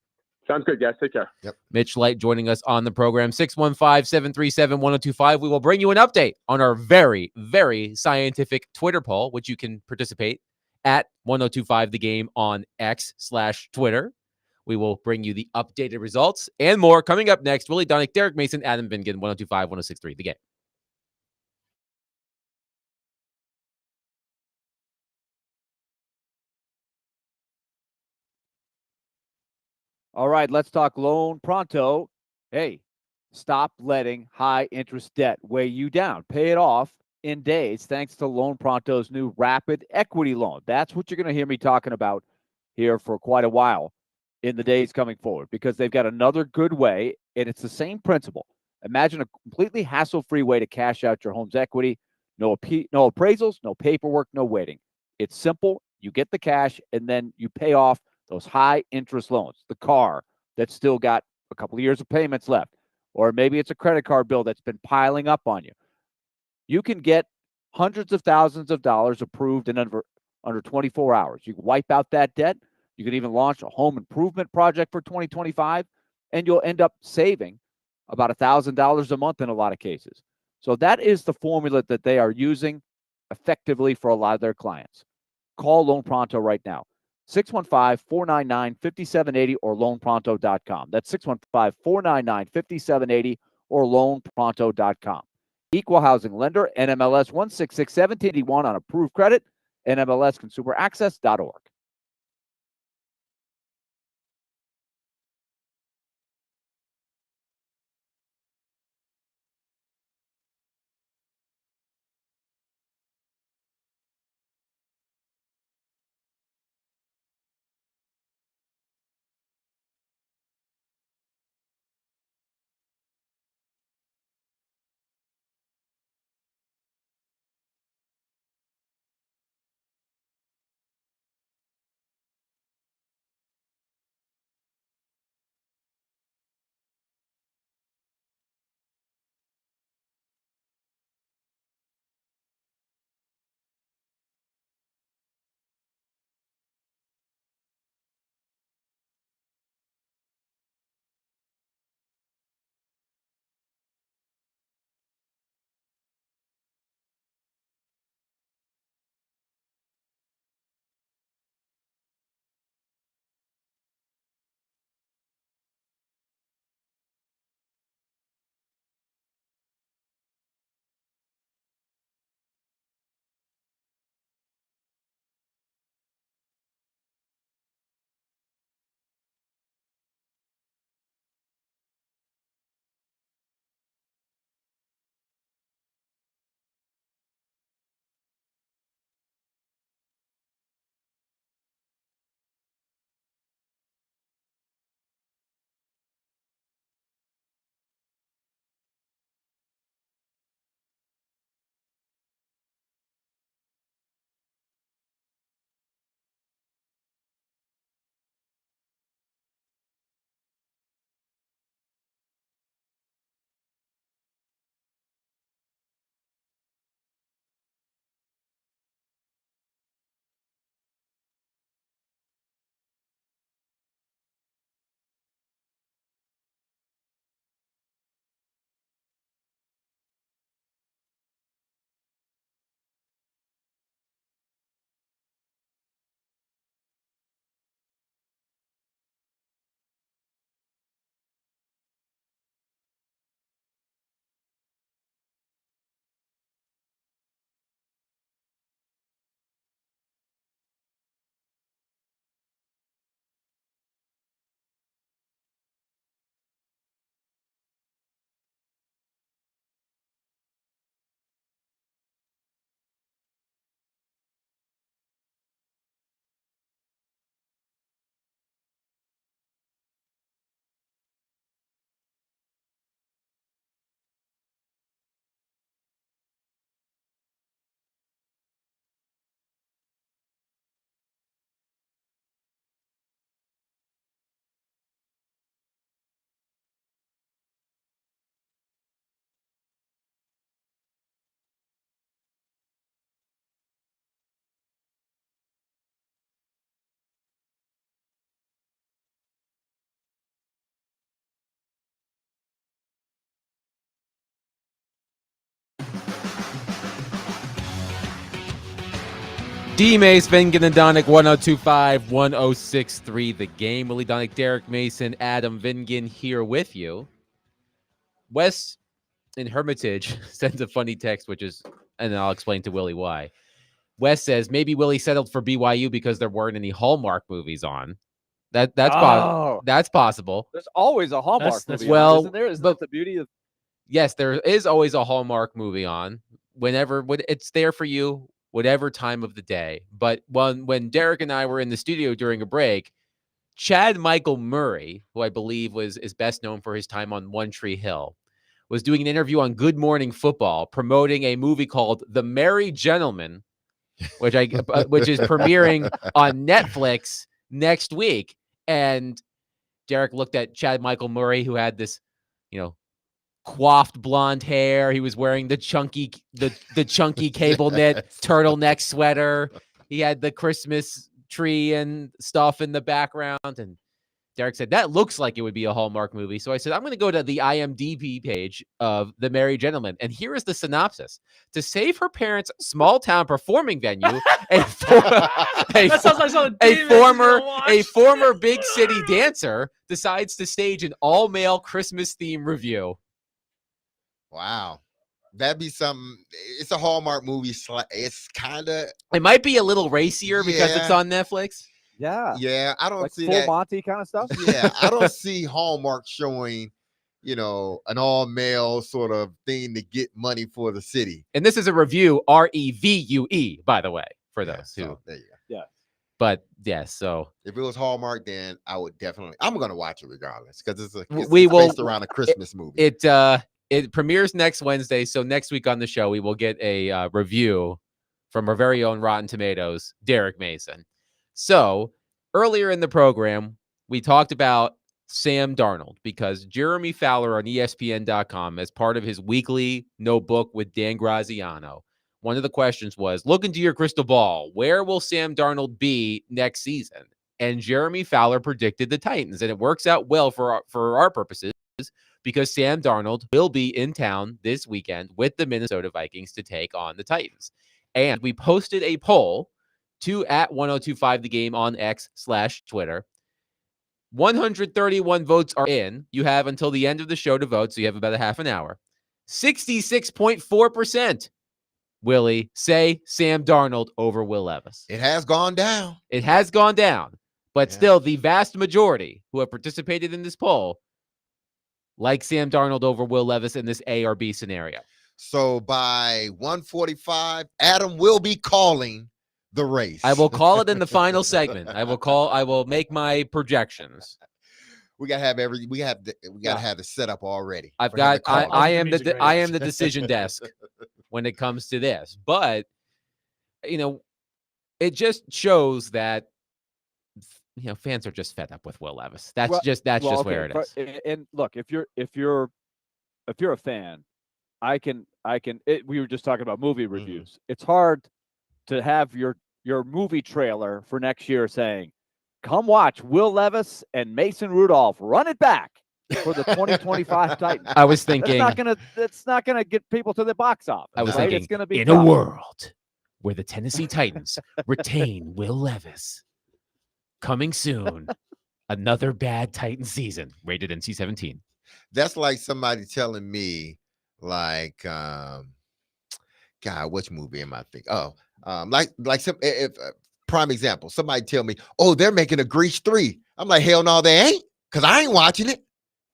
Sounds good, guys. Take care. Yep. Mitch Light joining us on the program, 615-737-1025. We will bring you an update on our very, very scientific Twitter poll, which you can participate at 1025 The Game on X/Twitter. We will bring you the updated results and more coming up next. Willie Donick, Derek Mason, Adam Vingan, 1025, 1063 The Game. All right, let's talk Loan Pronto. Hey, stop letting high interest debt weigh you down. Pay it off in days thanks to Loan Pronto's new Rapid Equity Loan. That's what you're going to hear me talking about here for quite a while in the days coming forward, because they've got another good way, and it's the same principle. Imagine a completely hassle-free way to cash out your home's equity. No appraisals, no paperwork, no waiting. It's simple. You get the cash, and then you pay off those high-interest loans, the car that's still got a couple of years of payments left, or maybe it's a credit card bill that's been piling up on you. You can get hundreds of thousands of dollars approved in under 24 hours. You can wipe out that debt. You can even launch a home improvement project for 2025, and you'll end up saving about $1,000 a month in a lot of cases. So that is the formula that they are using effectively for a lot of their clients. Call Loan Pronto right now. 615-499-5780 or loanpronto.com. That's 615-499-5780 or loanpronto.com. Equal housing lender, NMLS 1661781 on approved credit, NMLSconsumeraccess.org. D-Mace, Vingan and Donick, 1025, 1063, The Game. Willie Donick, Derek Mason, Adam Vingan here with you. Wes in Hermitage sends a funny text, and I'll explain to Willie why. Wes says, maybe Willie settled for BYU because there weren't any Hallmark movies on. That's possible. There's always a Hallmark movie on, isn't there? Isn't that the beauty of... Yes, there is always a Hallmark movie on. Whenever it's there for you, whatever time of the day. But when Derek and I were in the studio during a break, Chad Michael Murray, who I believe is best known for his time on One Tree Hill, was doing an interview on Good Morning Football promoting a movie called The Merry Gentleman, which is premiering on Netflix next week. And Derek looked at Chad Michael Murray, who had this, coiffed blonde hair. He was wearing the chunky cable knit turtleneck sweater. He had the Christmas tree and stuff in the background. And Derek said, that looks like it would be a Hallmark movie. So I said, I'm going to go to the IMDb page of The Merry Gentleman. And here is the synopsis. To save her parents' small town performing venue, a former big city dancer decides to stage an all-male Christmas theme review. Wow. That'd be something. It's a Hallmark movie. It's kind of... It might be a little racier because it's on Netflix. Yeah. Yeah, I don't see full that. Monty kind of stuff. Yeah, I don't see Hallmark showing, an all-male sort of thing to get money for the city. And this is a review, REVUE, by the way, for those who... So, there you go. Yeah. But, yeah, so... If it was Hallmark, then I would definitely... I'm going to watch it regardless, because it's based around a Christmas movie. It premieres next Wednesday, so next week on the show, we will get a review from our very own Rotten Tomatoes, Derek Mason. So, earlier in the program, we talked about Sam Darnold because Jeremy Fowler on ESPN.com, as part of his weekly notebook with Dan Graziano, one of the questions was, look into your crystal ball, where will Sam Darnold be next season? And Jeremy Fowler predicted the Titans, and it works out well for our purposes, because Sam Darnold will be in town this weekend with the Minnesota Vikings to take on the Titans. And we posted a poll to @1025 The Game on X/Twitter. 131 votes are in. You have until the end of the show to vote, so you have about a half an hour. 66.4%, Willie, say Sam Darnold over Will Levis. It has gone down. It has gone down. But still, the vast majority who have participated in this poll like Sam Darnold over Will Levis in this A or B scenario. So by 1:45, Adam will be calling the race. I will call it in the final segment. I will make my projections. We gotta have have the setup already. I am the decision desk when it comes to this. But it just shows that fans are just fed up with Will Levis. That's just where it is. And look, if you're a fan, we were just talking about movie reviews. It's hard to have your movie trailer for next year saying, come watch Will Levis and Mason Rudolph run it back for the 2025 Titans. I was thinking that's not gonna get people to the box office. I was thinking it's gonna be in a world where the Tennessee Titans retain Will Levis. Coming soon, another bad Titan season, rated NC-17. That's like somebody telling me, like, God, which movie am I thinking? Oh, if prime example, somebody tell me, oh, they're making a Grease 3. I'm like, hell no, they ain't, because I ain't watching it.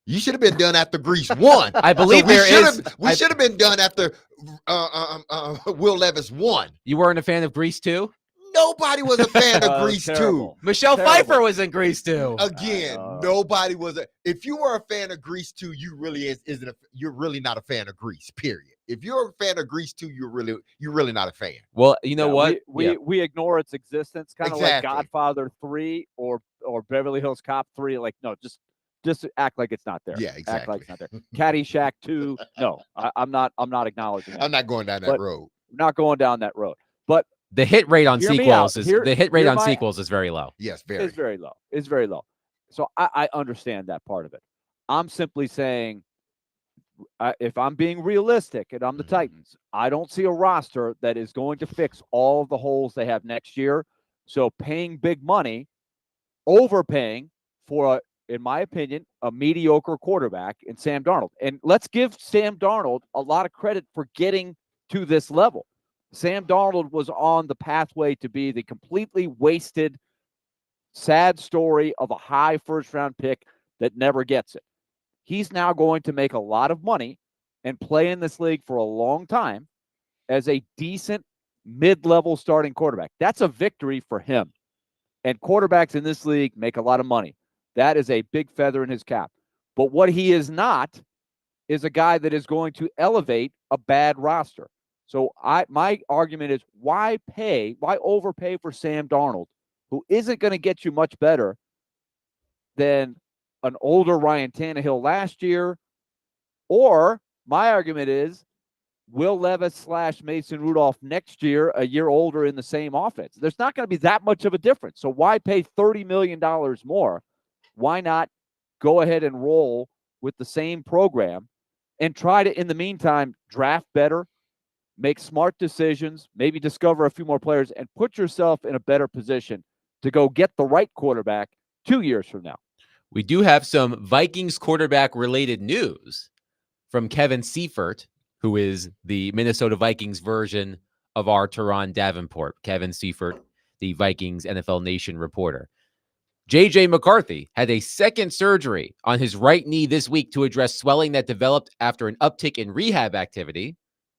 You should have been done after Grease 1. I believe we should have been done after Will Levis 1. You weren't a fan of Grease 2? Nobody was a fan of Grease 2. Michelle Pfeiffer was in Grease 2. Again, nobody was. If you were a fan of Grease 2, you're really not a fan of Grease. Period. If you're a fan of Grease 2, you're really not a fan. Well, you know what? We ignore its existence, kind of like Godfather 3 or Beverly Hills Cop 3. Like, no, just act like it's not there. Yeah, exactly. Act like it's not there. Caddyshack 2. No, I'm not acknowledging that. I'm not going down that road. Not going down that road. But the hit rate on sequels is very low. Yes, It's very low. It's very low. So I understand that part of it. I'm simply saying if I'm being realistic and I'm the Titans, I don't see a roster that is going to fix all of the holes they have next year. So paying big money, overpaying for, in my opinion, a mediocre quarterback in Sam Darnold. And let's give Sam Darnold a lot of credit for getting to this level. Sam Darnold was on the pathway to be the completely wasted, sad story of a high first-round pick that never gets it. He's now going to make a lot of money and play in this league for a long time as a decent mid-level starting quarterback. That's a victory for him. And quarterbacks in this league make a lot of money. That is a big feather in his cap. But what he is not is a guy that is going to elevate a bad roster. So my argument is, why overpay for Sam Darnold, who isn't going to get you much better than an older Ryan Tannehill last year? Or my argument is Will Levis / Mason Rudolph next year, a year older in the same offense. There's not going to be that much of a difference. So why pay $30 million more? Why not go ahead and roll with the same program and try to, in the meantime, draft better, make smart decisions, maybe discover a few more players, and put yourself in a better position to go get the right quarterback 2 years from now? We do have some Vikings quarterback-related news from Kevin Seifert, who is the Minnesota Vikings version of our Teron Davenport. Kevin Seifert, the Vikings NFL Nation reporter. J.J. McCarthy had a second surgery on his right knee this week to address swelling that developed after an uptick in rehab activity,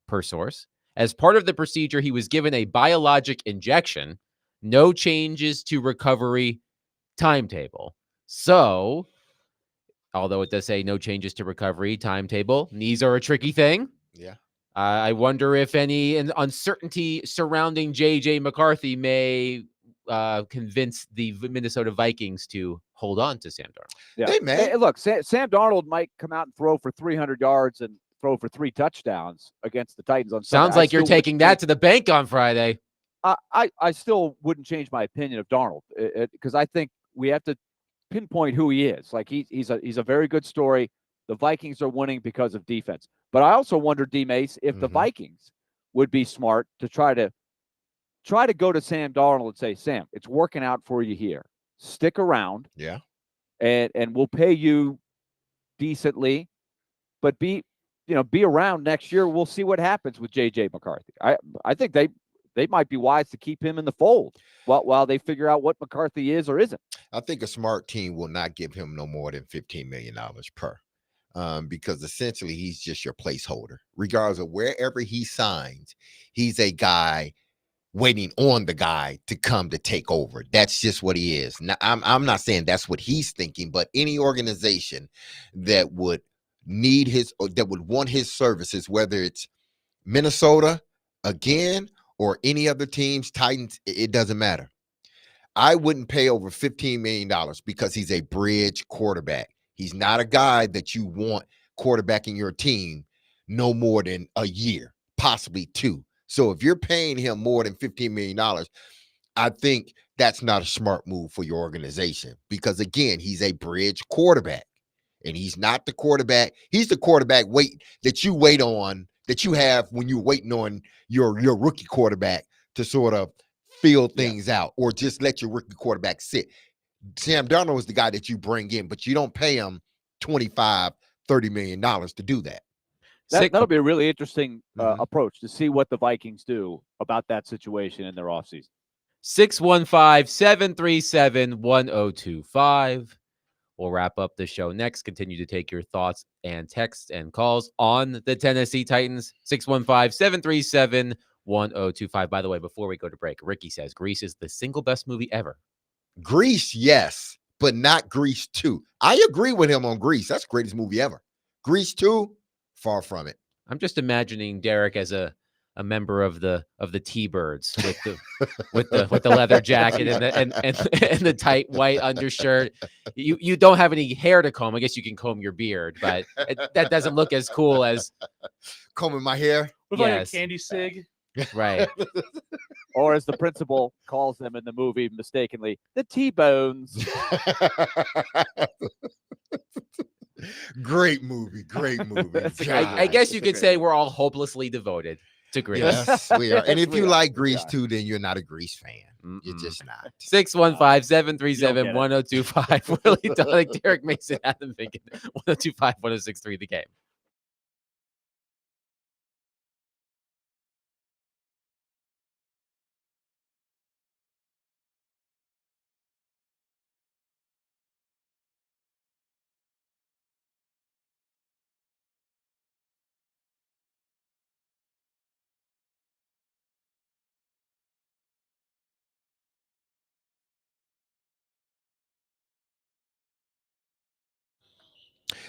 per source. As part of the procedure, he was given a biologic injection. No changes to recovery timetable. So, although it does say no changes to recovery timetable, knees are a tricky thing. Yeah. I wonder if any uncertainty surrounding J.J. McCarthy may convince the Minnesota Vikings to hold on to Sam Darnold. Yeah. Hey, man. Hey, look, Sam Darnold might come out and throw for 300 yards and throw for 3 touchdowns against the Titans on Sunday. Sounds like you're taking that to the bank on Friday. I still wouldn't change my opinion of Darnold, because I think we have to pinpoint who he is. Like he's a very good story. The Vikings are winning because of defense. But I also wonder, D-Mace, if the Vikings would be smart to try to go to Sam Darnold and say, Sam, it's working out for you here. Stick around. Yeah. And we'll pay you decently, but be around next year. We'll see what happens with J.J. McCarthy. I think they might be wise to keep him in the fold while they figure out what McCarthy is or isn't. I think a smart team will not give him no more than $15 million per. Because essentially he's just your placeholder. Regardless of wherever he signs, he's a guy waiting on the guy to come to take over. That's just what he is. Now, I'm not saying that's what he's thinking, but any organization that would need that would want his services, whether it's Minnesota again or any other teams, Titans, it doesn't matter. I wouldn't pay over $15 million because he's a bridge quarterback. He's not a guy that you want quarterbacking your team no more than a year, possibly 2. So if you're paying him more than $15 million, I think that's not a smart move for your organization because, again, he's a bridge quarterback, and he's not the quarterback. He's the quarterback that you wait on, that you have when you're waiting on your rookie quarterback to sort of fill things out or just let your rookie quarterback sit. Sam Darnold is the guy that you bring in, but you don't pay him $25, $30 million to do that. That'll be a really interesting approach to see what the Vikings do about that situation in their offseason. 615-737-1025. We'll wrap up the show next. Continue to take your thoughts and texts and calls on the Tennessee Titans. 615-737-1025. By the way, before we go to break, Ricky says Grease is the single best movie ever. Grease, yes, but not Grease 2. I agree with him on Grease. That's the greatest movie ever. Grease 2, far from it. I'm just imagining Derek as a member of the T-Birds with the leather jacket and the tight white undershirt. You don't have any hair to comb. I guess you can comb your beard, but that doesn't look as cool as combing my hair with like a candy cig. Right. Or as the principal calls them in the movie mistakenly, the T-Bones. Great movie. Great movie. It's a great I movie. guess you It's a could great say movie. we're all hopelessly devoted to Grease. Yes, we are. And Yes, if we you are. like We Grease are. too, then you're not a Grease fan. You're Mm-mm. just not. 615-737-1025. Willie Donick, Derek Mason, Adam Vinkin, 1025-1063 The Game.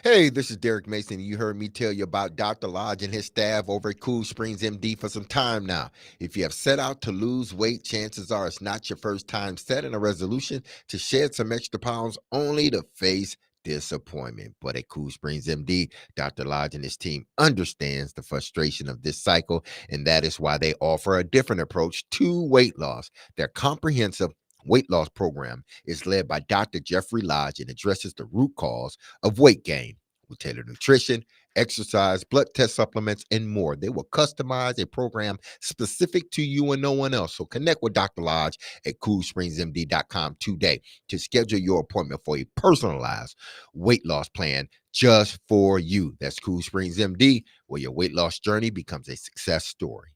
Hey, this is Derek Mason. You heard me tell you about Dr. Lodge and his staff over at Cool Springs MD for some time now. If you have set out to lose weight, chances are it's not your first time setting a resolution to shed some extra pounds only to face disappointment. But at Cool Springs MD, Dr. Lodge and his team understands the frustration of this cycle, and that is why they offer a different approach to weight loss. Their comprehensive weight loss program is led by Dr. Jeffrey Lodge and addresses the root cause of weight gain with tailored nutrition, exercise, blood test supplements, and more. They will customize a program specific to you and no one else. So connect with Dr. Lodge at coolspringsmd.com today to schedule your appointment for a personalized weight loss plan just for you. That's Cool Springs MD, where your weight loss journey becomes a success story.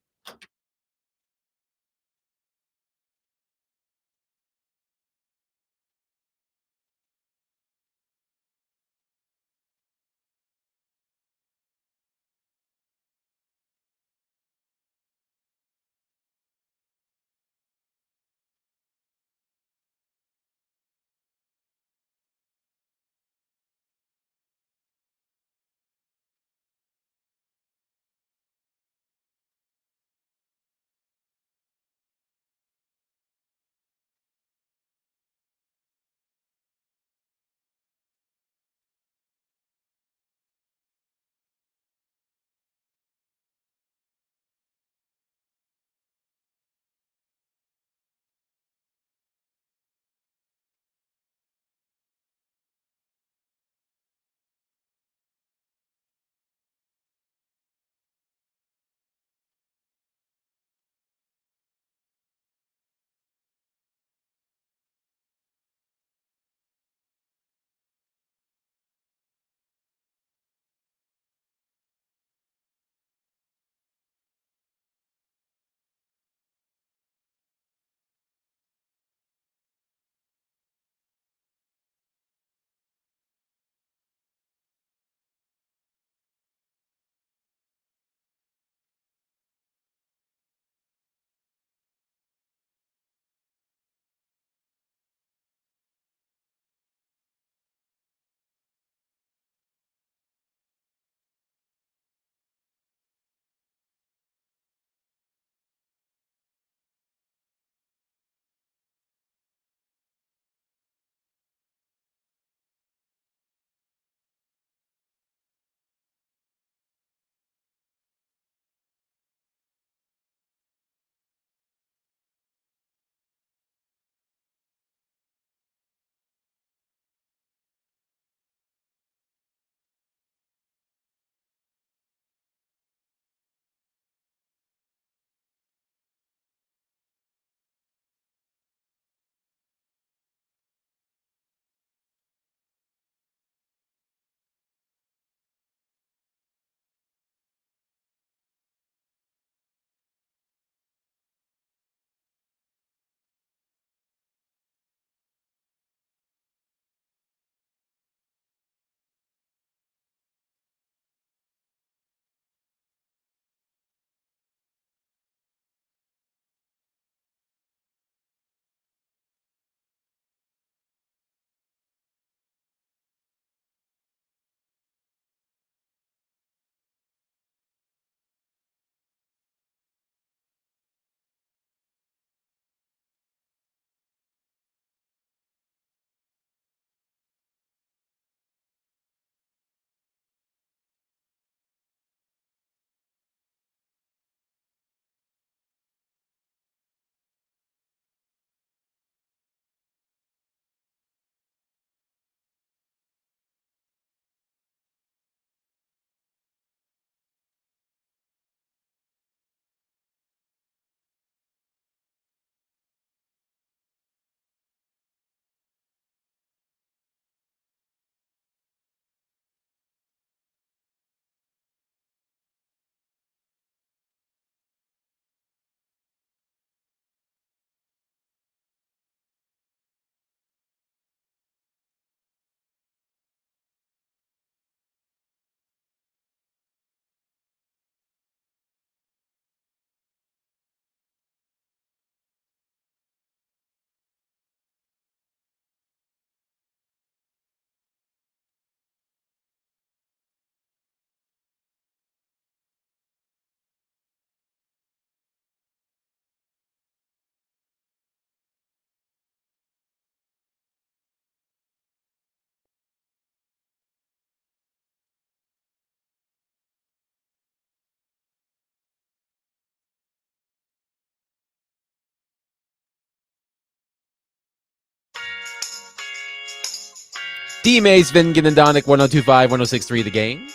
D-Mays, Vingan, and Donick, 102.5, 106.3 The Game.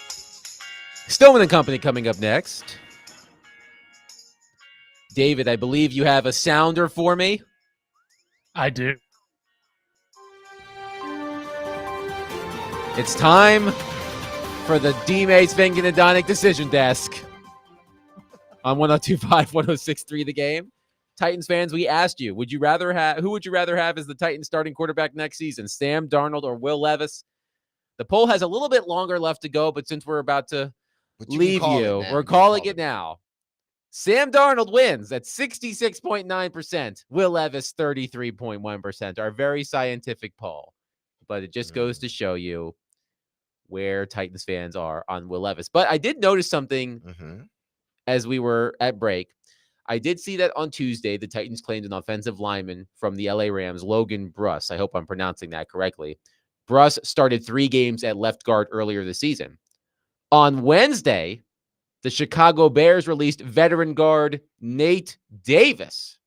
Stoneman and Company coming up next. David, I believe you have a sounder for me. I do. It's time for the D-Mays, Vingan, and Donick decision desk on 102.5, 106.3 The Game. Titans fans, we asked you, who would you rather have as the Titans starting quarterback next season, Sam Darnold or Will Levis? The poll has a little bit longer left to go, but since we're about to leave you, we're calling it now. Sam Darnold wins at 66.9%. Will Levis, 33.1%. Our very scientific poll. But it just goes to show you where Titans fans are on Will Levis. But I did notice something as we were at break. I did see that on Tuesday, the Titans claimed an offensive lineman from the LA Rams, Logan Bruss. I hope I'm pronouncing that correctly. Bruss started 3 games at left guard earlier this season. On Wednesday, the Chicago Bears released veteran guard Nate Davis,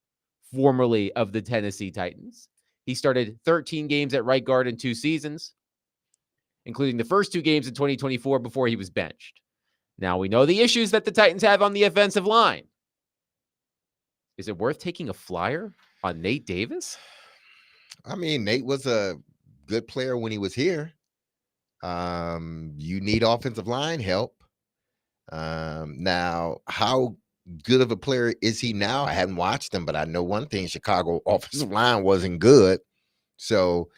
formerly of the Tennessee Titans. He started 13 games at right guard in 2 seasons, including the first 2 games in 2024 before he was benched. Now, we know the issues that the Titans have on the offensive line. Is it worth taking a flyer on Nate Davis? I mean, Nate was a good player when he was here. You need offensive line help. Now, how good of a player is he now? I haven't watched him, but I know one thing: Chicago offensive line wasn't good. So,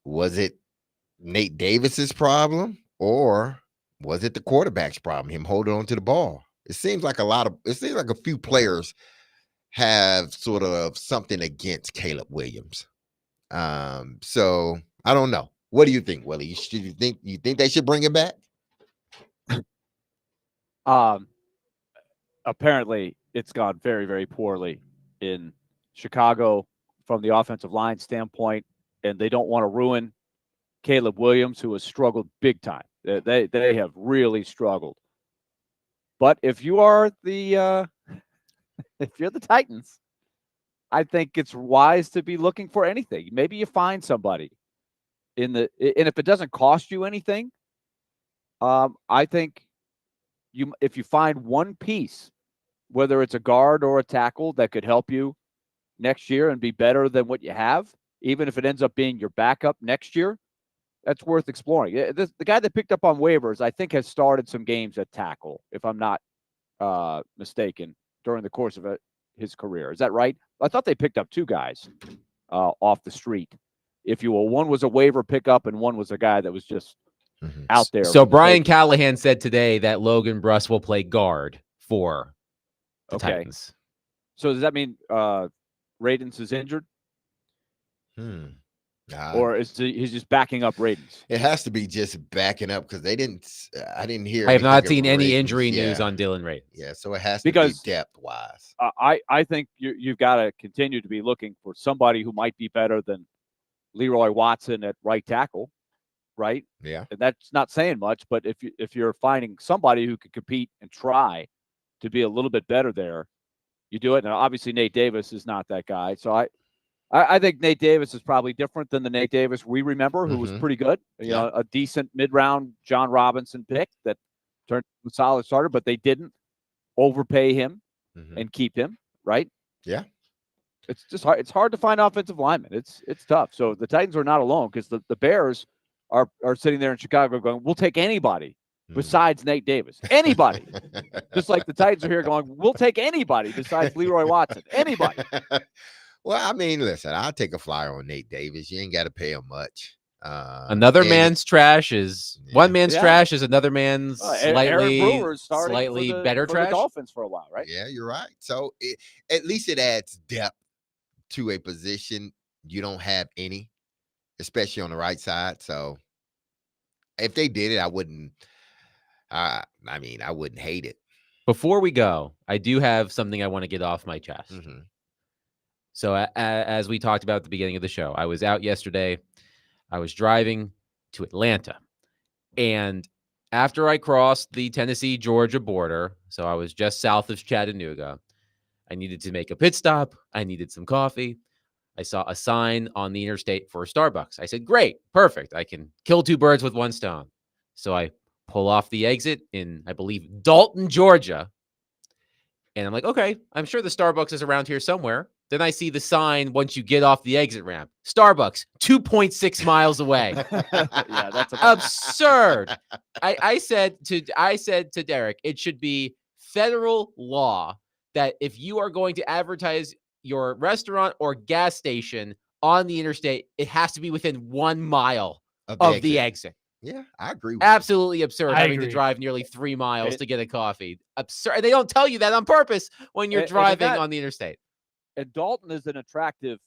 was it Nate Davis's problem, or was it the quarterback's problem? Him holding on to the ball. It seems like a few players have sort of something against Caleb Williams. So I don't know. What do you think, Willie? You think they should bring him back? Apparently it's gone very, very poorly in Chicago from the offensive line standpoint, and they don't want to ruin Caleb Williams, who has struggled big time. They have really struggled. But if you are if you're the Titans, I think it's wise to be looking for anything. Maybe you find somebody and if it doesn't cost you anything, I think if you find one piece, whether it's a guard or a tackle that could help you next year and be better than what you have, even if it ends up being your backup next year, that's worth exploring. The guy that picked up on waivers, I think, has started some games at tackle, if I'm not mistaken, during the course of his career. Is that right? I thought they picked up 2 guys off the street, if you will. One was a waiver pickup, and one was a guy that was just out there. So Brian Callahan said today that Logan Bruss will play guard for the Titans. So does that mean Radens is injured? Or is he's just backing up Radens? It has to be just backing up, because I didn't hear. I have not seen any injury news on Dylan Radens. Yeah, so it has to be depth wise. I think you've got to continue to be looking for somebody who might be better than Leroy Watson at right tackle, right? Yeah, and that's not saying much, but if you're finding somebody who could compete and try to be a little bit better there, you do it. And obviously Nate Davis is not that guy, so I think Nate Davis is probably different than the Nate Davis we remember, who was pretty good. You know, a decent mid-round John Robinson pick that turned into a solid starter, but they didn't overpay him and keep him, right? Yeah. It's just hard. It's hard to find offensive linemen. It's tough. So the Titans are not alone, because the Bears are sitting there in Chicago going, we'll take anybody besides Nate Davis. Anybody. Just like the Titans are here going, we'll take anybody besides Leroy Watson. Anybody. Well, I mean, listen, I'll take a flyer on Nate Davis. You ain't got to pay him much. Another man's trash is one man's trash is another man's slightly better for trash. The Dolphins for a while, right? Yeah, you're right. So at least it adds depth to a position you don't have any, especially on the right side. So if they did it, I wouldn't. I wouldn't hate it. Before we go, I do have something I want to get off my chest. So as we talked about at the beginning of the show, I was out yesterday. I was driving to Atlanta. And after I crossed the Tennessee-Georgia border, so I was just south of Chattanooga, I needed to make a pit stop. I needed some coffee. I saw a sign on the interstate for Starbucks. I said, great, perfect. I can kill two birds with one stone. So I pull off the exit in, I believe, Dalton, Georgia. And I'm like, okay, I'm sure the Starbucks is around here somewhere. Then I see the sign once you get off the exit ramp. Starbucks, 2.6 miles away. Yeah, that's absurd. I said to Derek, it should be federal law that if you are going to advertise your restaurant or gas station on the interstate, it has to be within 1 mile of the exit. Yeah, I agree with Absolutely absurd I having agree. to drive nearly 3 miles to get a coffee. Absurd. They don't tell you that on purpose when you're driving on the interstate. And Dalton is an attractive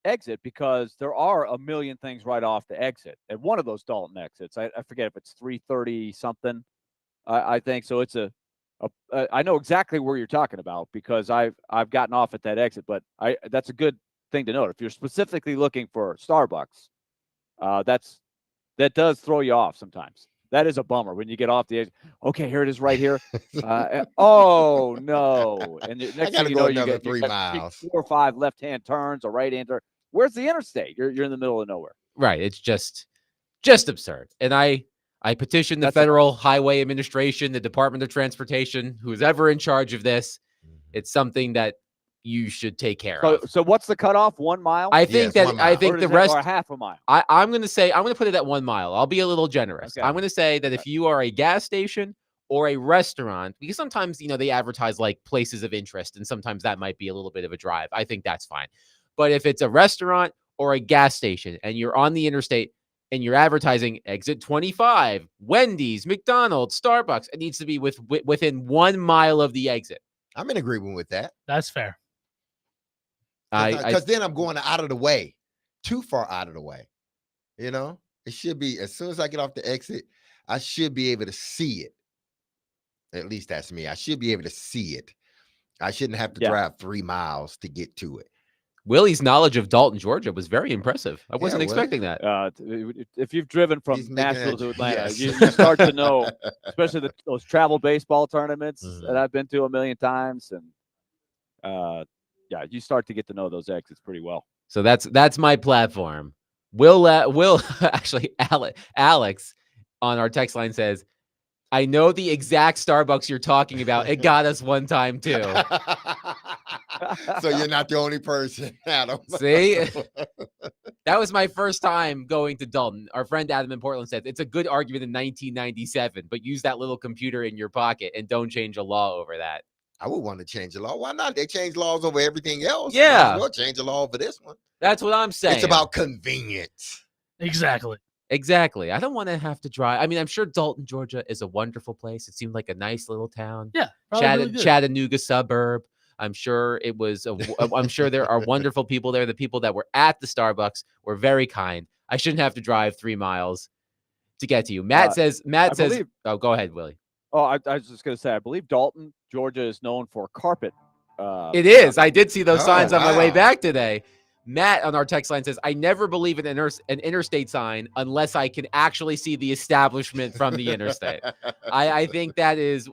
exit because there are a million things right off the exit. And one of those Dalton exits, I forget if it's 330 something, I think. So it's I know exactly where you're talking about because I've gotten off at that exit. But that's a good thing to note. If you're specifically looking for Starbucks, that does throw you off sometimes. That is a bummer when you get off the edge. Okay, here it is right here. Oh, no. And next thing you know, you get 3 miles. 4 or 5 left-hand turns, a right-hand turn. Where's the interstate? You're in the middle of nowhere. Right. It's just absurd. And I petitioned the Federal Highway Administration, the Department of Transportation, who's ever in charge of this. It's something that you should take care of. So what's the cutoff? 1 mile? I think the rest, or half a mile. I'm going to put it at 1 mile. I'll be a little generous. Okay. I'm going to say that if you are a gas station or a restaurant, because sometimes, they advertise like places of interest, and sometimes that might be a little bit of a drive. I think that's fine. But if it's a restaurant or a gas station and you're on the interstate and you're advertising exit 25, Wendy's, McDonald's, Starbucks, it needs to be within 1 mile of the exit. I'm in agreement with that. That's fair. Because then I'm going out of the way, too far out of the way. It should be as soon as I get off the exit, I should be able to see it. At least that's me. I should be able to see it. I shouldn't have to drive 3 miles to get to it. Willie's knowledge of Dalton, Georgia was very impressive. I wasn't expecting that. If you've driven from Nashville to Atlanta, you start to know, especially those travel baseball tournaments that I've been to a million times. And you start to get to know those exits pretty well. So that's my platform. Will actually, Alex on our text line says, I know the exact Starbucks you're talking about. It got us one time too. So you're not the only person, Adam. See, that was my first time going to Dalton. Our friend Adam in Portland said it's a good argument in 1997, but use that little computer in your pocket and don't change a law over that. I would want to change the law. Why not? They change laws over everything else. Yeah. We'll change the law over this one. That's what I'm saying. It's about convenience. Exactly. I don't want to have to drive. I mean, I'm sure Dalton, Georgia is a wonderful place. It seemed like a nice little town. Yeah. Chattanooga suburb. I'm sure it was. I'm sure there are wonderful people there. The people that were at the Starbucks were very kind. I shouldn't have to drive 3 miles to get to you. Matt says. Oh, go ahead, Willie. Oh, I was just going to say, I believe Dalton, Georgia is known for carpet. It is. I did see those signs on my way back today. Matt on our text line says, I never believe in an interstate sign unless I can actually see the establishment from the interstate. I think those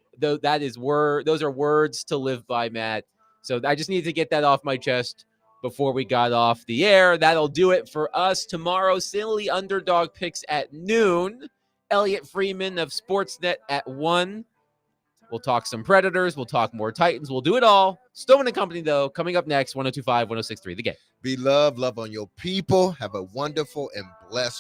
are words to live by, Matt. So I just need to get that off my chest before we got off the air. That'll do it for us tomorrow. Silly Underdog Picks at noon. Elliot Freeman of Sportsnet at 1. We'll talk some Predators. We'll talk more Titans. We'll do it all. Stoneman and Company, though, coming up next, 102.5, 106.3, The Game. Be love on your people. Have a wonderful and blessed